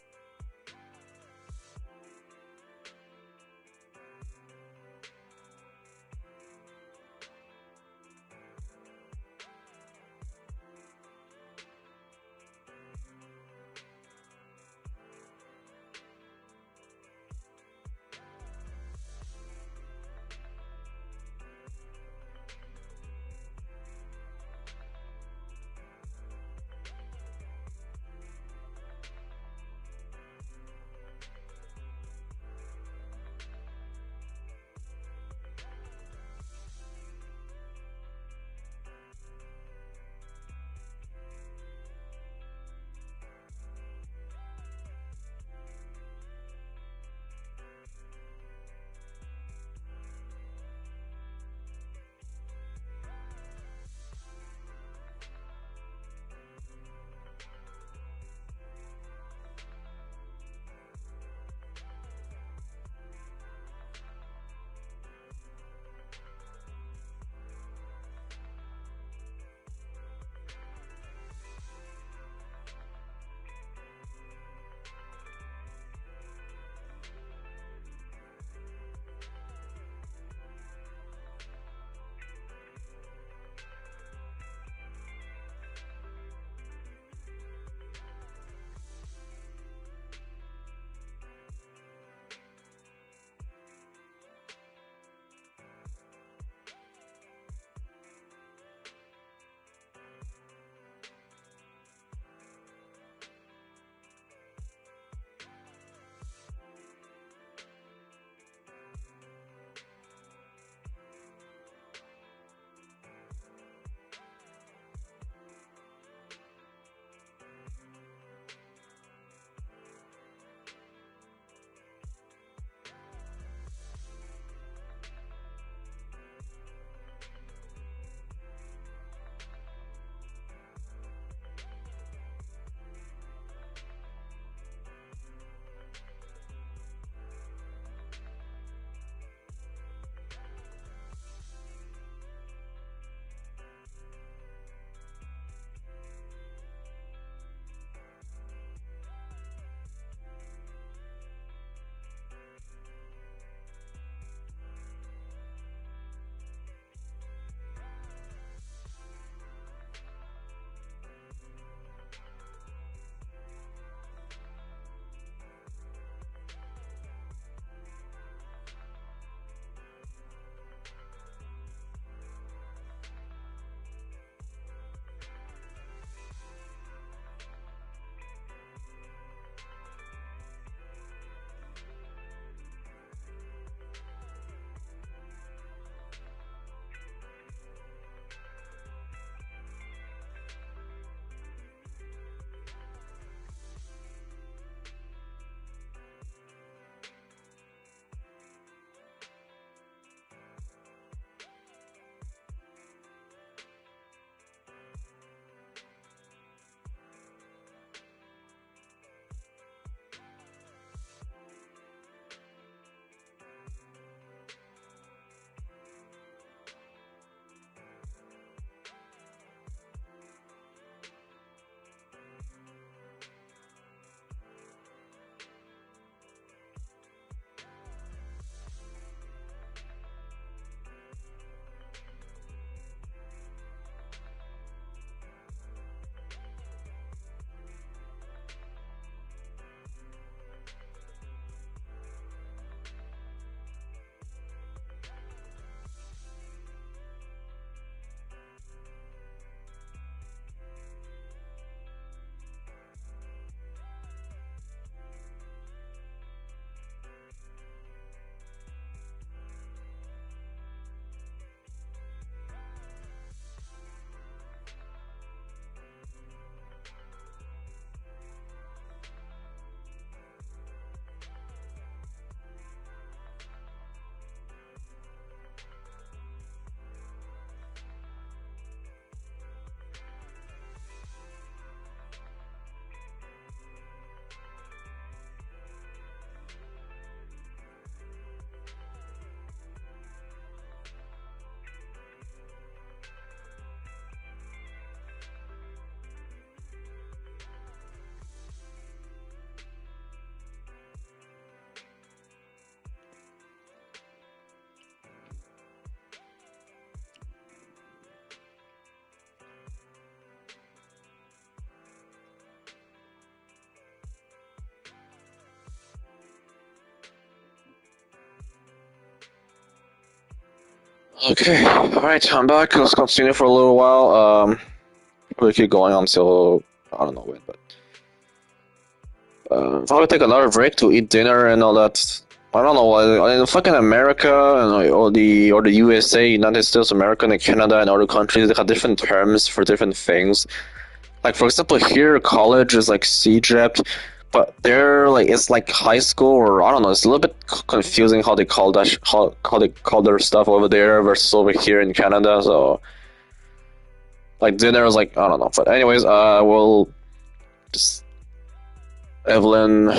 Okay, alright, I'm back. Let's continue for a little while. We'll keep going until I don't know when, but probably take another break to eat dinner and all that. I don't know. In fucking America and or the USA, United States, America, and Canada, and other countries, they have different terms for different things. Like for example, here college is like CJEP, but they're like it's like high school or I don't know. It's a little bit confusing how they call that how they call their stuff over there versus over here in Canada. So like dinner is like I don't know. But anyways, we'll just Evelyn.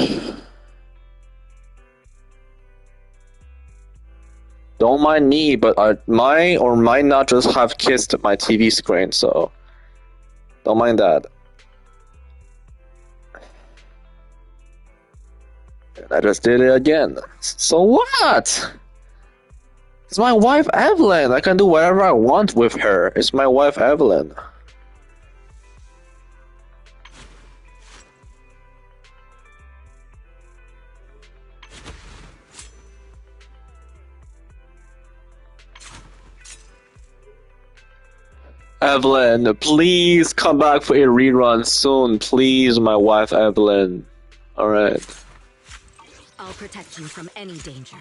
Don't mind me, but I might or might not just have kissed my TV screen, so don't mind that. And I just did it again. So what? It's my wife Evelyn. I can do whatever I want with her. It's my wife Evelyn. Evelyn, please come back for a rerun soon. Please, my wife Evelyn. Alright. I'll protect you from any danger.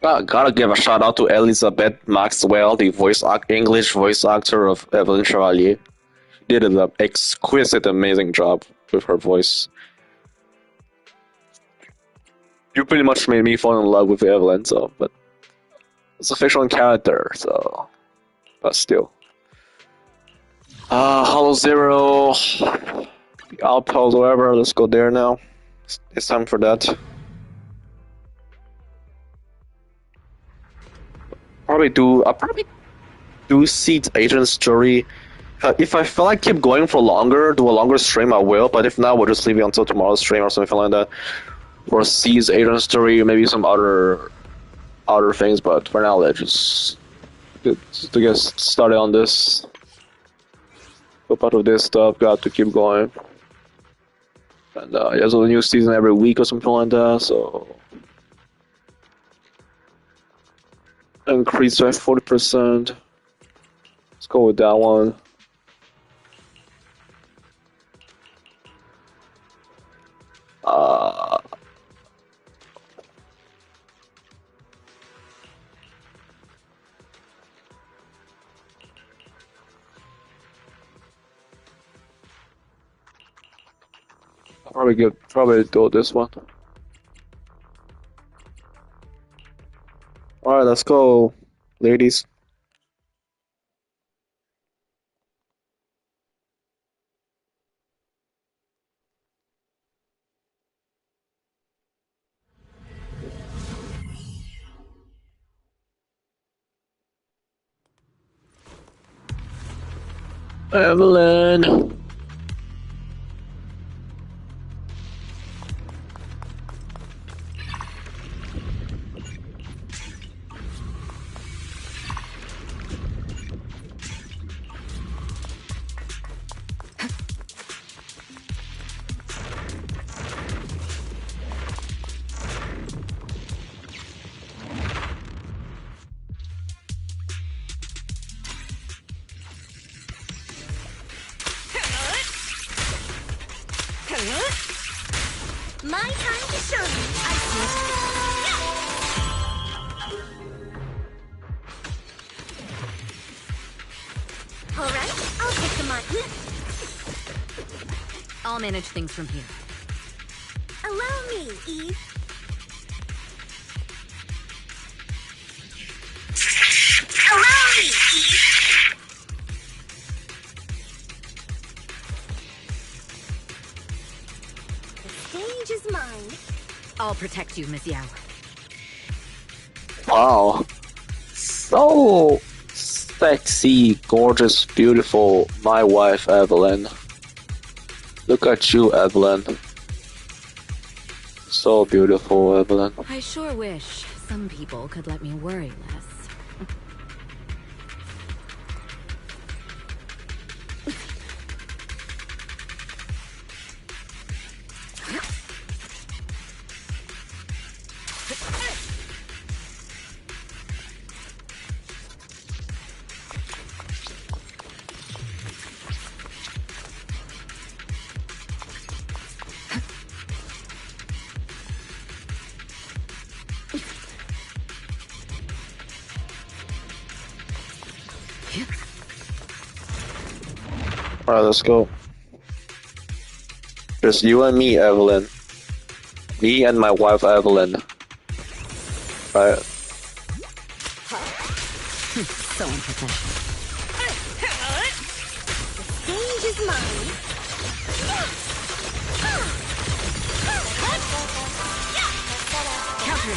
Gotta give a shout out to Elizabeth Maxwell, the English voice actor of Evelyn Chevalier. She did an exquisite, amazing job with her voice. You pretty much made me fall in love with Evelyn, but it's a fictional character, but still. Hollow Zero, the Outpost, whatever. Let's go there now. It's time for that. I'll probably do Seed's agent story. If I feel like keep going for longer, do a longer stream, I will. But if not, we'll just leave it until tomorrow's stream or something like that. For Seed's agent story, maybe some other things. But for now, let's just to get started on this. Hope out of this stuff, got to keep going. And there's a new season every week or something like that. So increase by 40%. Let's go with that one. Probably do this one. Alright, let's go, ladies. Evelyn. My time to show you. I see. All right, I'll take the mic. I'll manage things from here. Allow me, Eve. Allow me, Eve. Stage is mine. I'll protect you, Miss Yao. Wow. So sexy, gorgeous, beautiful. My wife, Evelyn. Look at you, Evelyn. So beautiful, Evelyn. I sure wish some people could let me worry less. Alright, let's go. Just you and me, Evelyn. Me and my wife, Evelyn. Right. So unprofessional. The stage is mine. Counter.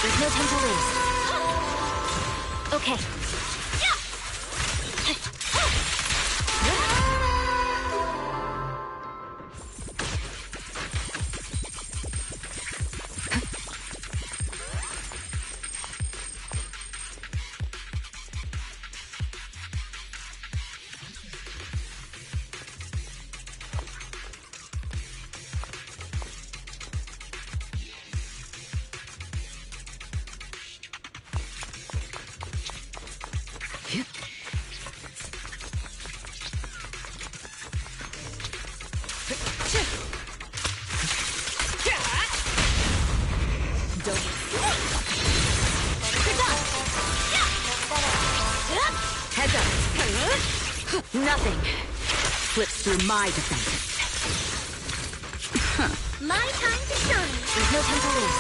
There's no time to lose. Okay. Nothing slips through my defenses. My time to shine. There's no time to lose.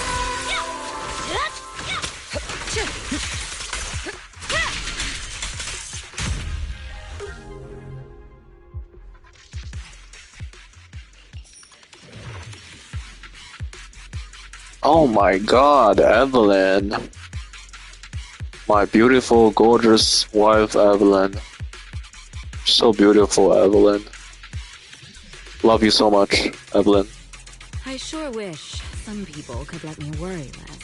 Oh my god, Evelyn. My beautiful, gorgeous wife, Evelyn. So beautiful, Evelyn. Love you so much, Evelyn. I sure wish some people could let me worry less.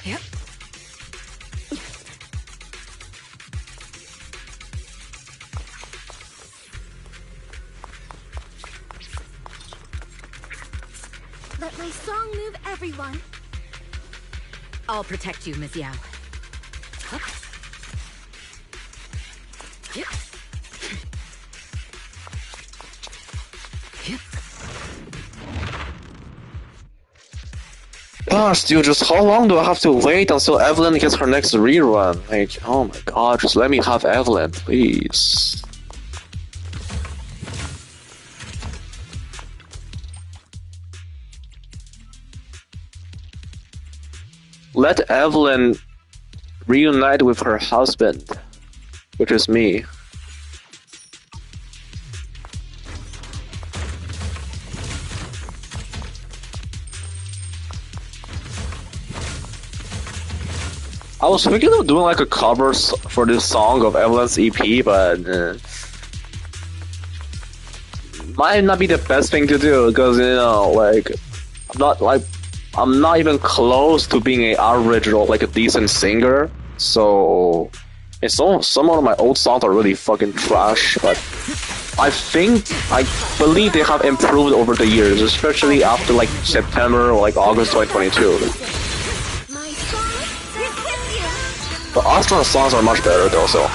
Yep. Let my song move everyone. I'll protect you, Ms. Yao. Hup. Yep. Yep. Gosh, dude, just how long do I have to wait until Evelyn gets her next rerun? Like, oh my god, just let me have Evelyn, please. Let Evelyn reunite with her husband, which is me. I was thinking of doing like a cover for this song of Evelyn's EP, but might not be the best thing to do because, you know, like I'm not even close to being an original, like a decent singer. So, and some of my old songs are really fucking trash. But I believe they have improved over the years, especially after like September or like August 2022. The Astra songs are much better though. So.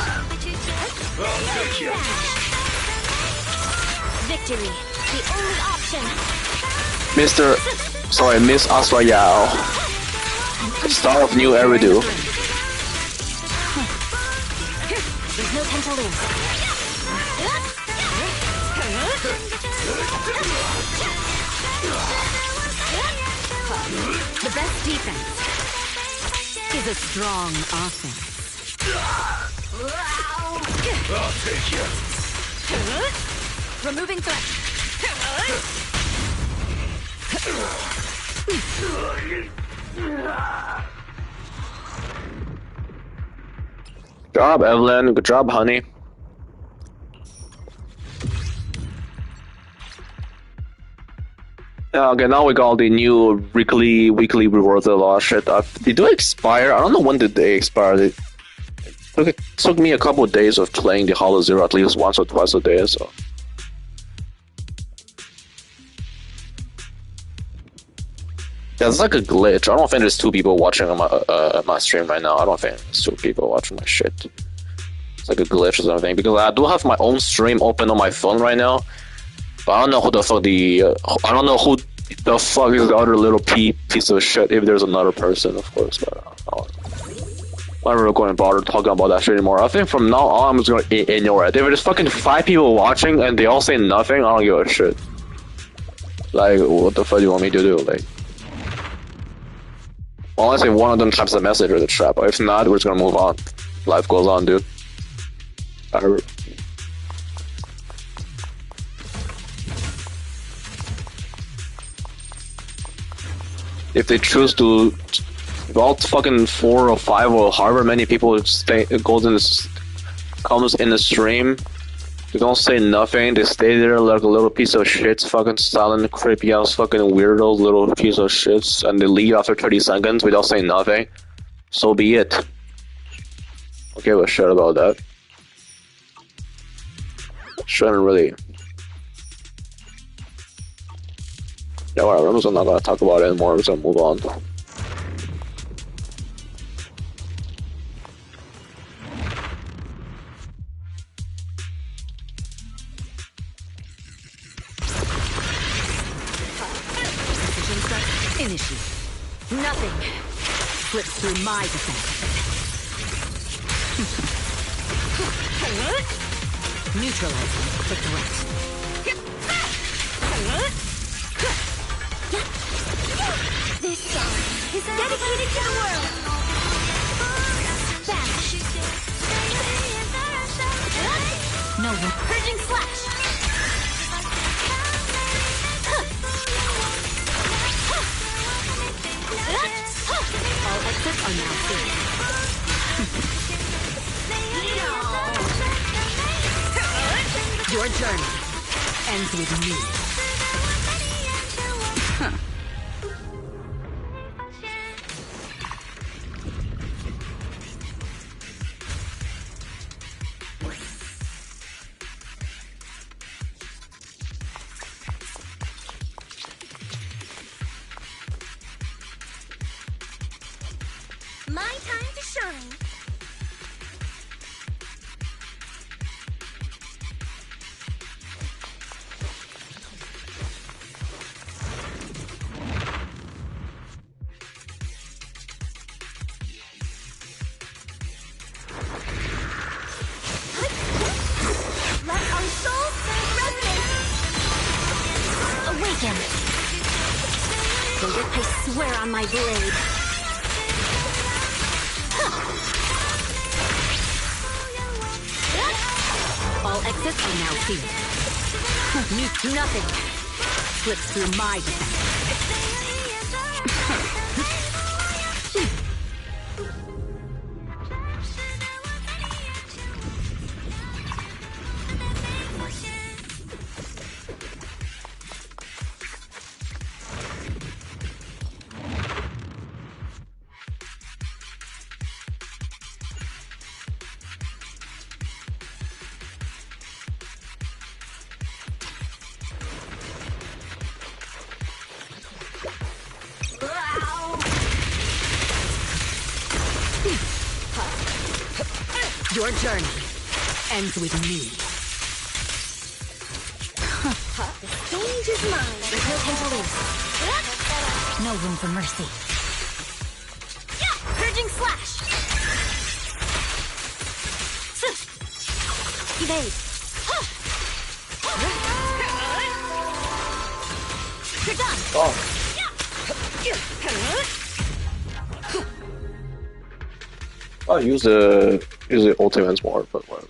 Victory, the only option. Miss Astra Yao, star of New Eridu. There's no time to lose. The best defense is a strong offense. I'll take you. Removing threat. Good job, Evelyn. Good job, honey. Okay, now we got the new weekly rewards and all that shit. They do expire. I don't know when did they expire. They It took me a couple of days of playing the Hollow Zero at least once or twice a day, so. Yeah, it's like a glitch. I don't think there's 2 people watching on my stream right now. I don't think there's 2 people watching my shit. It's like a glitch or something, because I do have my own stream open on my phone right now, but I don't know who the fuck I don't know who the fuck is the other little piece of shit, if there's another person, of course, but I'm not really going to bother talking about that shit anymore. I think from now on, I'm just going to ignore it. If there's fucking 5 people watching and they all say nothing, I don't give a shit. Like, what the fuck do you want me to do? Like, unless if one of them types a message or the trap. If not, we're just gonna move on. Life goes on, dude. If they choose to, all fucking 4 or 5 or however many people comes in the stream, they don't say nothing. They stay there like a little piece of shit, fucking silent, creepy ass, fucking weirdo little piece of shits, and they leave after 30 seconds without saying nothing. So be it. Don't give a shit about that. Shouldn't really. Yeah, whatever. I'm just not gonna talk about it anymore. I'm just gonna move on. Initiate. Nothing slips through my defense. Neutralizing the threat. This song is dedicated to the world. No one. Purging slash. All exits are now free. Your journey ends with me. My time to shine. Let our souls resonate. Awaken. I swear on my blade. All exits are now sealed. Nothing slips through my defense. Your journey ends with me. The stage is mine. There's no time to lose. No room for mercy. Purging slash. Evade. You're done. Oh. I'll use the ultimates more, but whatever.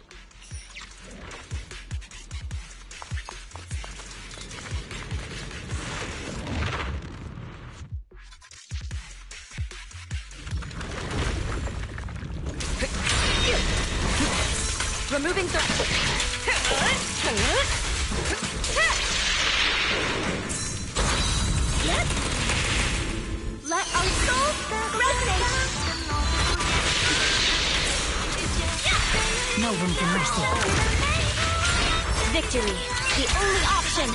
Removing threat. Let our souls resonate. No room for mercy. Victory, the only option.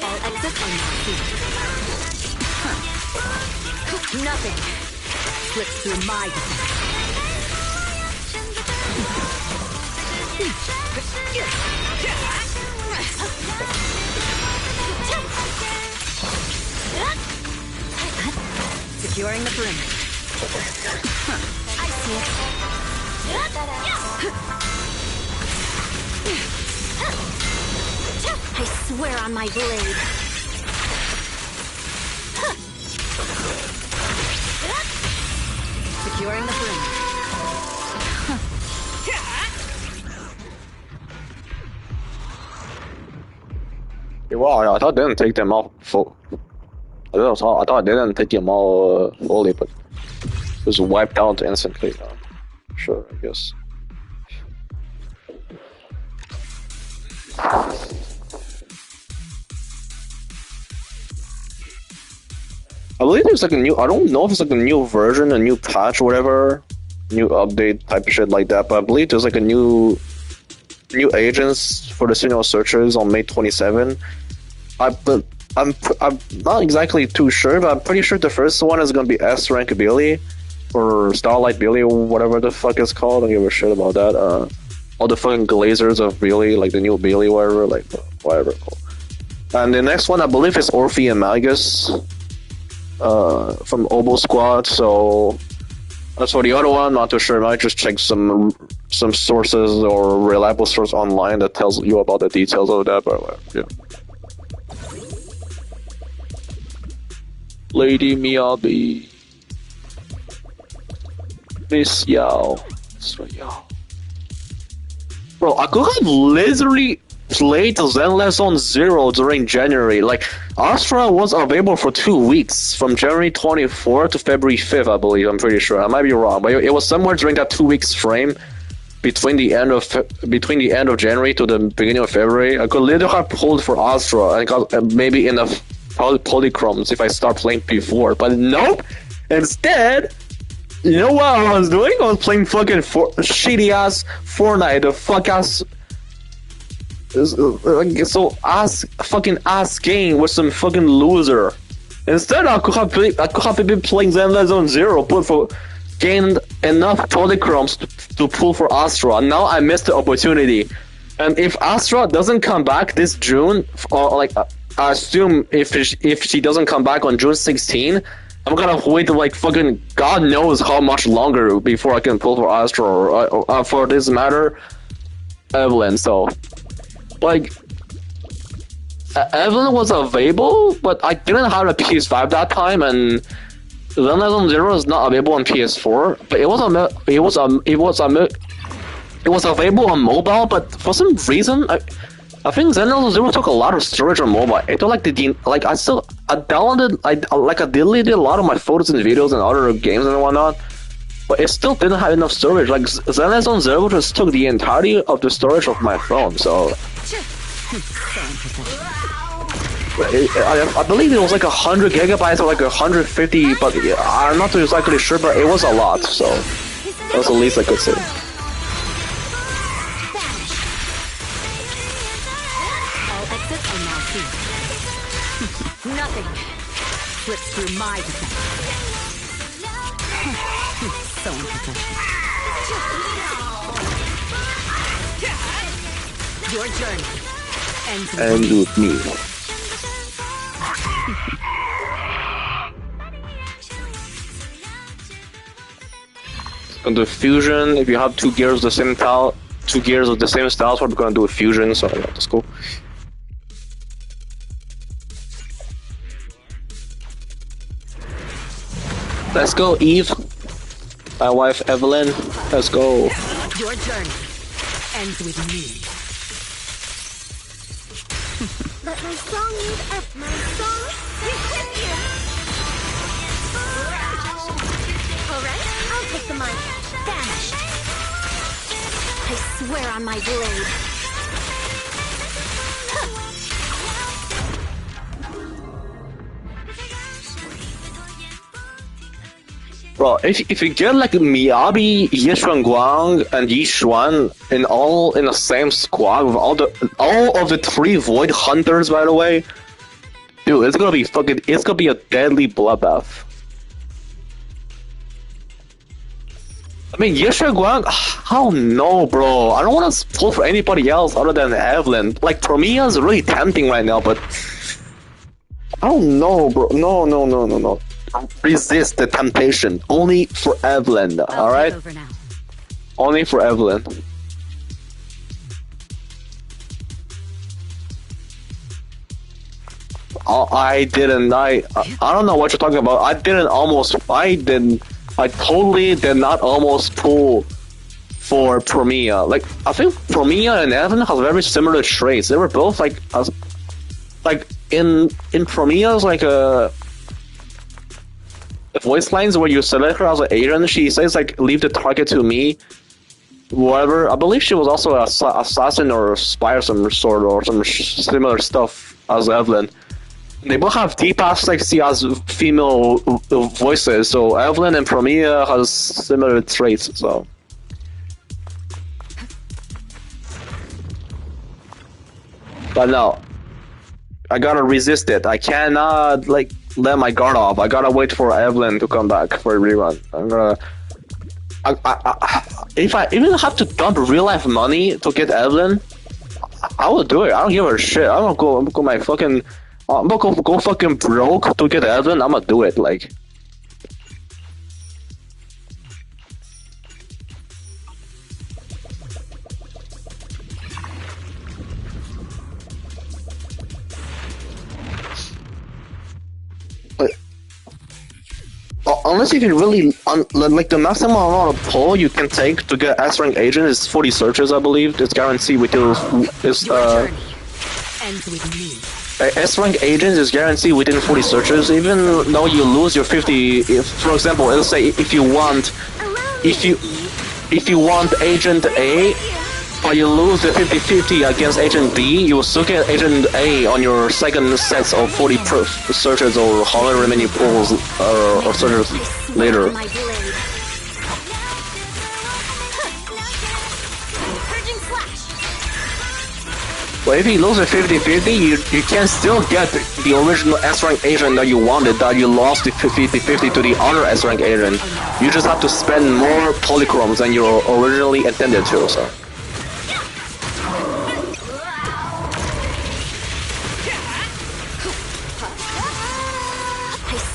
All exits are now sealed. Nothing Slips through my defense. Securing the perimeter. I see it. I swear on my blade. Securing the perimeter. Wow, I thought they didn't take them off full. I thought they didn't take them all fully, but it was wiped out instantly. Sure, I guess. I believe there's like a new. I don't know if it's like a new version, a new patch, or whatever, new update type of shit like that. But I believe there's like a new agents for the signal searchers on May 27. I'm not exactly too sure, but I'm pretty sure the first one is gonna be S rank Billy or Starlight Billy or whatever the fuck it's called. I don't give a shit about that. All the fucking glazers of Billy, like the new Billy, whatever, like whatever. And the next one, I believe, is Orphe and Magus from Obo Squad. So as for the other one, not too sure. I might just check some sources or reliable source online that tells you about the details of that. But yeah. Lady Miyabi, Miss Yao, bro, I could have literally played Zenless Zone Zero during January. Like, Astra was available for 2 weeks, from January 24th to February 5th, I believe. I'm pretty sure. I might be wrong, but it was somewhere during that 2 weeks frame between the end of January to the beginning of February. I could literally have pulled for Astra and got maybe enough polychromes if I start playing P4, but nope. Instead, you know what I was doing? I was playing fucking shitty ass Fortnite, the fuck ass, fucking ass game with some fucking loser. Instead, I could have been playing Zenless Zone Zero, gained enough polychromes to pull for Astra. Now I missed the opportunity, and if Astra doesn't come back this June, or like. I assume if she doesn't come back on June 16, I'm gonna wait like fucking God knows how much longer before I can pull for Astra or for this matter, Evelyn. So, like, Evelyn was available, but I didn't have a PS5 that time, and Zenless Zone Zero is not available on PS4. But it was available on mobile, but for some reason, I think Zenless Zone Zero took a lot of storage on mobile. It took like I deleted a lot of my photos and videos and other games and whatnot, but it still didn't have enough storage. Like Zenless Zone Zero just took the entirety of the storage of my phone. So I believe it was like 100 gigabytes or like 150, but I'm not exactly sure. But it was a lot, so that's the least I could say. Nothing slips through my defense. So unprofessional. Your journey ends with me. And the fusion, if you have two gears of the same style, so we're gonna do a fusion. So yeah, that's cool. Let's go, Eve. My wife, Evelyn. Let's go. Your journey ends with me. Let my song lead up, my song continue. Alright, I'll take the mic. Vanish. I swear on my blade. Bro, if you get like Miyabi, Yishuan and Yishuan in the same squad with all of the 3 Void Hunters, by the way, dude, it's gonna be a deadly bloodbath. I mean, Yishuan, I don't know, bro. I don't want to pull for anybody else other than Evelyn. Like, Promia is really tempting right now, but I don't know, bro. No. Resist the temptation. Only for Evelyn, alright? Only for Evelyn. I don't know what you're talking about. I totally did not almost pull for Promia. Like, I think Promia and Evelyn have very similar traits. They were both like in Promia's like voice lines where you select her as an agent, she says like leave the target to me. Whatever. I believe she was also an assassin or a spy of some sort or some similar stuff as Evelyn. They both have deep ass sexy as female voices, so Evelyn and Promia has similar traits, so. But no. I gotta resist it. I cannot like let my guard off. I gotta wait for Evelyn to come back for a rerun. I'm gonna. If I even have to dump real life money to get Evelyn, I will do it. I don't give a shit. I'm gonna go my fucking. I'm gonna go fucking broke to get Evelyn. I'm gonna do it. Like. Unless you can really, like the maximum amount of pull you can take to get S-rank agent is 40 searches, I believe. It's guaranteed within, S-rank agent is guaranteed within 40 searches, even though you lose your 50, for example, let's say if you want agent A, but you lose the 50-50 against agent B, you will still get agent A on your second sets of 40 searches or however many pulls or searches later. But if you lose the 50-50, you can still get the original S-rank agent that you wanted, that you lost the 50-50 to the other S-rank agent. You just have to spend more polychromes than you originally intended to, so.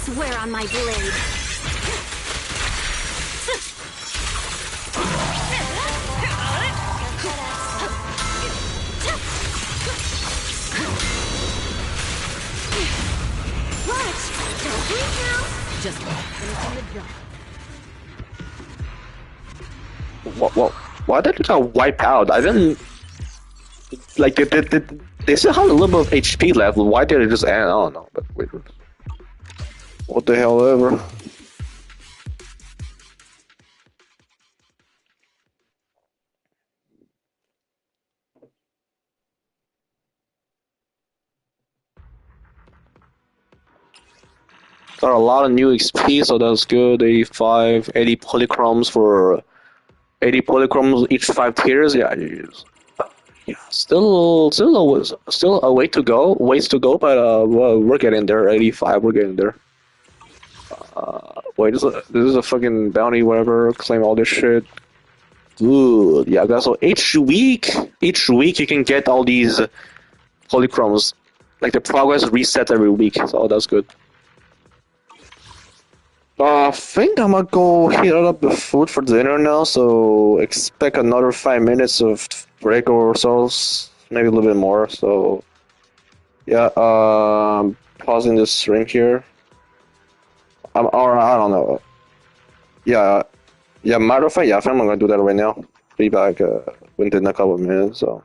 Swear on my blade. Watch! Don't blink now! Just finishing the job. What? Why did it wipe out? I didn't... Like, they still have a little bit of HP left. Why did it just end? I don't know, but wait. What the hell ever. Got a lot of new XP, so that's good. 85, 80 polychromes for 80 polychromes each 5 tiers. Yeah, still a ways to go, but well, we're getting there. 85, we're getting there. Wait, this is a fucking bounty, whatever. Claim all this shit. Good. Yeah, so each week you can get all these polychromes. Like the progress resets every week, so that's good. I think I'm gonna go heat up the food for dinner now, so expect another 5 minutes of break or so, maybe a little bit more. So yeah, pausing this stream here. Or I don't know. Yeah, matter of fact, yeah, I think I'm gonna do that right now. Be back within a couple of minutes. So,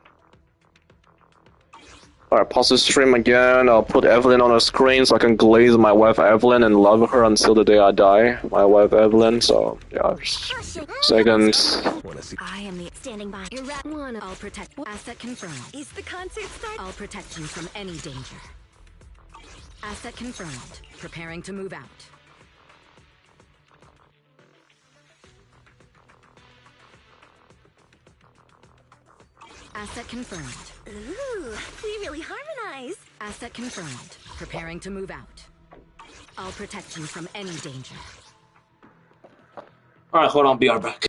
alright, pause the stream again. I'll put Evelyn on the screen so I can glaze my wife Evelyn and love her until the day I die. My wife Evelyn. So yeah, seconds. I am the standing by. You're at one. I'll protect. Asset confirmed. Is the concert start? I'll protect you from any danger. Asset confirmed. Preparing to move out. Asset confirmed. Ooh, we really harmonize. Asset confirmed. Preparing to move out. I'll protect you from any danger. Alright, hold on, be right back.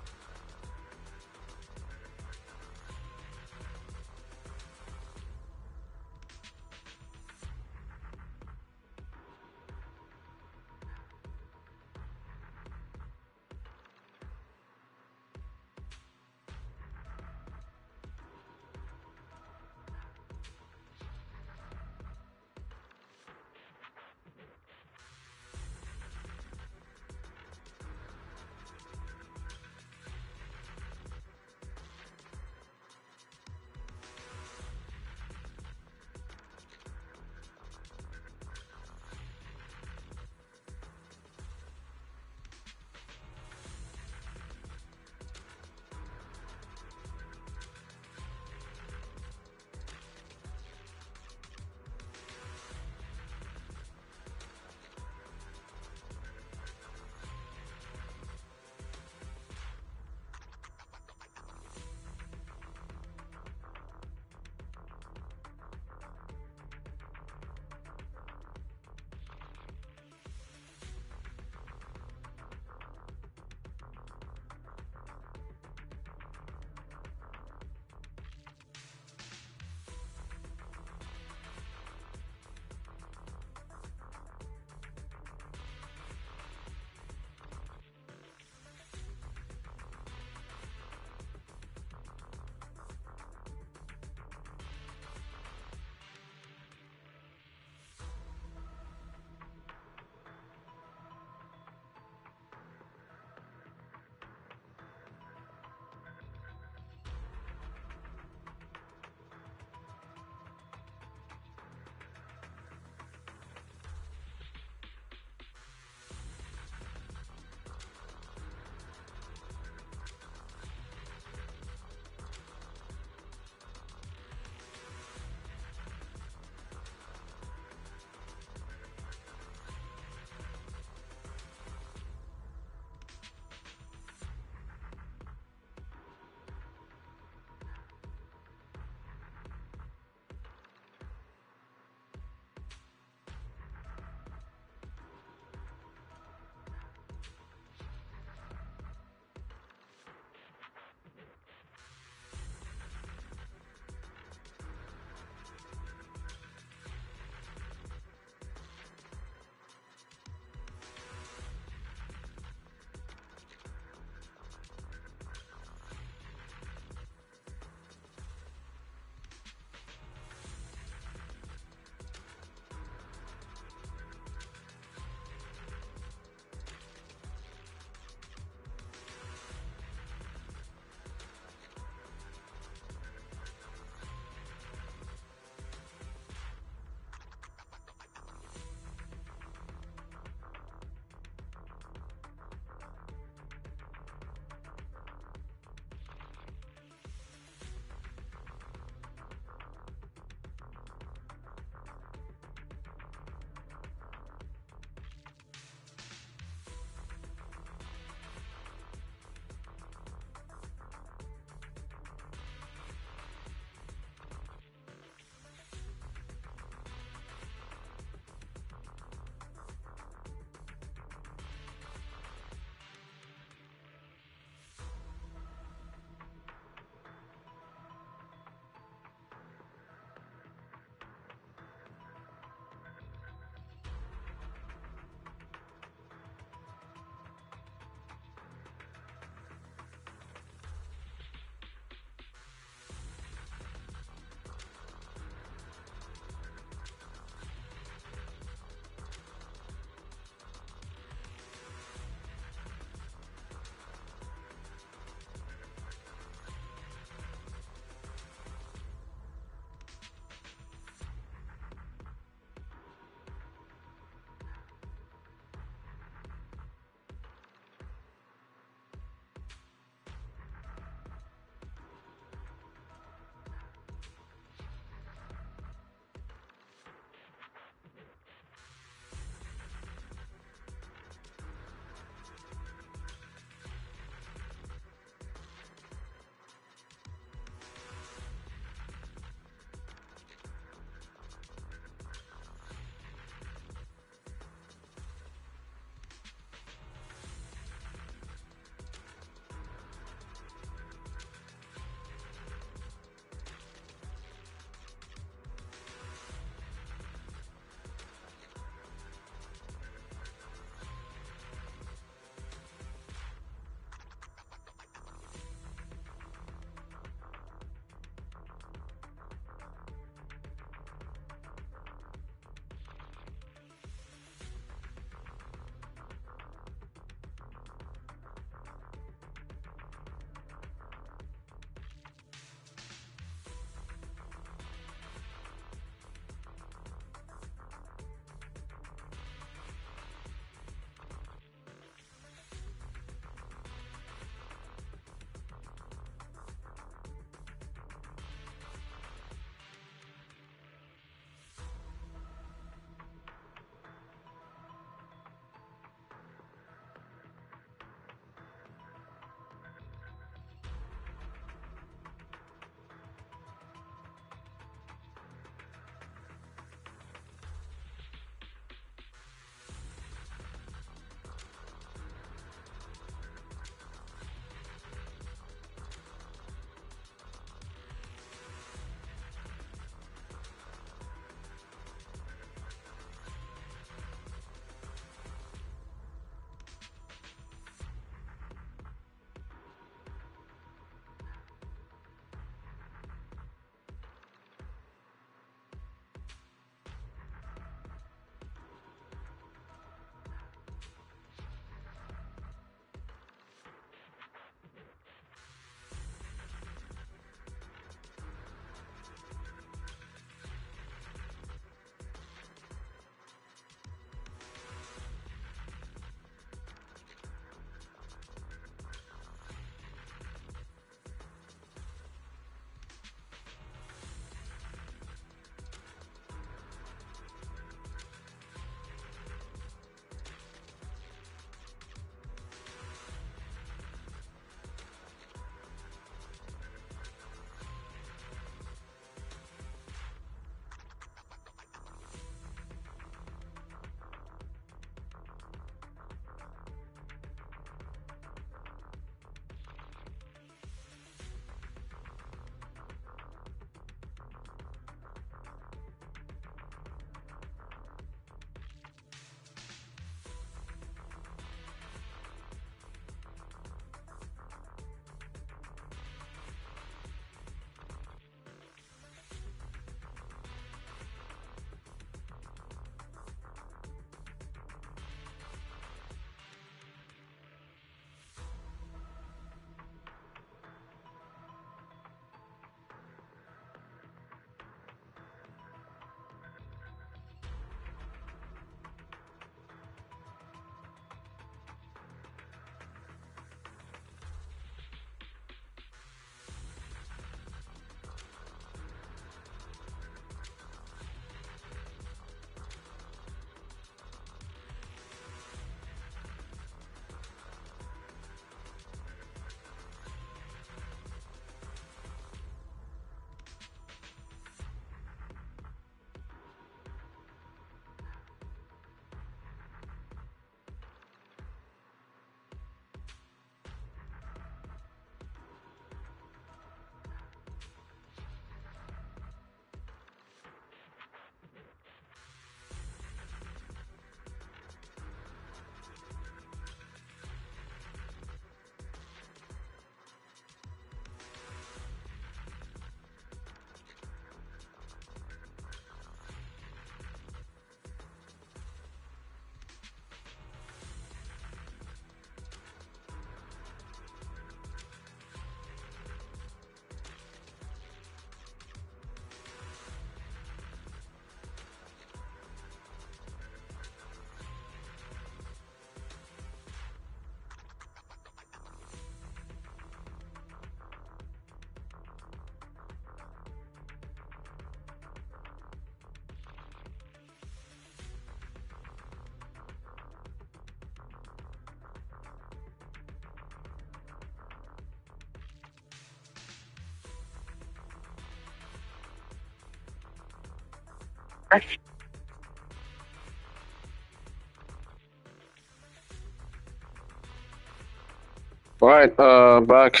Alright, back.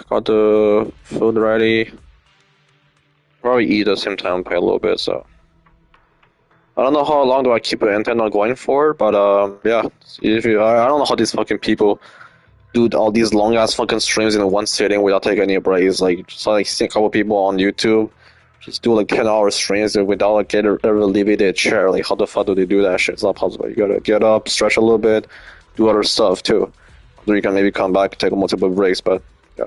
Got the food ready. Probably eat at the same time, pay a little bit, so. I don't know how long do I keep the antenna going for, but yeah. I don't know how these fucking people do all these long ass fucking streams in one sitting without taking any breaks. Like, just like see a couple people on YouTube just do like 10-hour streams without like ever leaving their chair. Like, how the fuck do they do that shit? It's not possible. You gotta get up, stretch a little bit, do other stuff too. Then you can maybe come back, take multiple breaks, but yeah.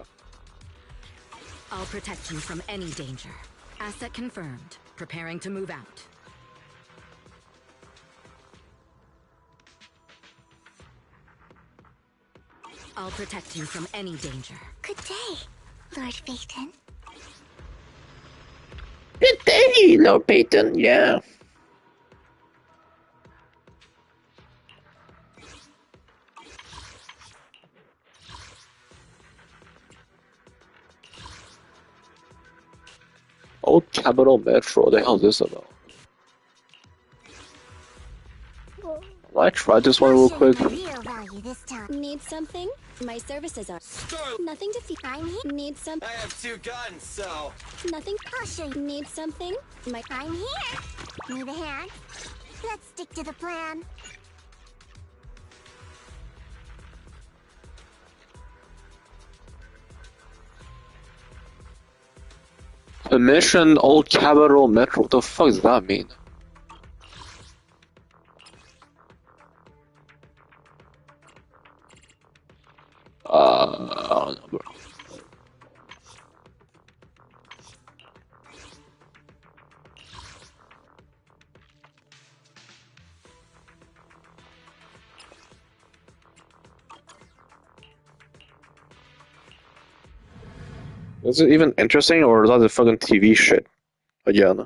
I'll protect you from any danger. Asset confirmed. Preparing to move out. I'll protect you from any danger. Good day, Lord Phaeton. Good day, Lord Peyton, yeah. Old Capital Metro, the hell is this about? I tried this one real quick. Real value this time. Need something? My services are. Nothing to feed. I'm here. Need some. I have 2 guns, so. Nothing. I'll show you. Need something? I'm here. Need a hand? Let's stick to the plan. Permission Old Capital Metro. What the fuck does that mean? I don't know, bro. Is it even interesting, or is that the fucking TV shit again?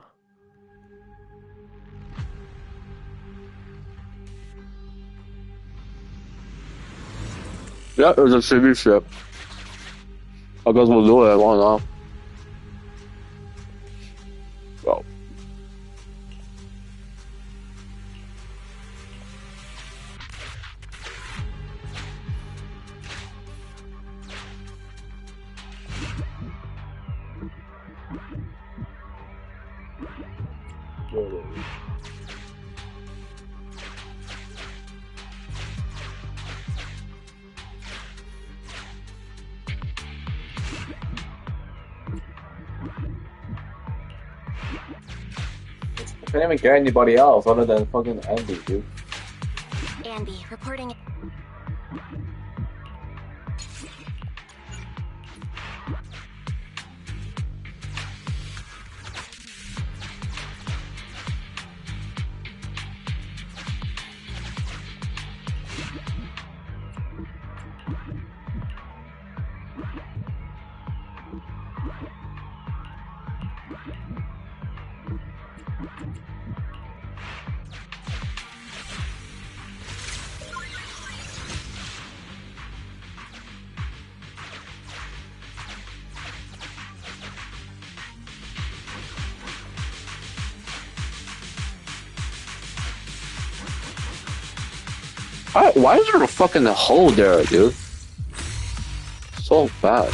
Yeah, it was a TV shit. I guess we'll do it. Why not? Well. I can't even get anybody else other than fucking Andy, dude. Andy, reporting. Why is there a fucking hole there, dude? So bad.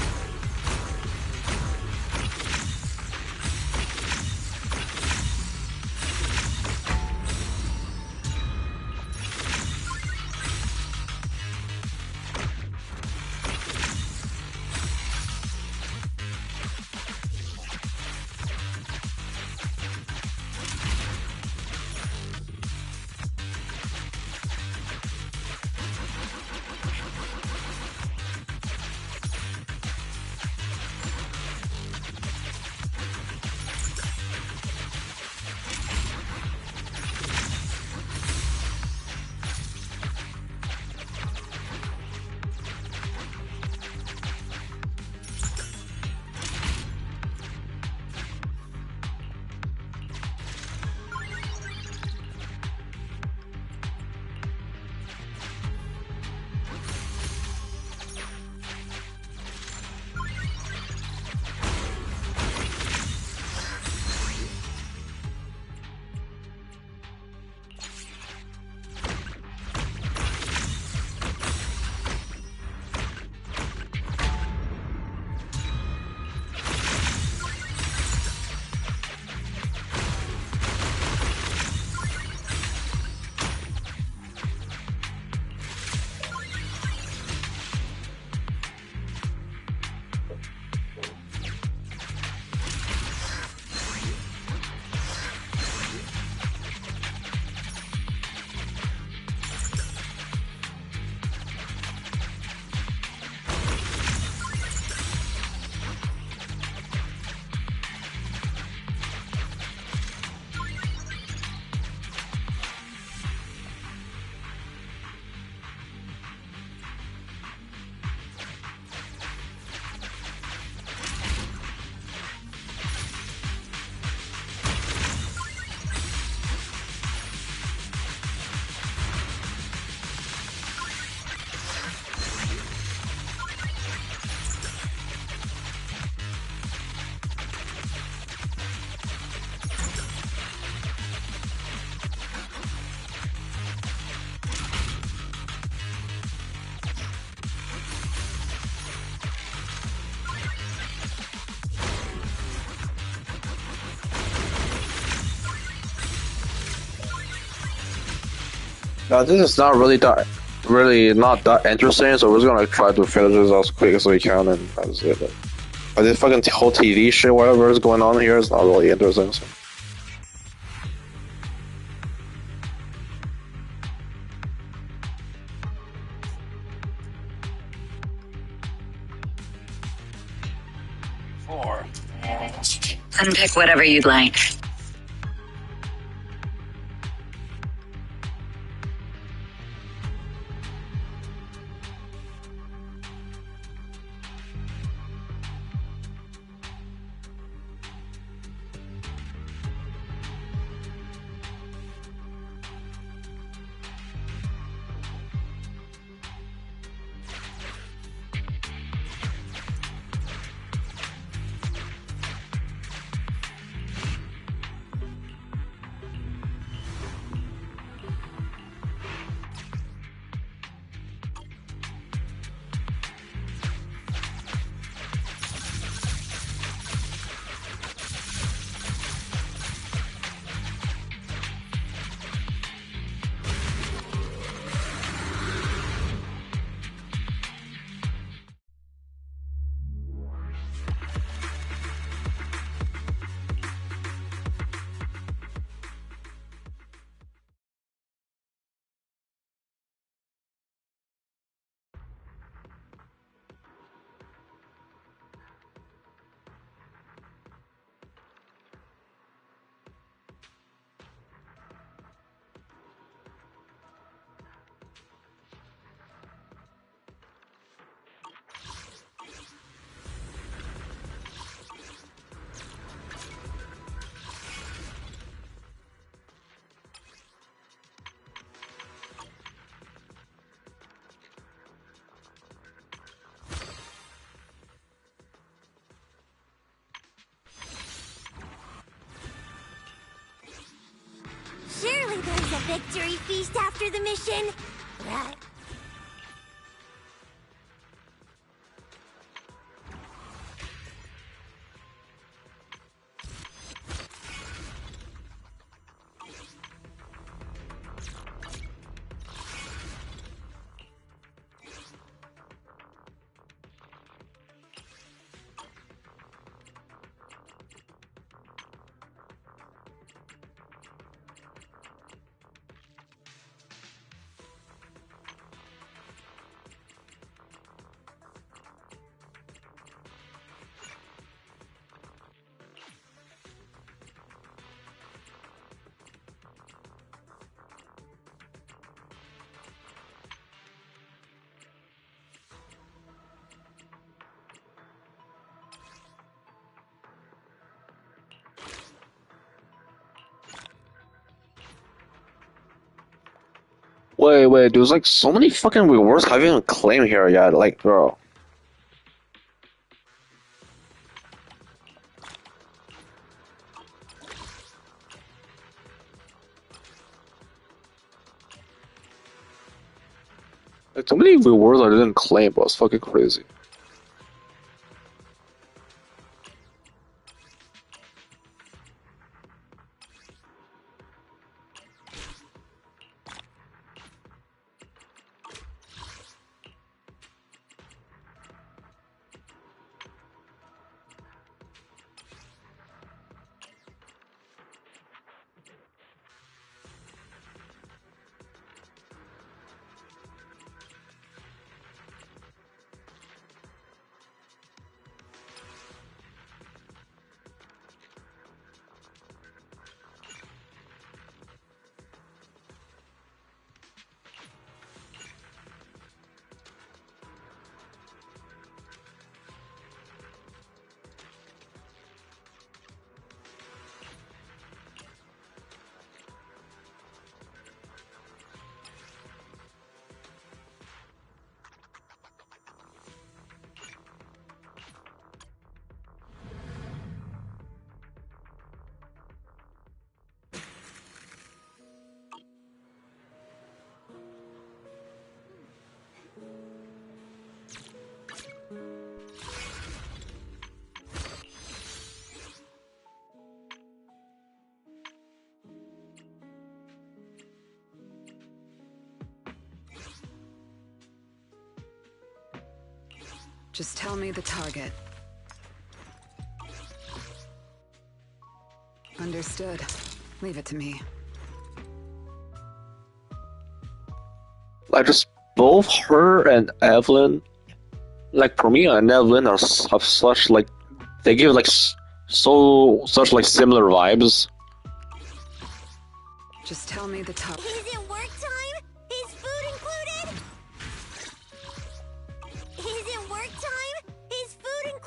This is not really not that interesting. So we're just gonna try to finish this as quick as we can, and that's it. But this fucking whole TV shit, whatever is going on here, is not really interesting. So. Unpick whatever you'd like. Surely there's a victory feast after the mission. Right. Wait, there's like so many fucking rewards I haven't even claimed here yet. Like, bro. Like, so many rewards I didn't claim, but it's fucking crazy. Just tell me the target. Understood. Leave it to me. Like just both her and Evelyn, like Premia and Evelyn have such like they give like such like similar vibes. Just tell me the target. Is it work time? Is food included? Is it work time? Is food included?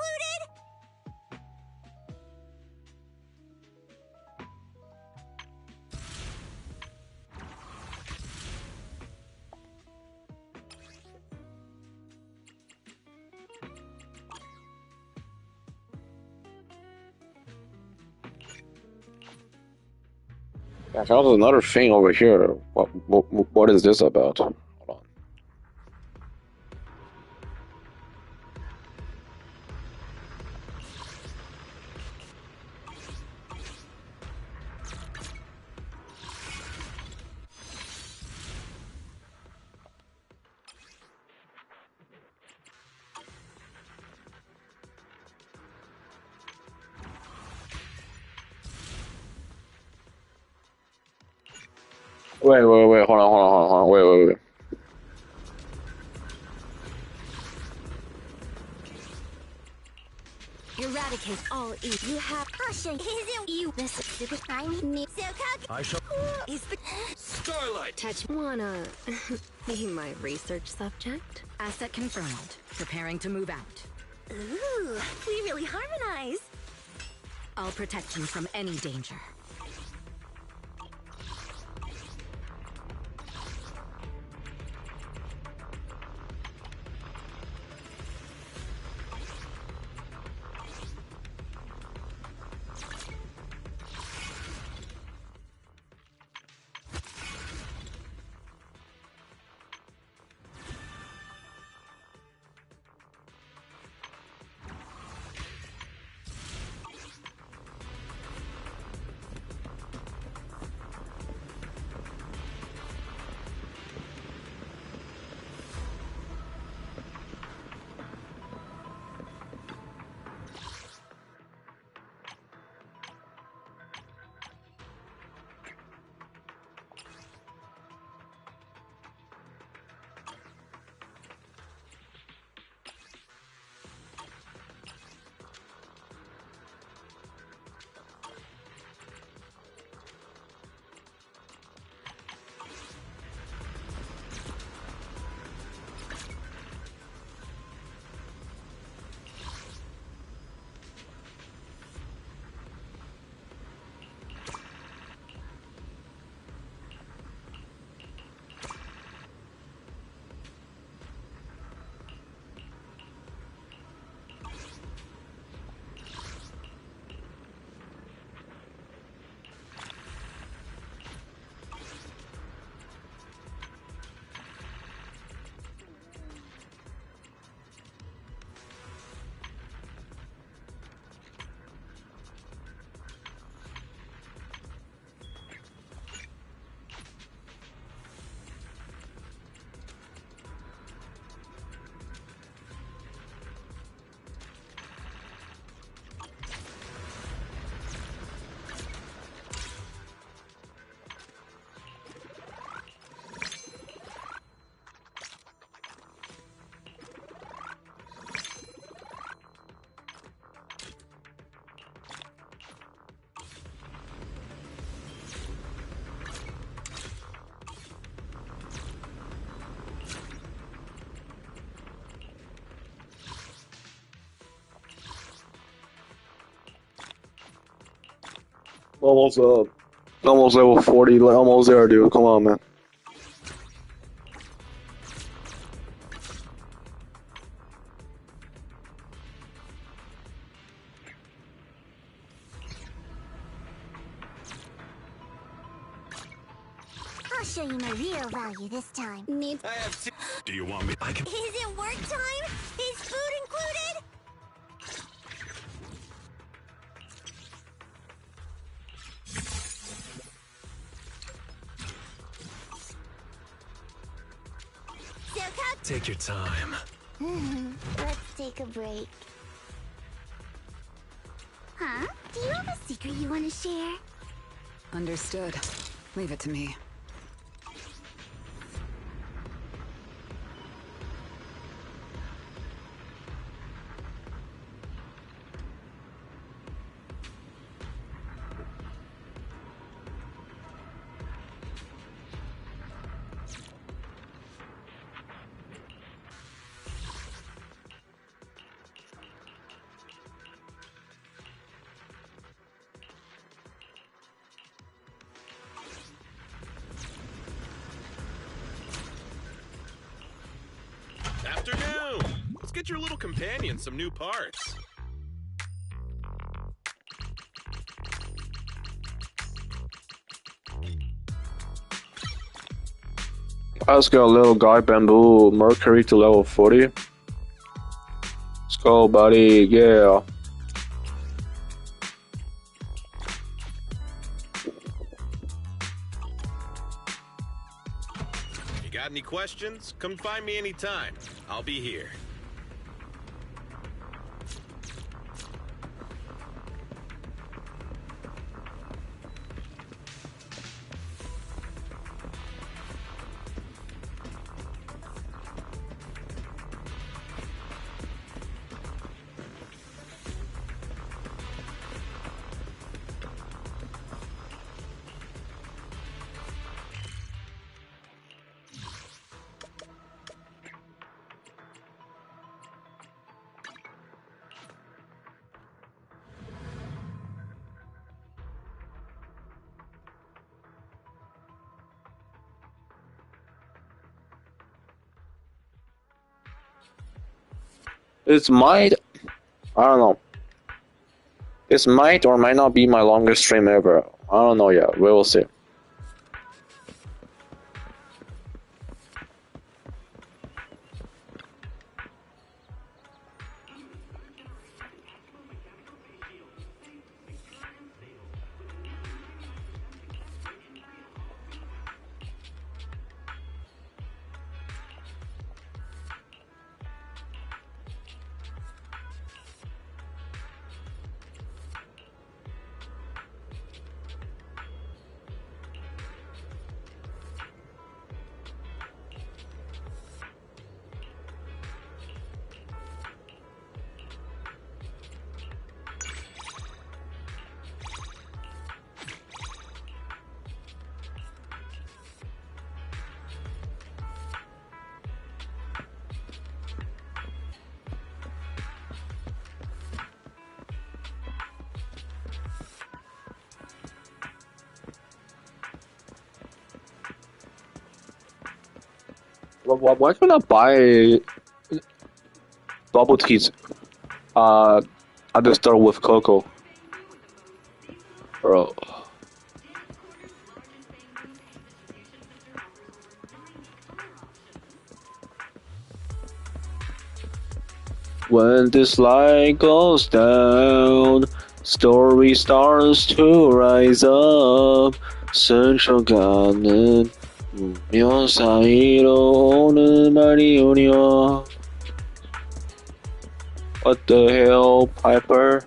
I found another thing over here. What is this about? Hold on. Wait, hold on, wait. Eradicate all evil. You have caution. Is it you? This is super time. So I shall. is the Starlight! Touch wanna be my research subject? Asset confirmed. Preparing to move out. Ooh, we really harmonize. I'll protect you from any danger. Almost level 40, almost there, dude. Come on, man. I'll show you my real value this time. Needs. Do you want me? I can. Is it work time? Is food included? Take your time. Let's take a break. Huh? Do you have a secret you want to share? Understood. Leave it to me. Afternoon! Let's get your little companion some new parts. Let's get a little guy bamboo Mercury to level 40. Let's go, buddy. Yeah. You got any questions? Come find me anytime. I'll be here. It might, I don't know. This might or might not be my longest stream ever. I don't know yet. We will see. Why can't I buy bubble teas at the store with cocoa? Bro. When this light goes down, story starts to rise up. Central Garden, 무명 사이로 오는 말이 오냐. What the hell, Piper?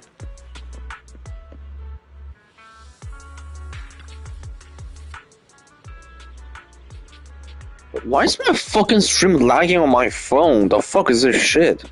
Why is my fucking stream lagging on my phone? The fuck is this shit?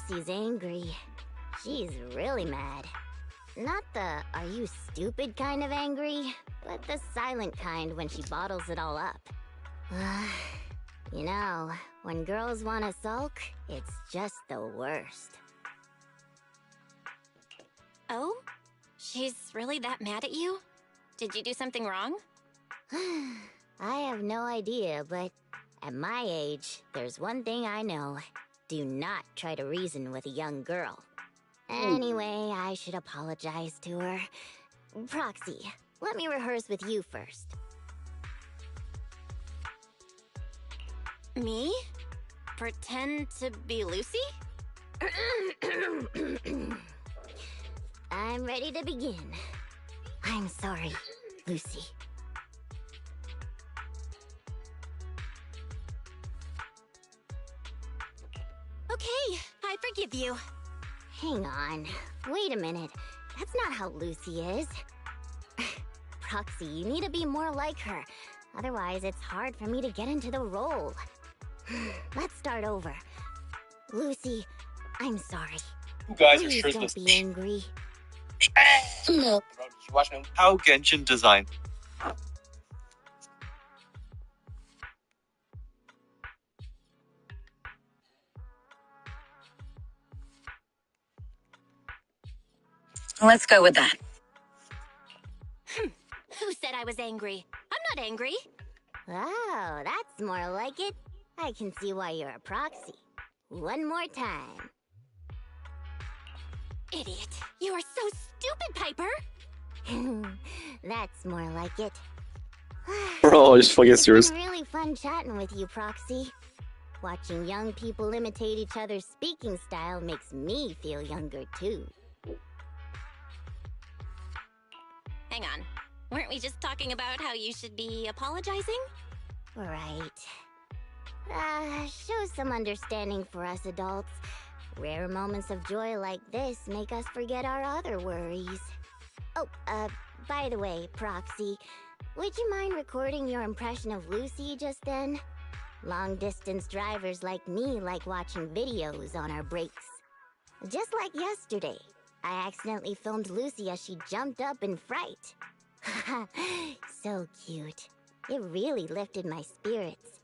Lucy's angry. She's really mad. Not the are you stupid kind of angry, but the silent kind when she bottles it all up. You know, when girls want to sulk, it's just the worst. Oh? She's really that mad at you? Did you do something wrong? I have no idea, but at my age, there's one thing I know. Do not try to reason with a young girl. Anyway, I should apologize to her. Proxy, let me rehearse with you first. Me? Pretend to be Lucy? I'm ready to begin. I'm sorry, Lucy. Okay, I forgive you. Hang on. Wait a minute. That's not how Lucy is. Proxy, you need to be more like her. Otherwise, it's hard for me to get into the role. Let's start over. Lucy, I'm sorry. You guys Please are shirtless. don't be angry. watching how Genshin design. Let's go with that. Who said I was angry? I'm not angry. Oh, that's more like it. I can see why you're a proxy. One more time. Idiot. You are so stupid, Piper. That's more like it. Bro, just fucking serious. It's been really fun chatting with you, Proxy. Watching young people imitate each other's speaking style makes me feel younger, too. Hang on. Weren't we just talking about how you should be apologizing? Right. Show some understanding for us adults. Rare moments of joy like this make us forget our other worries. Oh, by the way, Proxy, would you mind recording your impression of Lucy just then? Long-distance drivers like me like watching videos on our breaks. Just like yesterday, I accidentally filmed Lucy as she jumped up in fright. So cute. It really lifted my spirits.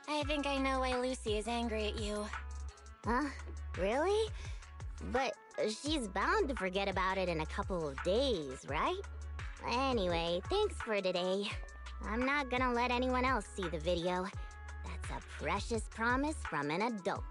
I think I know why Lucy is angry at you. Huh? Really? But she's bound to forget about it in a couple of days, right? Anyway, thanks for today. I'm not gonna let anyone else see the video. That's a precious promise from an adult.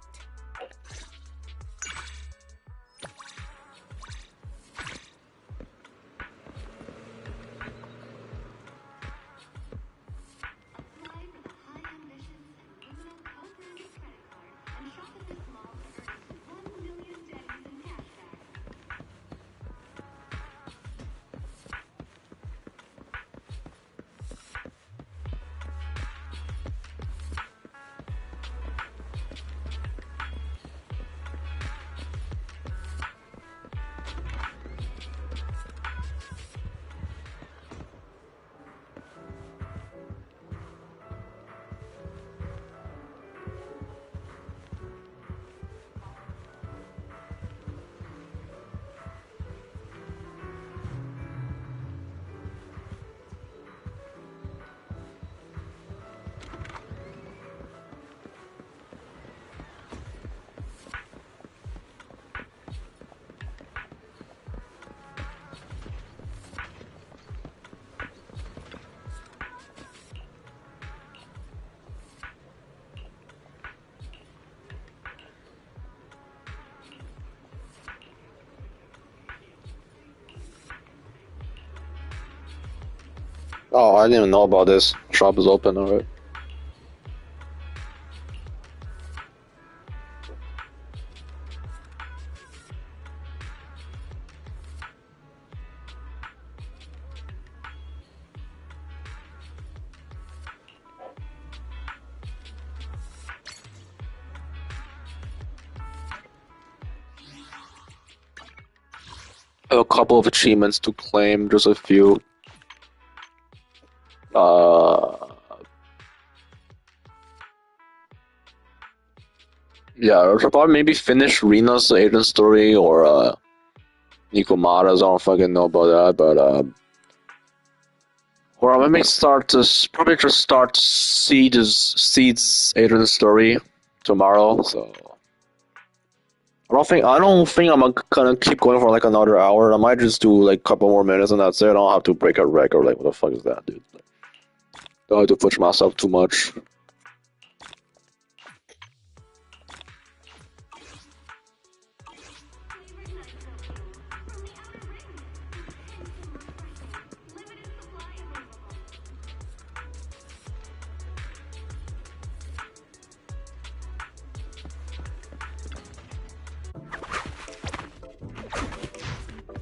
Oh, I didn't even know about this. Shop is open, alright. A couple of achievements to claim, just a few. Yeah, I should probably maybe finish Rina's agent story or Nikomata's. I don't fucking know about that, but or maybe probably just start Seed's agent story tomorrow. So I don't think I'm gonna keep going for like another hour. I might just do like a couple more minutes and that's it. I don't have to break a record. Like, what the fuck is that, dude? Don't have to push myself too much.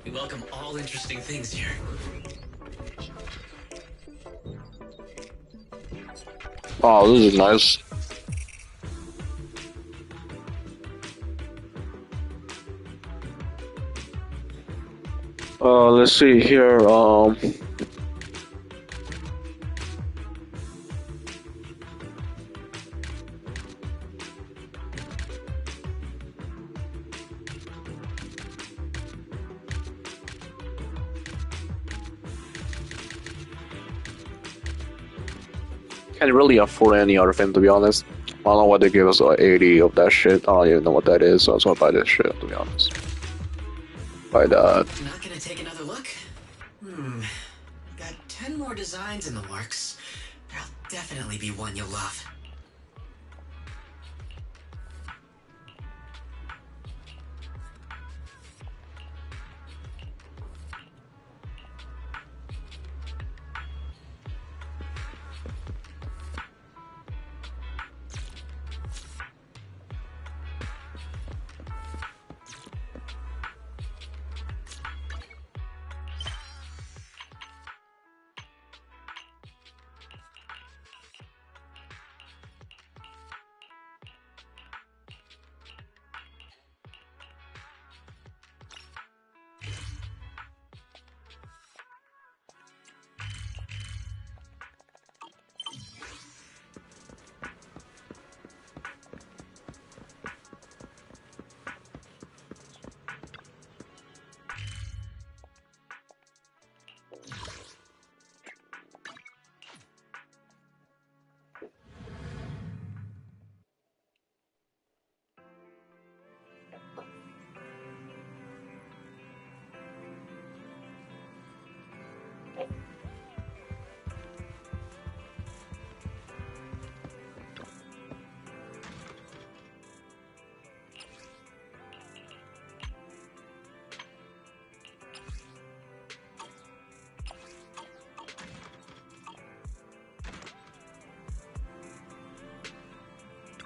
We welcome all interesting things here. Oh, this is nice. Let's see here. Can't really afford any other thing, to be honest. I don't know why they give us 80 of that shit. I don't even know what that is, so I just want to buy this shit, to be honest. Buy that. Not gonna take another look? Got 10 more designs in the works. There'll definitely be one you'll love.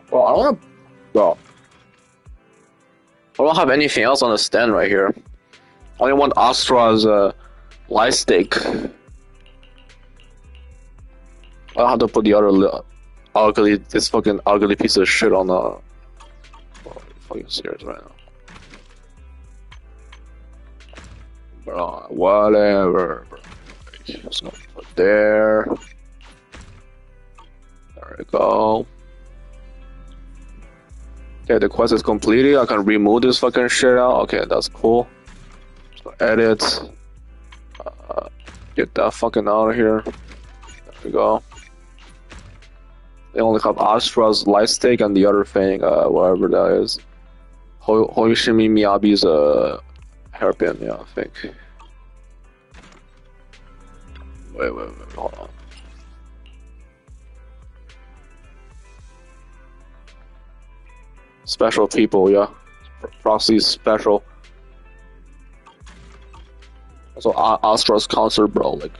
Well, I don't have, well, I don't have anything else on the stand right here. I only want Astra's light stick. I don't have to put the other this fucking ugly piece of shit on the. Oh, fucking serious right now. Bro, whatever. Bro. Just gonna put there. There we go. Okay, the quest is completed. I can remove this fucking shit out. Okay, that's cool. So edit. Get that fucking out of here. There we go. They only have Astra's light stick and the other thing, whatever that is. Hoyoshimi Miyabi's hairpin, yeah, I think. Wait, hold on. Special people, yeah. Proxy's special. Also, Astra's concert, bro. Like,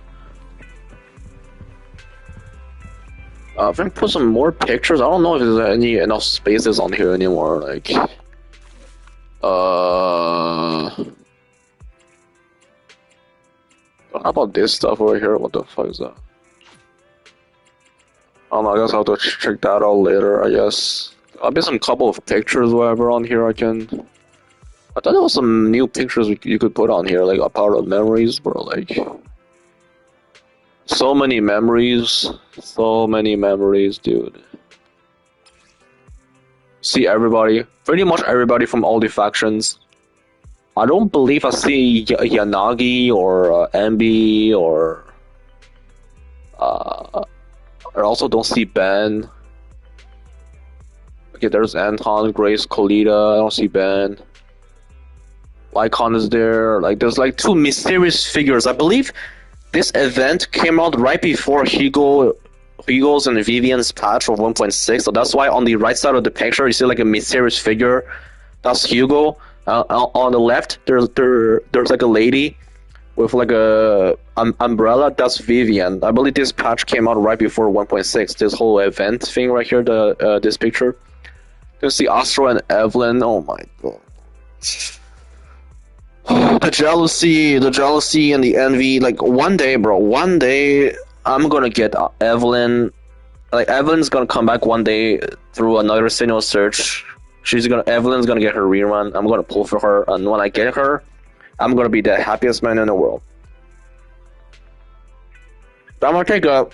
I think put some more pictures. I don't know if there's enough spaces on here anymore. Like, how about this stuff over here? What the fuck is that? I don't know. I guess I'll have to check that out later. I guess I'll be some couple of pictures, whatever, on here. I thought there was some new pictures you could put on here, like a part of memories, bro. Like, so many memories, dude. See everybody, pretty much everybody from all the factions. I don't believe I see Yanagi or Ambi or I also don't see Ben. Okay, there's Anton, Grace, Colita. I don't see Ben. Lycon is there. Like, there's like two mysterious figures. I believe this event came out right before Hugo's and Vivian's patch of 1.6, so that's why on the right side of the picture you see like a mysterious figure. That's Hugo. On the left, there's like a lady with like a umbrella. That's Vivian. I believe this patch came out right before 1.6. This whole event thing right here, this picture. You see Astro and Evelyn. Oh my god. The jealousy and the envy. Like, one day, bro, I'm gonna get Evelyn. Like, Evelyn's gonna come back one day through another single search. Evelyn's gonna get her rerun. I'm gonna pull for her, and when I get her, I'm gonna be the happiest man in the world. I'm gonna take a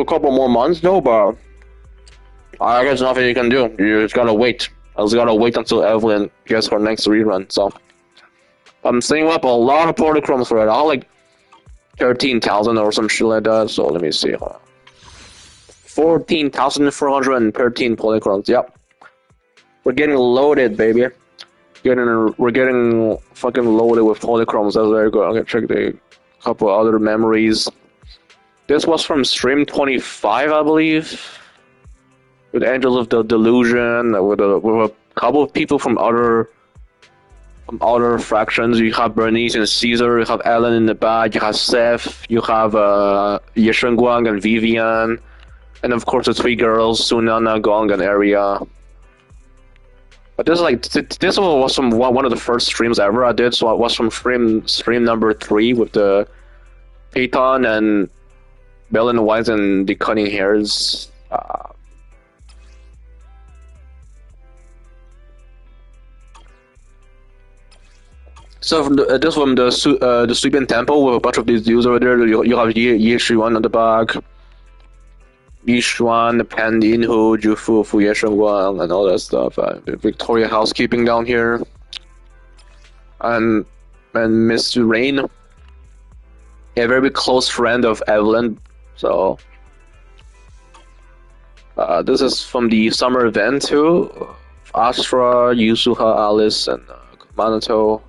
couple more months though, but I guess nothing you can do. You just gotta wait. I just gotta wait until Evelyn gets her next rerun. So I'm saving up a lot of polychromes for it. I'll like 13,000 or some shit like that. So let me see. 14,413 polychromes. Yep. We're getting loaded, baby. We're getting fucking loaded with polychromes. That's very good. I'm gonna check the couple other memories. This was from stream 25, I believe. With Angels of the Delusion, with a couple of people from other fractions. You have Bernice and Caesar, you have Ellen in the back, you have Seth, you have Yishen Guang and Vivian, and of course the three girls, Sunana, Gong, and Aria. But this was from one of the first streams ever I did, so it was from stream number 3 with the Peyton and Bell and White and the Cunning Hairs. So this from the Subian Temple with a bunch of these dudes over there. You have Yi Shuan on the back, Yi Xuan, Pan Yinhu, Jufu, Fu Yeshengguang, and all that stuff. The Victoria housekeeping down here, and Miss Rain, a very close friend of Evelyn. So this is from the summer event too. Astra, Yusuha, Alice, and Manato.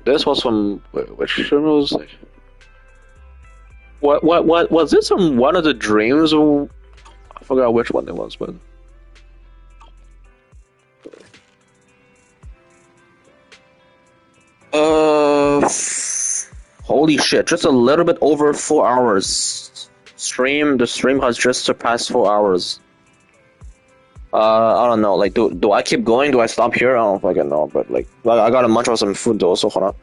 This was from which stream was like? What was this from one of the dreams? Or I forgot which one it was, but holy shit! Just a little bit over 4 hours. The stream has just surpassed 4 hours. I don't know. Like, do I keep going? Do I stop here? I don't fucking know. But like I gotta munch on some food though. So hold on.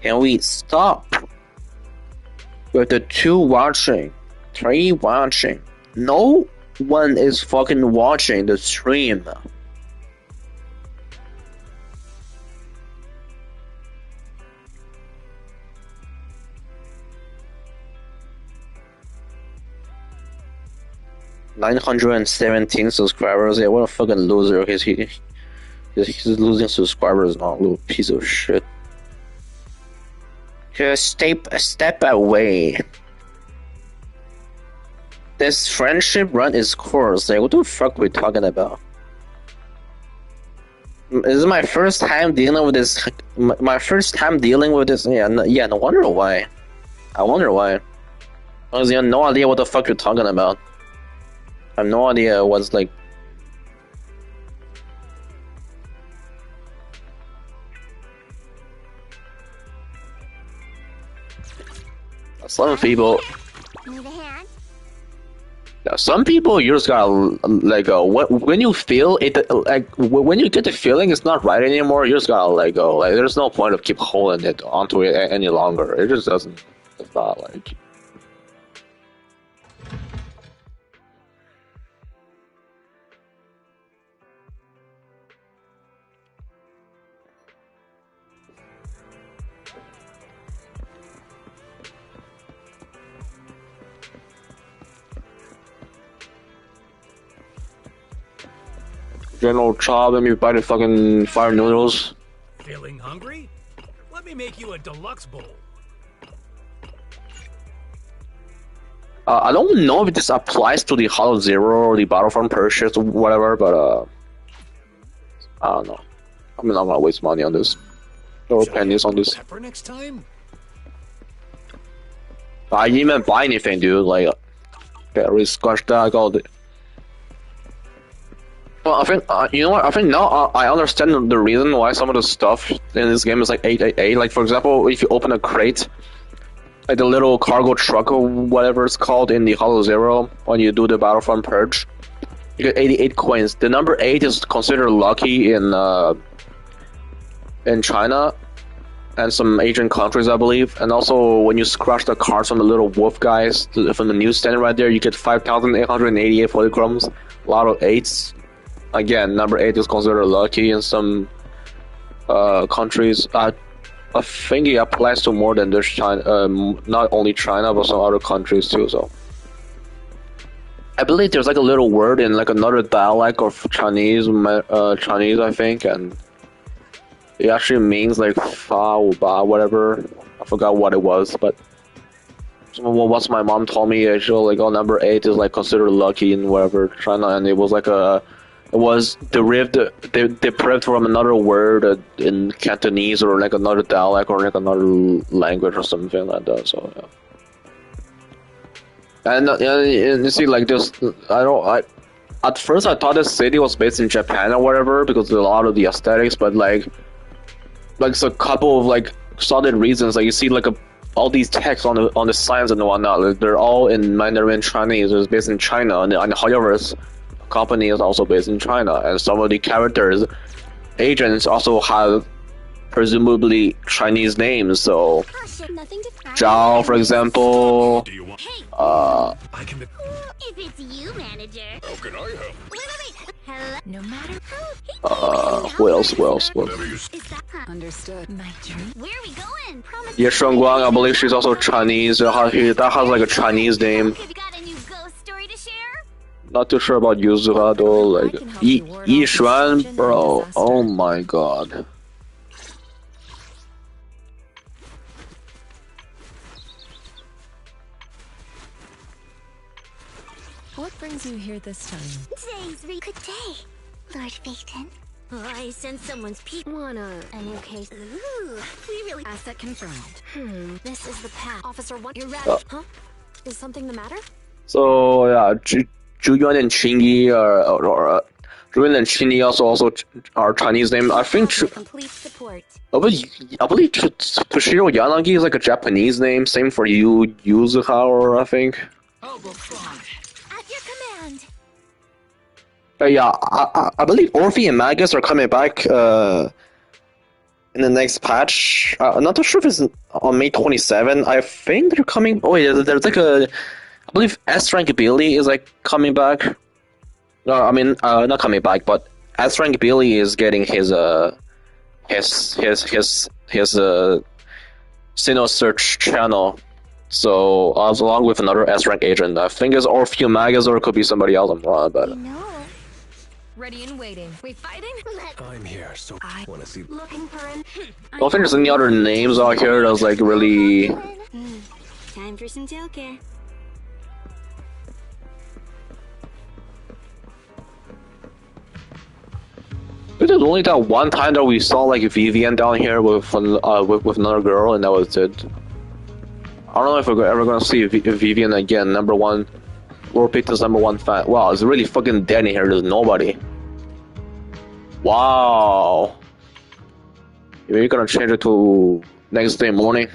Can we stop with the 2 watching, 3 watching? No one is fucking watching the stream. $917 subscribers. Yeah, what a fucking loser. He's losing subscribers now, little piece of shit. Just step away. This friendship run is course. Like, what the fuck are we talking about? This is my first time dealing with this. My first time dealing with this. Yeah, no wonder why. I wonder why. Because you have no idea what the fuck you're talking about. I have no idea what's like. Some people. Need a hand? Yeah, some people you just gotta let go. When you feel it, like when you get the feeling it's not right anymore, you just gotta let go. Like there's no point of keep holding it onto it any longer. It just doesn't. It's not like. General Chop and me buy the fucking fire noodles. Feeling hungry? Let me make you a deluxe bowl. I don't know if this applies to the Hollow Zero or the Battlefront purchase or whatever, but I don't know. I'm not gonna waste money on this. Or pennies on this. Pepper next time? I didn't even buy anything, dude. Like, get really scratch that. I got it. Well, I think you know what? I think now I understand the reason why some of the stuff in this game is like 888. Like for example, if you open a crate, like the little cargo truck or whatever it's called in the Hollow Zero, when you do the Battlefront purge, you get 88 coins. The number 8 is considered lucky in China and some Asian countries, I believe. And also, when you scratch the cards from the little wolf guys from the newsstand right there, you get 5,888 polychrome. A lot of 8s. Again, number 8 is considered lucky in some countries. I think it applies to more than just China, not only China, but some other countries too. So, I believe there's like a little word in like another dialect of Chinese, I think, and it actually means like fa or ba, whatever. I forgot what it was, but what my mom told me, like, oh, number 8 is like considered lucky in whatever China, and it was like it was derived from another word in Cantonese or like another dialect or like another language or something like that. So yeah. And you see, like this, at first I thought the city was based in Japan or whatever because of a lot of the aesthetics, but like it's a couple of like solid reasons. Like you see like all these texts on the signs and whatnot, like, they're all in Mandarin Chinese. It's based in China, and however, company is also based in China, and some of the characters, agents also have presumably Chinese names. So, Zhao, for example. If it's you, manager. How can I help? Wait. Hello. No matter who else? Understood. My dream. Where are we going? Ye Shengguang, I believe she's also Chinese. That has like a Chinese name. Have you got a new ghost story to share? Not too sure about Yuzuha though. Like Yi Xuan, bro. Oh my god. What brings you here this time? Good day, Lord Phaeton. Oh, I sense someone's peep. A new case. Ooh, we really. Asset confirmed. This is the path. Officer 1, you're ready. Huh? Is something the matter? So yeah, Zhu Yuan and Qingyi or Zhu Yuan and Qingyi also are Chinese name. I think. Complete support. I believe Toshiro Yanagi is like a Japanese name. Same for Yuzuha, I think. At your command. Yeah, I believe Orphe and Magus are coming back in the next patch. I'm not too sure if it's on May 27. I think they're coming. Oh yeah, there's like I believe S-Rank Billy is like coming back. No, I mean not coming back, but S-Rank Billy is getting his Sinnoh Search channel. So along with another S-Rank agent. I think it's Orphe Magus or it could be somebody else. I'm wrong, but. Ready and waiting. We fighting? I'm here, so I want to see. Looking for an. I don't think there's any other names out here that's like really. Time for some tail care. It only that one time that we saw like Vivian down here with another girl, and that was it. I don't know if we're ever gonna see Vivian again. #1, World Pictures #1 fan. Wow, it's really fucking dead in here. There's nobody. Wow. You're gonna change it to next day morning.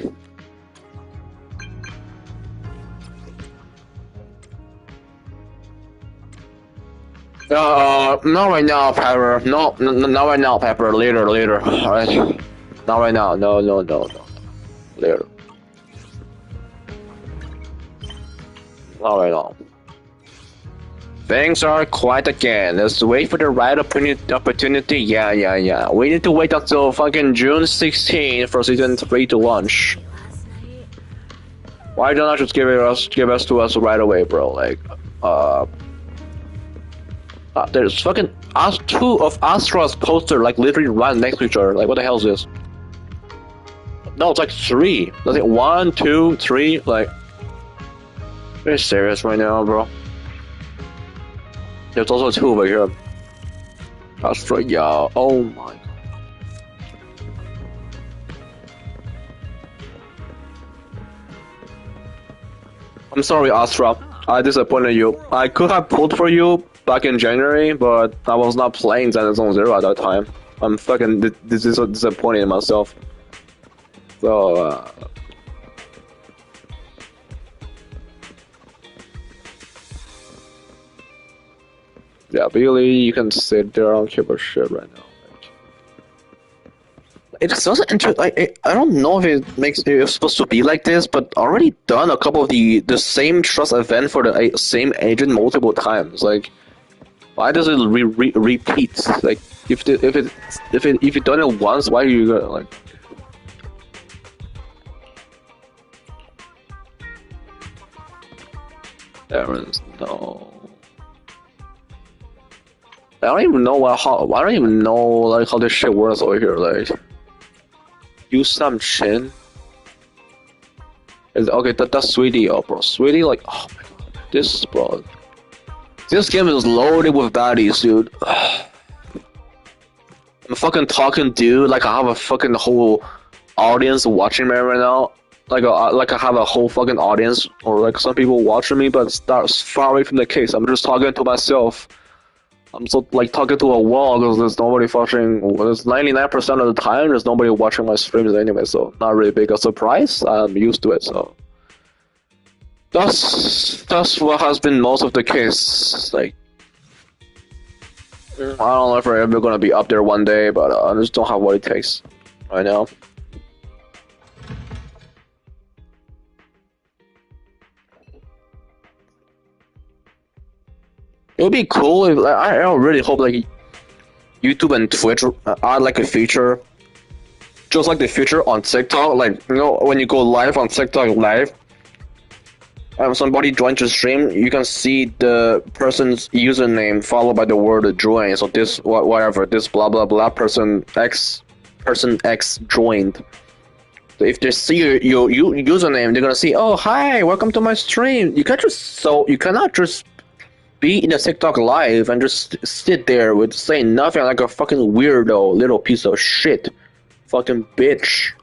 Not right now, Pepper. No, not right now, Pepper. Later. Alright. Not right now. No. Later. Not right now. Things are quiet again. Let's wait for the right opportunity. Yeah. We need to wait until fucking June 16th for season 3 to launch. Why don't I just give us to us right away, bro? Like, there's fucking two of Astra's poster like literally right next to each other. Like, what the hell is this? No, it's like 3. That's it. 1, 2, 3. Like, are you serious right now, bro? There's also 2 over here. Astra, yeah. Oh my god. I'm sorry, Astra. I disappointed you. I could have pulled for you back in January, but I was not playing Zenless Zone Zero at that time. I'm fucking disappointed in myself. So, yeah, Billy, you can sit there. I don't care about shit right now. It doesn't like I don't know if it's supposed to be like this, but already done a couple of the same trust event for the same agent multiple times. Like, why does it repeat? Like, if you done it once, why are you gonna like? Errands, no. I don't even know I don't even know like how this shit works over here. Like, use some chin. Okay, that's Sweetie, bro. Sweetie, like, oh my god, this bro. This game is loaded with baddies, dude. I'm fucking talking, dude. Like, I have a fucking whole audience watching me right now. Like I have a whole fucking audience, or like some people watching me, but that's far away from the case. I'm just talking to myself. I'm so like talking to a wall because there's nobody watching. There's 99% of the time there's nobody watching my streams anyway, so not really big a surprise. I'm used to it, so that's what has been most of the case. Like, I don't know if we're ever gonna be up there one day, but I just don't have what it takes right now. It would be cool if I really hope like YouTube and Twitch add like a feature, just like the feature on TikTok. Like, you know, when you go live on TikTok live, and somebody joins your stream, you can see the person's username followed by the word join. So this whatever this blah blah blah person X joined. So if they see your username, they're gonna see, oh hi, welcome to my stream. You cannot just be in a TikTok live and just sit there with saying nothing like a fucking weirdo little piece of shit, fucking bitch,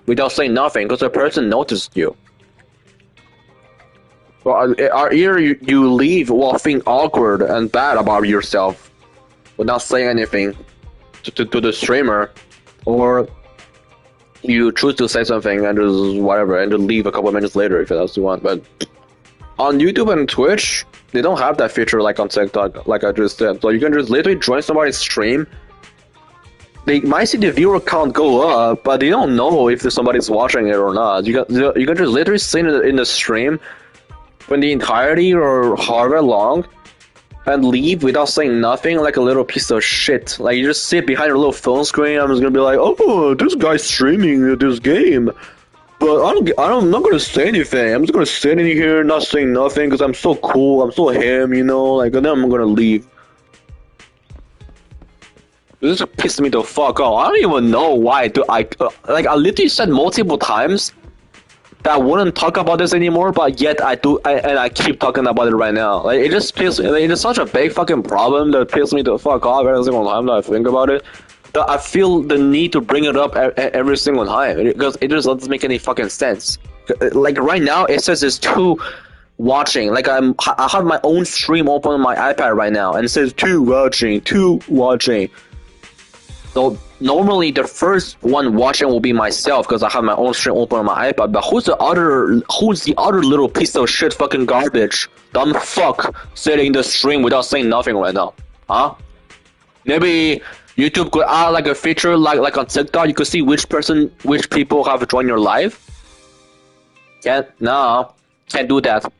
without saying nothing because the person noticed you. Well, either you leave while feeling awkward and bad about yourself without saying anything to the streamer, or you choose to say something and just whatever and then leave a couple of minutes later if that's what you want. But on YouTube and Twitch, they don't have that feature like on TikTok, like I just said. So you can just literally join somebody's stream. They might see the viewer count go up, but they don't know if somebody's watching it or not. You can just literally sit in the stream for the entirety or however long and leave without saying nothing like a little piece of shit. Like, you just sit behind your little phone screen. I'm just gonna be like, oh, this guy's streaming this game. But I'm not gonna say anything. I'm just gonna sit in here, not saying nothing, because I'm so cool. I'm so him, you know. Like, and then I'm gonna leave. This just pissed me the fuck off. I don't even know why. I literally said multiple times that I wouldn't talk about this anymore, but yet I do, and I keep talking about it right now. Like, it just pisses. It is such a big fucking problem that pisses me the fuck off every single time that I think about it. That I feel the need to bring it up every single time because it just doesn't make any fucking sense. Like right now, it says it's two watching. Like I have my own stream open on my iPad right now, and it says two watching. So normally the first one watching will be myself because I have my own stream open on my iPad. But who's the other little piece of shit fucking garbage dumb fuck sitting in the stream without saying nothing right now? Huh? Maybe YouTube could add like a feature like on TikTok. You could see which people have joined your live. Can't do that.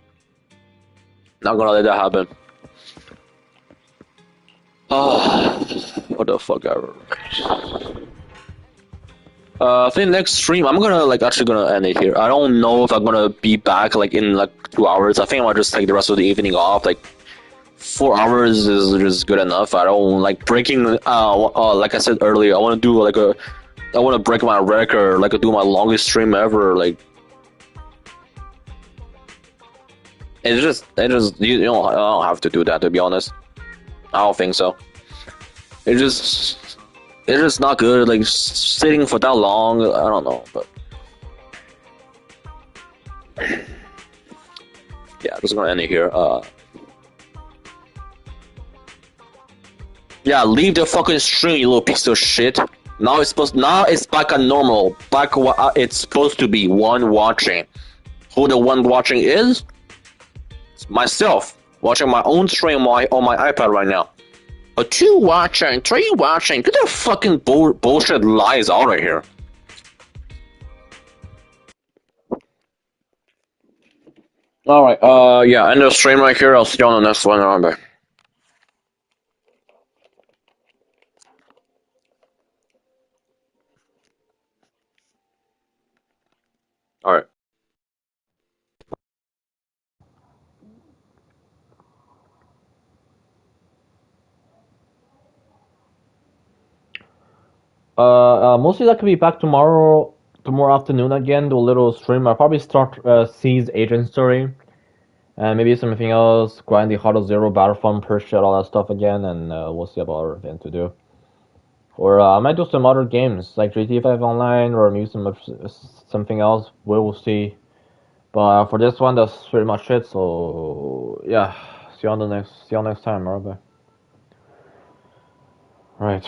Not gonna let that happen. Oh, what the fuck ever. I think next stream I'm gonna actually gonna end it here. I don't know if I'm gonna be back in 2 hours. I think I might just take the rest of the evening off. 4 hours is good enough. I don't like breaking. Like I said earlier, I want to do I want to break my record. Do my longest stream ever. It's just you don't. I don't have to do that, to be honest. I don't think so. It's just not good. Sitting for that long. I don't know, but yeah, I'm just gonna end it here. Yeah, leave the fucking stream, you little piece of shit. Now it's back at normal. Back what it's supposed to be. One watching. Who the one watching is? It's myself watching my own stream on my iPad right now. But 2 watching, 3 watching. Get the fucking bullshit lies out of here. Alright, yeah, end the stream right here. I'll see you on the next one. Bye. Alright. Mostly that could be back tomorrow afternoon again, do a little stream. I'll probably start C's agent story. And maybe something else, grind the Hard Zero, Battlefront, push all that stuff again, and we'll see about other things to do. Or I might do some other games, like GTA 5 Online, or maybe something else. We'll see. But for this one, that's pretty much it. So yeah, see you next time. Alright.